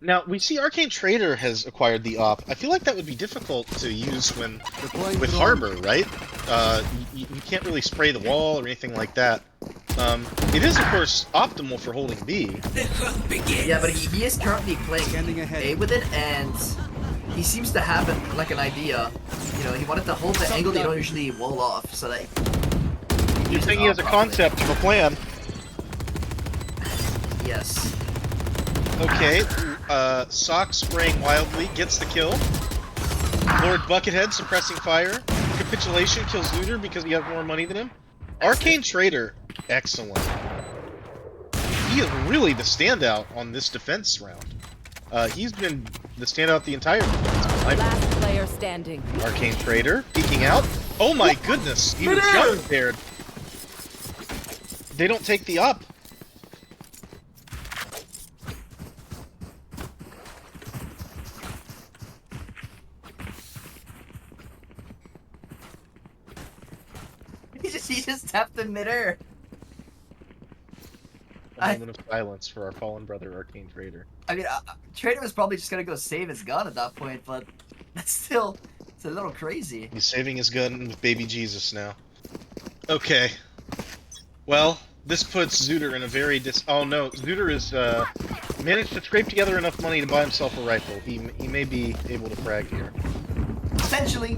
Now, we see Arcane Trader has acquired the op. I feel like that would be difficult to use with Harbor, right? You can't really spray the wall or anything like that. It is, of course, optimal for holding B. yeah, but he is currently playing A with it, and he seems to have like an idea. You know, he wanted to hold the angle they don't usually wall off, so that You're saying he has a concept of a plan. Yes. Okay, Sock spraying wildly, gets the kill. Lord Buckethead suppressing fire. Capitulation kills Looter because he has more money than him. Arcane Trader, excellent. He is really the standout on this defense round. He's been the standout the entire defense. Last player standing. Arcane Trader, peeking out. Oh my goodness, he was jump scared. They don't take the up. He just tapped the midair. A moment of silence for our fallen brother, Arcane Trader. I mean, Trader was probably just gonna go save his gun at that point, but that's still, it's a little crazy. He's saving his gun with baby Jesus now. Okay. Well, this puts Zooter in a very oh no, Zooter is, managed to scrape together enough money to buy himself a rifle. He may be able to frag here. Potentially.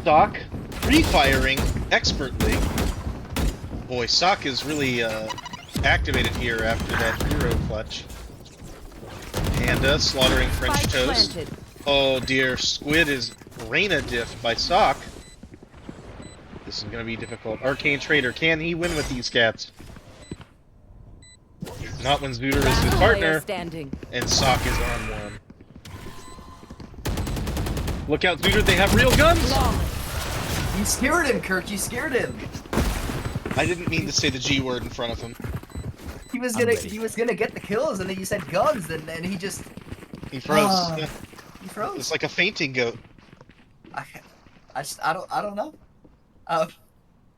Sock, pre-firing expertly. Boy, Sock is really, activated here after that hero clutch. Panda slaughtering French Spike toast. planted. Oh dear, Squid is Reyna diffed by Sock. This is gonna be difficult. Arcane Trader, can he win with these cats? Not when Zooter is his Player partner, standing. and Sock is on one. Look out, Zooter, they have real guns! You scared him, Kirk, you scared him. I didn't mean to say the G word in front of him. He was gonna get the kills, and then you said guns, and then he just... He froze. He froze. It's like a fainting goat. I don't know.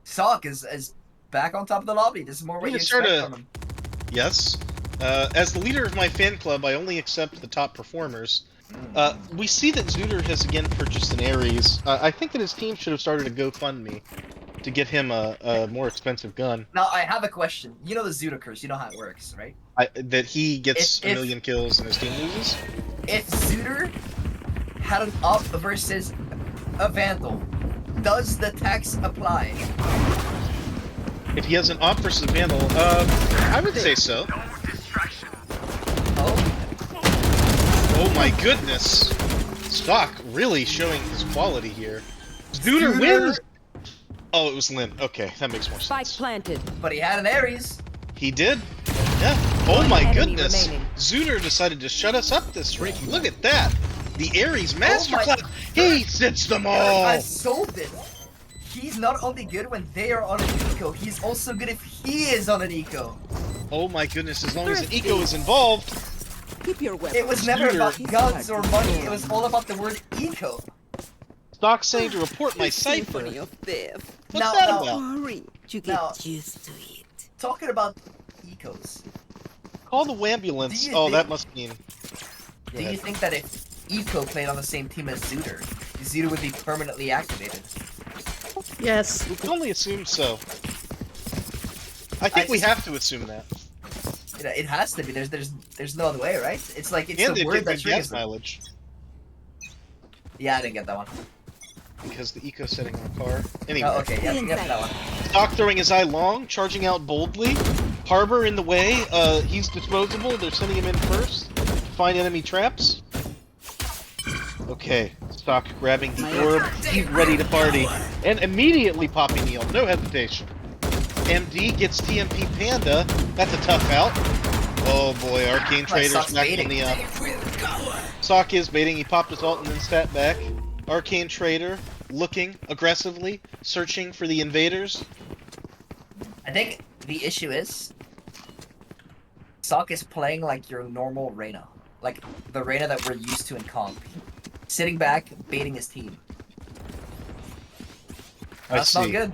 Sock is back on top of the lobby. This is more what you expect from him. Yes. As the leader of my fan club, I only accept the top performers. We see that Zooter has again purchased an Ares. I think that his team should have started a GoFundMe to get him a more expensive gun. Now, I have a question. You know the Zooter curse. You know how it works, right? That he gets a million kills and his team loses? If Zooter had an op versus a Vandal, does the tax apply? If he has an op versus a Vandal, I would say so. Oh my goodness! Stock really showing his quality here. Zooter wins! Oh, it was Lynn. Okay, that makes more sense. Spike planted. But he had an Ares. He did? Yeah. Oh my enemy goodness! remaining. Zooter decided to shut us up this round. Look at that! The Ares masterclass! He sits them all! I sold it. He's not only good when they are on an eco, he's also good if he is on an eco. Oh my goodness, as long as an eco is involved. Keep your weapon. It was never about guns or money, it was all about the word eco. Stock saying to report my cipher. of theft. What's that about? Worry, you get Now- used to it. Talking about ecos, Call the wambulance. Do you Oh, think- that must mean. do you think that if eco played on the same team as Zooter, Zooter would be permanently activated? Yes. We can only assume so. I think we have to assume that. It has to be. There's no other way, right? It's like it's And the they word did that gas triggers them. mileage. Yeah, I didn't get that one. Because the eco setting on a car. Anyway. Oh, okay, yeah, that one. Stock throwing his eye long, charging out boldly. Harbor in the way. He's disposable. They're sending him in first to find enemy traps. Okay, Stock grabbing the orb. He's ready to party. And immediately popping heal. No hesitation. MD gets TMP Panda. That's a tough out. Oh boy, Arcane Trader's Sock's back on baiting. the up. Sock is baiting. He popped his ult and then sat back. Arcane Trader looking aggressively, searching for the invaders. I think the issue is Sock is playing like your normal Reyna. Like the Reyna that we're used to in comp. Sitting back, baiting his team. I That's see. not good.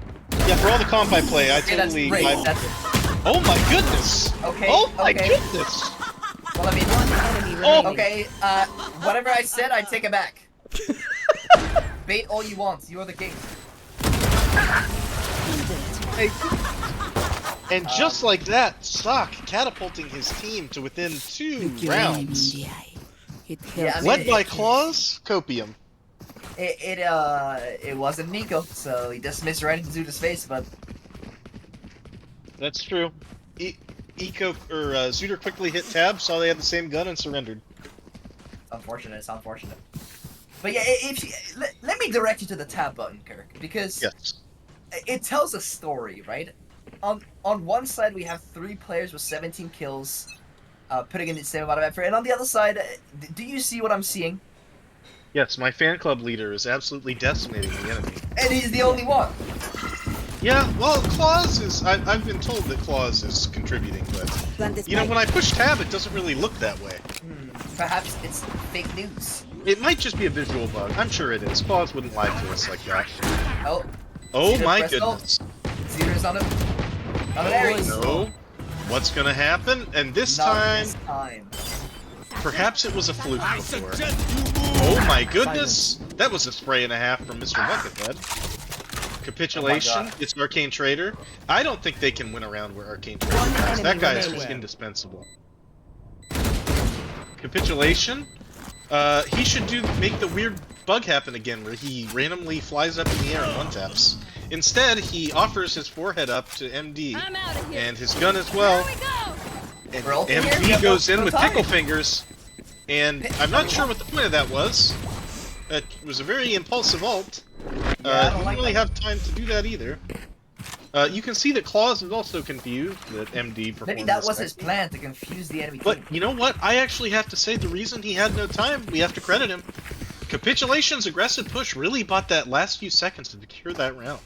Yeah, for all the comp I play, I Okay, that's totally. great. Oh my goodness! Okay. Oh my okay. goodness! Well, I mean, Enemy remaining. okay. Whatever I said, I take it back. Bait all you want. You are the king. And just like that, Sock catapulting his team to within 2 rounds. Yeah, I mean, Led by Claws, Copium. It wasn't Nico, so he dismissed right into Zuda's face, but That's true. Zuder quickly hit tab, saw they had the same gun, and surrendered. it's unfortunate. It's unfortunate. But yeah, if you, let me direct you to the tab button, Kirk, because Yes. it tells a story, right? On one side, we have 3 players with 17 kills, putting in the same amount of effort, and on the other side, do you see what I'm seeing? Yes, my fan club leader is absolutely decimating the enemy. And he's the only one. Yeah, well, Claws is... I've been told that Claws is contributing, but... You know, when I push tab, it doesn't really look that way. Perhaps it's fake news. It might just be a visual bug. I'm sure it is. Claws wouldn't lie to us like that. Oh. Oh Zero my press goodness. Zero's on him. Oh, there he is. No. What's gonna happen? And this Not time... this time. Perhaps it was a fluke before. Oh my goodness! That was a spray and a half from Mr. Buckethead. Capitulation, Oh it's Arcane Trader. I don't think they can win around where Arcane Trader is. That guy is just indispensable. Capitulation? He should make the weird bug happen again where he randomly flies up in the air and one-taps. Instead, he offers his forehead up to MD, and his gun as well. And MD goes in with tickle fingers, and I'm not sure what the point of that was. It was a very impulsive ult. He didn't really have time to do that either. You can see that Claws is also confused that MD performed. Maybe that was his plan, to confuse the enemy team. But you know what? I actually have to say the reason he had no time, we have to credit him. Capitulation's aggressive push really bought that last few seconds to secure that round.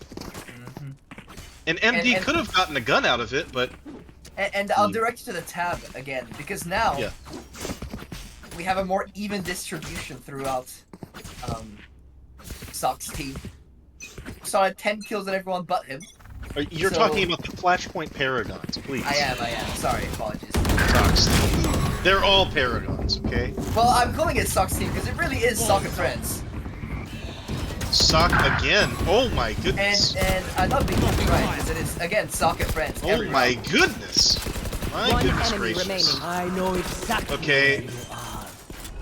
And MD could have gotten a gun out of it, but... And I'll direct you to the tab again, because now we have a more even distribution throughout Sock's team. Saw 10 kills on everyone but him. You're talking about the Flashpoint Paragons, please. I am. Sorry, apologies. Sock's team. They're all Paragons, okay? Well, I'm calling it Sock's team because it really is Sock and Friends. Sock again. Oh my goodness. And I'm not being right because it is again Sock and Friends. Oh my goodness. My goodness gracious. I know exactly. Okay.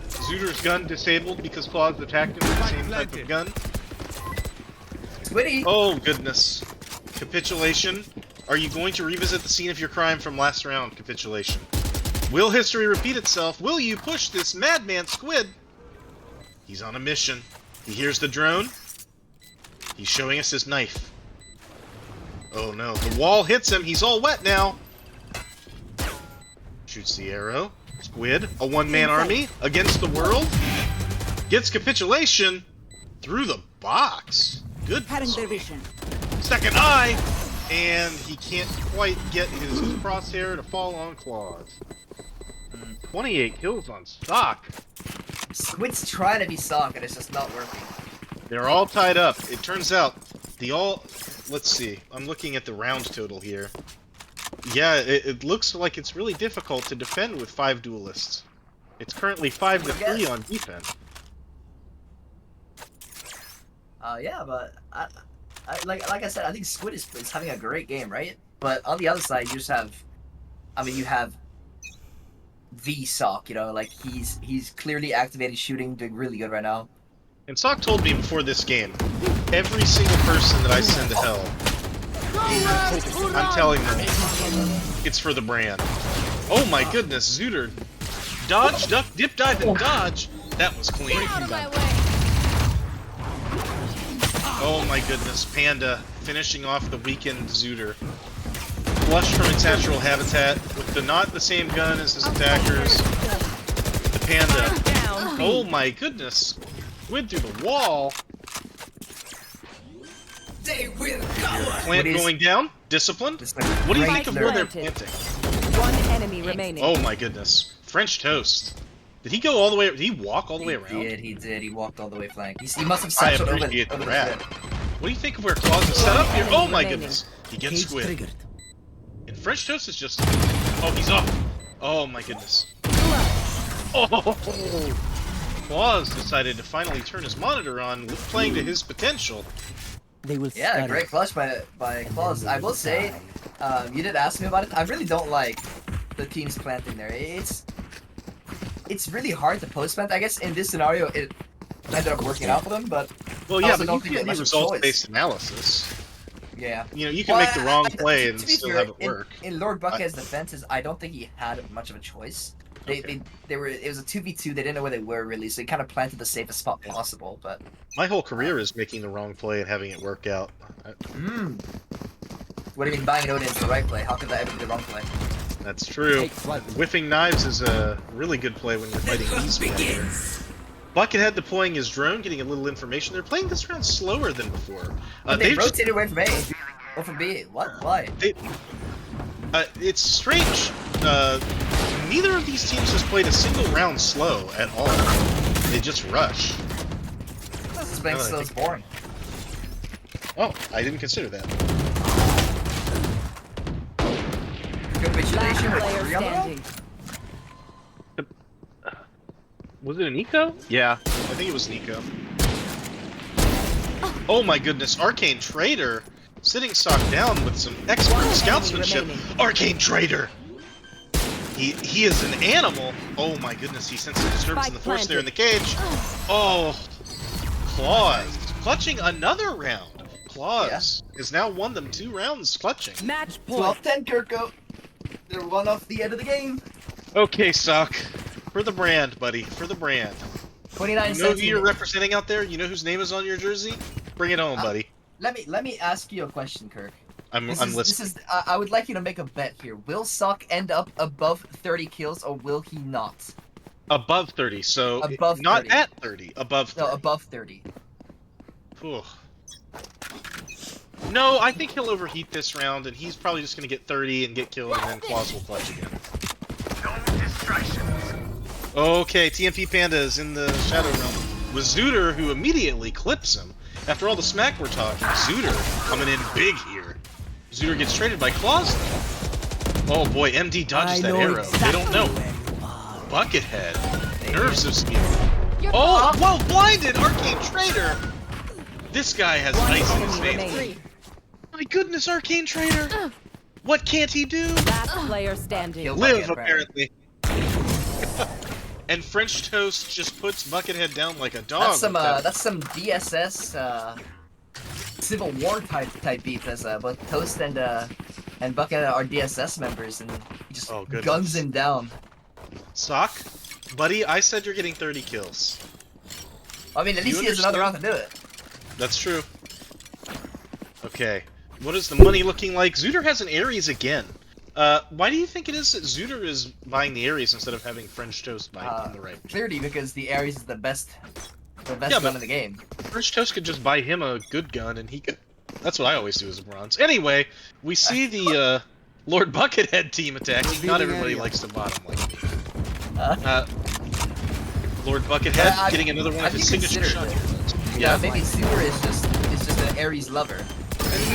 Zuder's gun disabled because Claws attacked him with the same type of gun. Squiddy. Oh goodness. Capitulation. Are you going to revisit the scene of your crime from last round, Capitulation? Will history repeat itself? Will you push this madman squid? He's on a mission. He hears the drone. He's showing us his knife. Oh no, the wall hits him. He's all wet now. Shoots the arrow. Squid, a one-man army against the world. Gets Capitulation through the box. Good. Second eye, and he can't quite get his crosshair to fall on Claws. 28 kills on Sock. Squid's trying to be Sock, and it's just not working. They're all tied up. It turns out let's see. I'm looking at the round total here. Yeah, it looks like it's really difficult to defend with 5 duelists. It's currently 5-3 on defense. Yeah, but like I said, I think Squid is having a great game, right? But on the other side, you just have, you have the Sock. You know, like he's clearly activated shooting, doing really good right now. And Sock told me before this game, every single person that I send to hell, I'm telling them, it's for the brand. Oh my goodness, Zuder. Dodge, duck, dip, dive, and dodge. That was clean. Oh my goodness, Panda finishing off the weakened Zuder. Flushed from its natural habitat with not the same gun as his attackers. The Panda. Oh my goodness. Went through the wall. They will go. Plant going down. Disciplined. What do you think of where they're planting? One enemy remaining. Oh my goodness. French toast. Did he go all the way? Did he walk all the way around? He did. He walked all the way flank. He must have I satcheled over appreciate the that. What do you think of where Claus is set up here? Oh my Remaining. goodness! He gets Cage squid. triggered. And French Toast is just... Oh, he's up! Oh my goodness. Oh! Claus decided to finally turn his monitor on, playing to his potential. They will Yeah, scatter. great clutch by Claus. I will say, you did ask me about it. I really don't like the teams planting there. It's really hard to post plant. I guess in this scenario, it ended up working out for them, but Well, I yeah, also but don't you think can they do had much of a choice. results-based analysis. Yeah. You know, you can Well, make the wrong play to and be still fair, have it work. In Lord Buckhead's defenses, I don't think he had much of a choice. They were, it was a 2v2. They didn't know where they were really, so he kind of planted the safest spot possible. But My whole career is making the wrong play and having it work out. What do you mean buying an Odin is the right play? How could that ever be the wrong play? That's true. Whiffing knives is a really good play when you're fighting these players. Buckethead deploying his drone, getting a little information. They're playing this round slower than before. They they've just- rotated away from A. Or from B. What? Why? it's strange. Neither of these teams has played a single round slow at all. They just rush. This makes so boring. Oh, I didn't consider that. Last Congratulations. player standing. Was it an Nico? Yeah, I think it was Nico. Oh my goodness, Arcane Trader sitting Sock down with some expert scoutsmanship. remaining. Arcane Trader! He is an animal! Oh my goodness, he senses disturbance in the force there in the cage. Oh, Claus clutching another round. Claus has now won them 2 rounds clutching. Match point. 12-10, Kirko. They're one off the end of the game. Okay, Sock. For the brand, buddy. For the brand. 29 You know who cents. you're representing out there? You know whose name is on your jersey? Bring it home, buddy. Let me ask you a question, Kirk. I'm This listening. is I would like you to make a bet here. Will Sock end up above 30 kills or will he not? Above 30, so Above not 30. at 30, above 30. No, above 30. Whew. No, I think he'll overheat this round, and he's probably just going to get 30 and get killed, and then Claus will clutch again. Okay, TMP Panda is in the Shadow Realm with Zooter, who immediately clips him. After all the smack we're talking, Zooter coming in big here. Zooter gets traded by Claus, though. Oh boy, MD dodges that arrow. They don't know. Buckethead. Nerves of steel. Oh, well, blinded! Arcane Trader! This guy has ice in his veins. My goodness, Arcane Trader! What can't he do? Last player standing. Live, apparently. And French Toast just puts Buckethead down like a dog. That's some DSS Civil War type beef, as both Toast and Buckethead are DSS members, and he just guns him down. Sock, buddy, I said you're getting 30 kills. I mean, at least he has another round to do it. That's true. Okay, what is the money looking like? Zooter has an Ares again. Why do you think it is that Zooter is buying the Ares instead of having French Toast buy it on the right? Clearly because the Ares is the best gun in the game. French Toast could just buy him a good gun and he could... That's what I always do as a bronze. Anyway, we see the Lord Buckethead team attacking. Not everybody likes to bottom like me. Lord Buckethead getting another one of his signature shots. Yeah, maybe Zooter is just an Ares lover.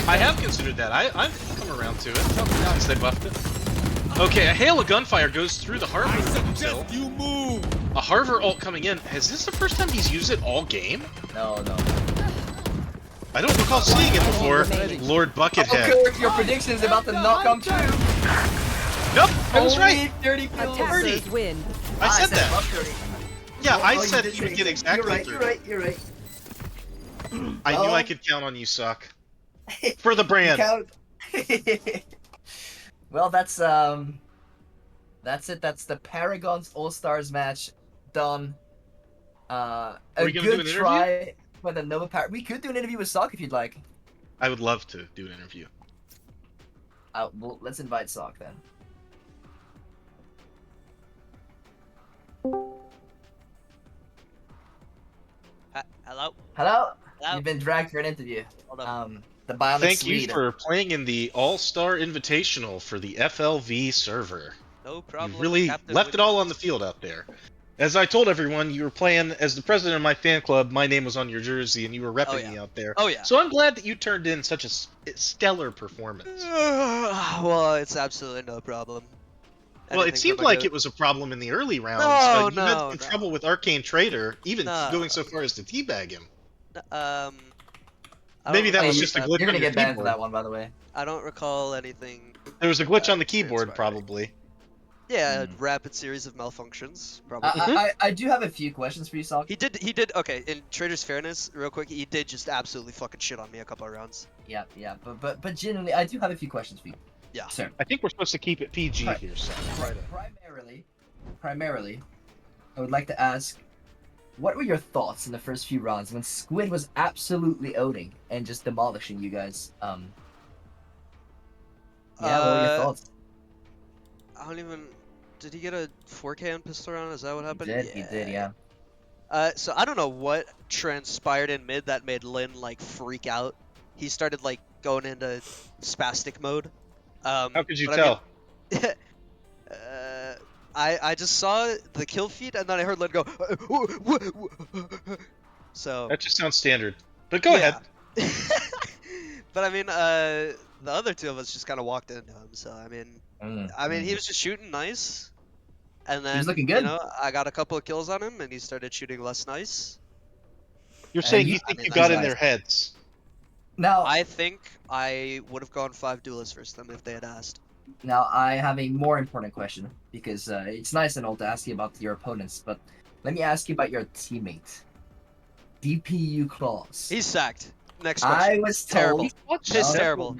I have considered that. I've come around to it since they buffed it. Okay, a hail of gunfire goes through the Harbor. You move. A Harbor ult coming in. Is this the first time he's used it all game? No. I don't recall seeing it before. Lord Buckethead. Oh, Kirk, your prediction is about to not come true. Nope, I was right. 30 kills. Attackers win. I said that. above 30. Yeah, I you said did he would say get that. exactly 30. You're right. I knew I could count on you, Suck. For the brand. Well, that's it. That's the Paragons All Stars match done. A good try by the Nova Power. We could do an interview with Sock if you'd like. I would love to do an interview. Well, let's invite Sock then. Hello? Hello. You've been dragged for an interview. The Bionic Thank Swede. you for playing in the All Star Invitational for the FLV server. No problem. You really Captain left it all on the field out there. As I told everyone, you were playing as the president of my fan club. My name was on your jersey, and you were repping me out there. Oh yeah. So I'm glad that you turned in such a stellar performance. Well, it's absolutely no problem. Well, it Anything for seemed my like goat. it was a problem in the early rounds. No, You had no, some no. trouble with Arcane Trader, even No. going so far as to teabag him. I don't Maybe that recall was Hey, just a that. glitch you're gonna on your get banned for keyboard. that one, by the way. I don't recall anything. There was a glitch on the keyboard, transpiring. probably. Yeah, a rapid series of malfunctions, probably. I do have a few questions for you, Salk. He did. Okay, in Trader's fairness, real quick, he did just absolutely fucking shit on me a couple of rounds. Yeah, but genuinely, I do have a few questions for you. Yeah. Sir. I think we're supposed to keep it PG here, so. Primarily, I would like to ask, what were your thoughts in the first few rounds when Squid was absolutely owning and just demolishing you guys? Yeah, what were your thoughts? I don't even. Did he get a 4K pistol round? Is that what happened? He did, yeah. So I don't know what transpired in mid that made Lin like freak out. He started like going into spastic mode. How could you but tell? I mean, I just saw the kill feed and then I heard Lin go. So. That just sounds standard. But go ahead. But I mean, the other two of us just kind of walked into him. So I mean, he was just shooting nice. And then, He was looking good. you know, I got a couple of kills on him, and he started shooting less nice. You're saying you think you got in their heads? Now, I think I would have gone 5 duelists versus them if they had asked. Now, I have a more important question, because it's nice and all to ask you about your opponents, but let me ask you about your teammate. DPU Claws. He's sacked. Next question. I was told... He's terrible.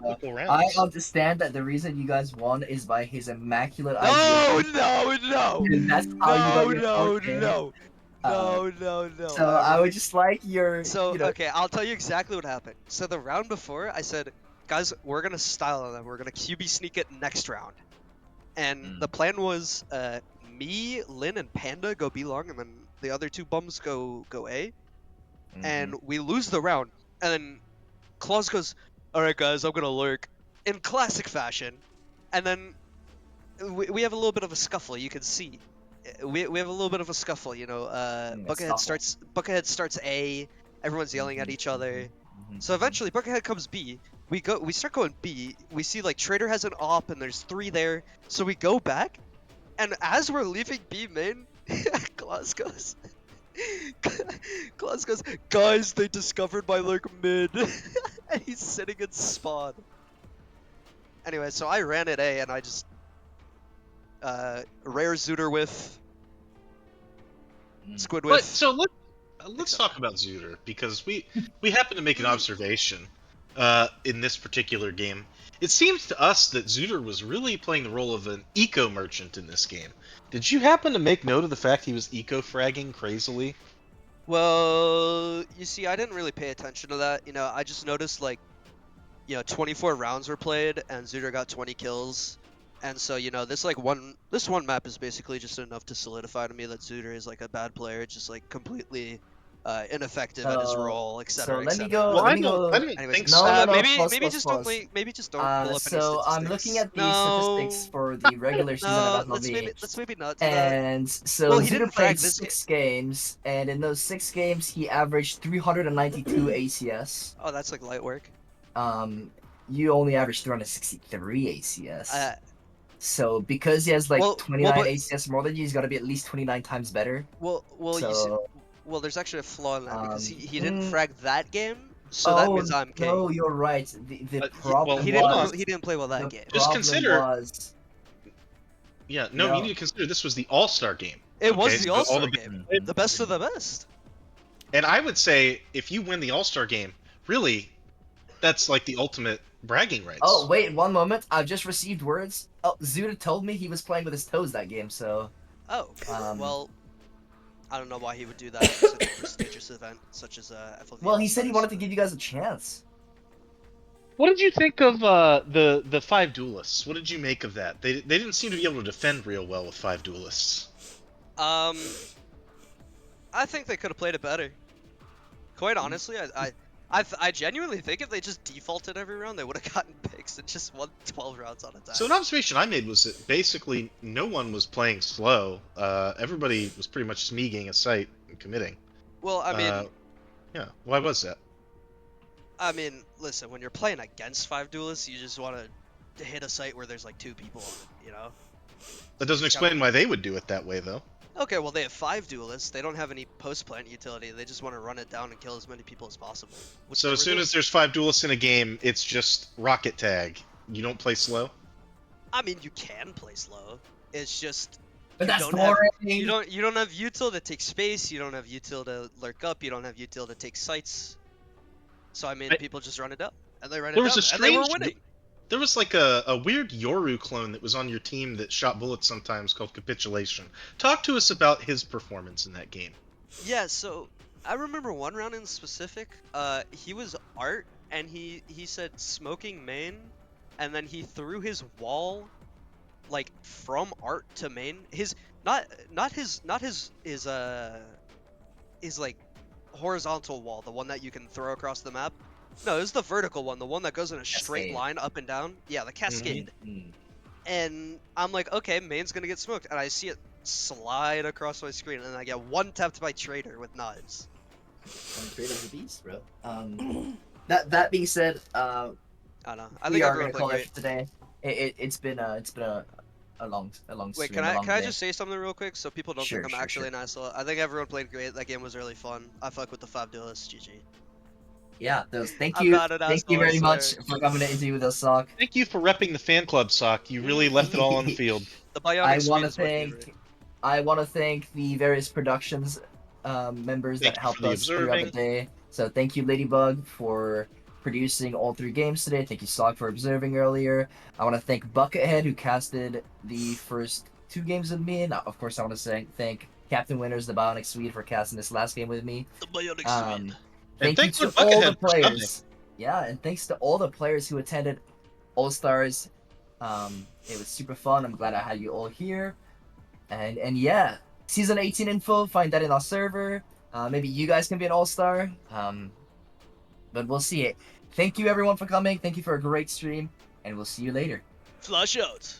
I understand that the reason you guys won is by his immaculate No, idea. no. That's how you got your 4K. No. So I would just like your... So, you know... okay, I'll tell you exactly what happened. So the round before, I said, guys, we're going to style on them. We're going to QB sneak it next round. And the plan was me, Lin, and Panda go B long, and then the other two bums go A. And we lose the round. And then Claus goes, alright guys, I'm gonna lurk. In classic fashion. And then we have a little bit of a scuffle, you can see. We have a little bit of a scuffle, you know. Buckethead starts A, everyone's yelling at each other. So eventually Buckethead comes B. We start going B. We see like Trader has an op and there's 3 there. So we go back, and as we're leaving B main, Claus goes, guys, they discovered my lurk mid. And he's sitting in spawn. Anyway, so I ran at A and I just rare Zooter with Squid with. But so let's talk about Zooter, because we happen to make an observation in this particular game. It seems to us that Zooter was really playing the role of an eco merchant in this game. Did you happen to make note of the fact he was eco-fragging crazily? Well, you see, I didn't really pay attention to that. You know, I just noticed, like, 24 rounds were played, and Zooter got 20 kills. And so, this one map is basically just enough to solidify to me that Zooter is, like, a bad player, just, like, completely ineffective at his role, etc. So let me go. I don't think so. Maybe just don't pull up any statistics. So I'm looking at the statistics for the regular season of FLV. Let's maybe not do and that. so well, he Zooter didn't played frag this 6 games, and in those 6 games he averaged 392 ACS. Oh, that's like light work. You only averaged 363 ACS. So because he has like 29 ACS more than you, he's got to be at least 29 times better. Well, so... you see, well, there's actually a flaw in that because he didn't frag that game, so that means I'm king. No, you're right. The problem he didn't play well that game. Just consider. You need to consider this was the All Star game. It was the All Star game, the best of the best. And I would say if you win the All Star game, really, that's like the ultimate bragging rights. Oh wait, one moment. I've just received words. Oh, Zooter told me he was playing with his toes that game, so. Oh, well. I don't know why he would do that at such a prestigious event such as FLV. Well, he said he wanted to give you guys a chance. What did you think of the 5 duelists? What did you make of that? They didn't seem to be able to defend real well with 5 duelists. I think they could have played it better. Quite honestly, I genuinely think if they just defaulted every round, they would have gotten picks and just won 12 rounds on attack. So an observation I made was that basically no one was playing slow. Everybody was pretty much smeaging a site and committing. Well, I mean, yeah. Why was that? Listen, when you're playing against 5 duelists, you just want to hit a site where there's like 2 people on it, you know? That doesn't explain why they would do it that way, though. Okay, well, they have 5 duelists. They don't have any post-plant utility. They just want to run it down and kill as many people as possible. So as soon as there's 5 duelists in a game, it's just rocket tag. You don't play slow? I mean, you can play slow. It's just But you that's don't boring. have you don't have util to take space. You don't have util to lurk up. You don't have util to take sights. So I mean, people just run it up, and they ran it There down, was a and they were strange. winning. There was like a weird Yoru clone that was on your team that shot bullets sometimes called Capitulation. Talk to us about his performance in that game. Yeah, so I remember one round in specific. He was art, and he said smoking main, and then he threw his wall, like from art to main. His his like horizontal wall, the one that you can throw across the map. No, it was the vertical one, the one that goes in a straight Cascade. line up and down. Yeah, the cascade. Mhm. And I'm like, okay, main's gonna get smoked, and I see it slide across my screen, and I get one tapped by Trader with knives. Trader's a beast, bro. That being said, I don't know. I we think are everyone gonna call played it great. for today. It's been a long Wait, stream, a long can I day. just say something real quick so people don't Sure, think I'm sure, actually sure. an asshole? I think everyone played great. That game was really fun. I fuck with the 5 duelists. GG. Yeah, thank I'm you, not an thank you asshole, I very much swear. for coming to interview with us, Sock. Thank you for repping the fan club, Sock. You really left it all on the field. The Bionic I Suite want to is my favorite. thank the various productions members Thank that you helped for the us throughout the observing. day. So thank you, Ladybug, for producing all 3 games today. Thank you, Sock, for observing earlier. I want to thank Buckethead, who casted the first 2 games with me, and of course, I want to thank Captain Winners, the Bionic Swede, for casting this last game with me. The Bionic Suite. And Thank you thanks to to all the Buckethead for subbing. players. Yeah, and thanks to all the players who attended All Stars. It was super fun. I'm glad I had you all here. And yeah, season 18 info, find that in our server. Maybe you guys can be an all-star. But we'll see it. Thank you everyone for coming. Thank you for a great stream, and we'll see you later. Flush out.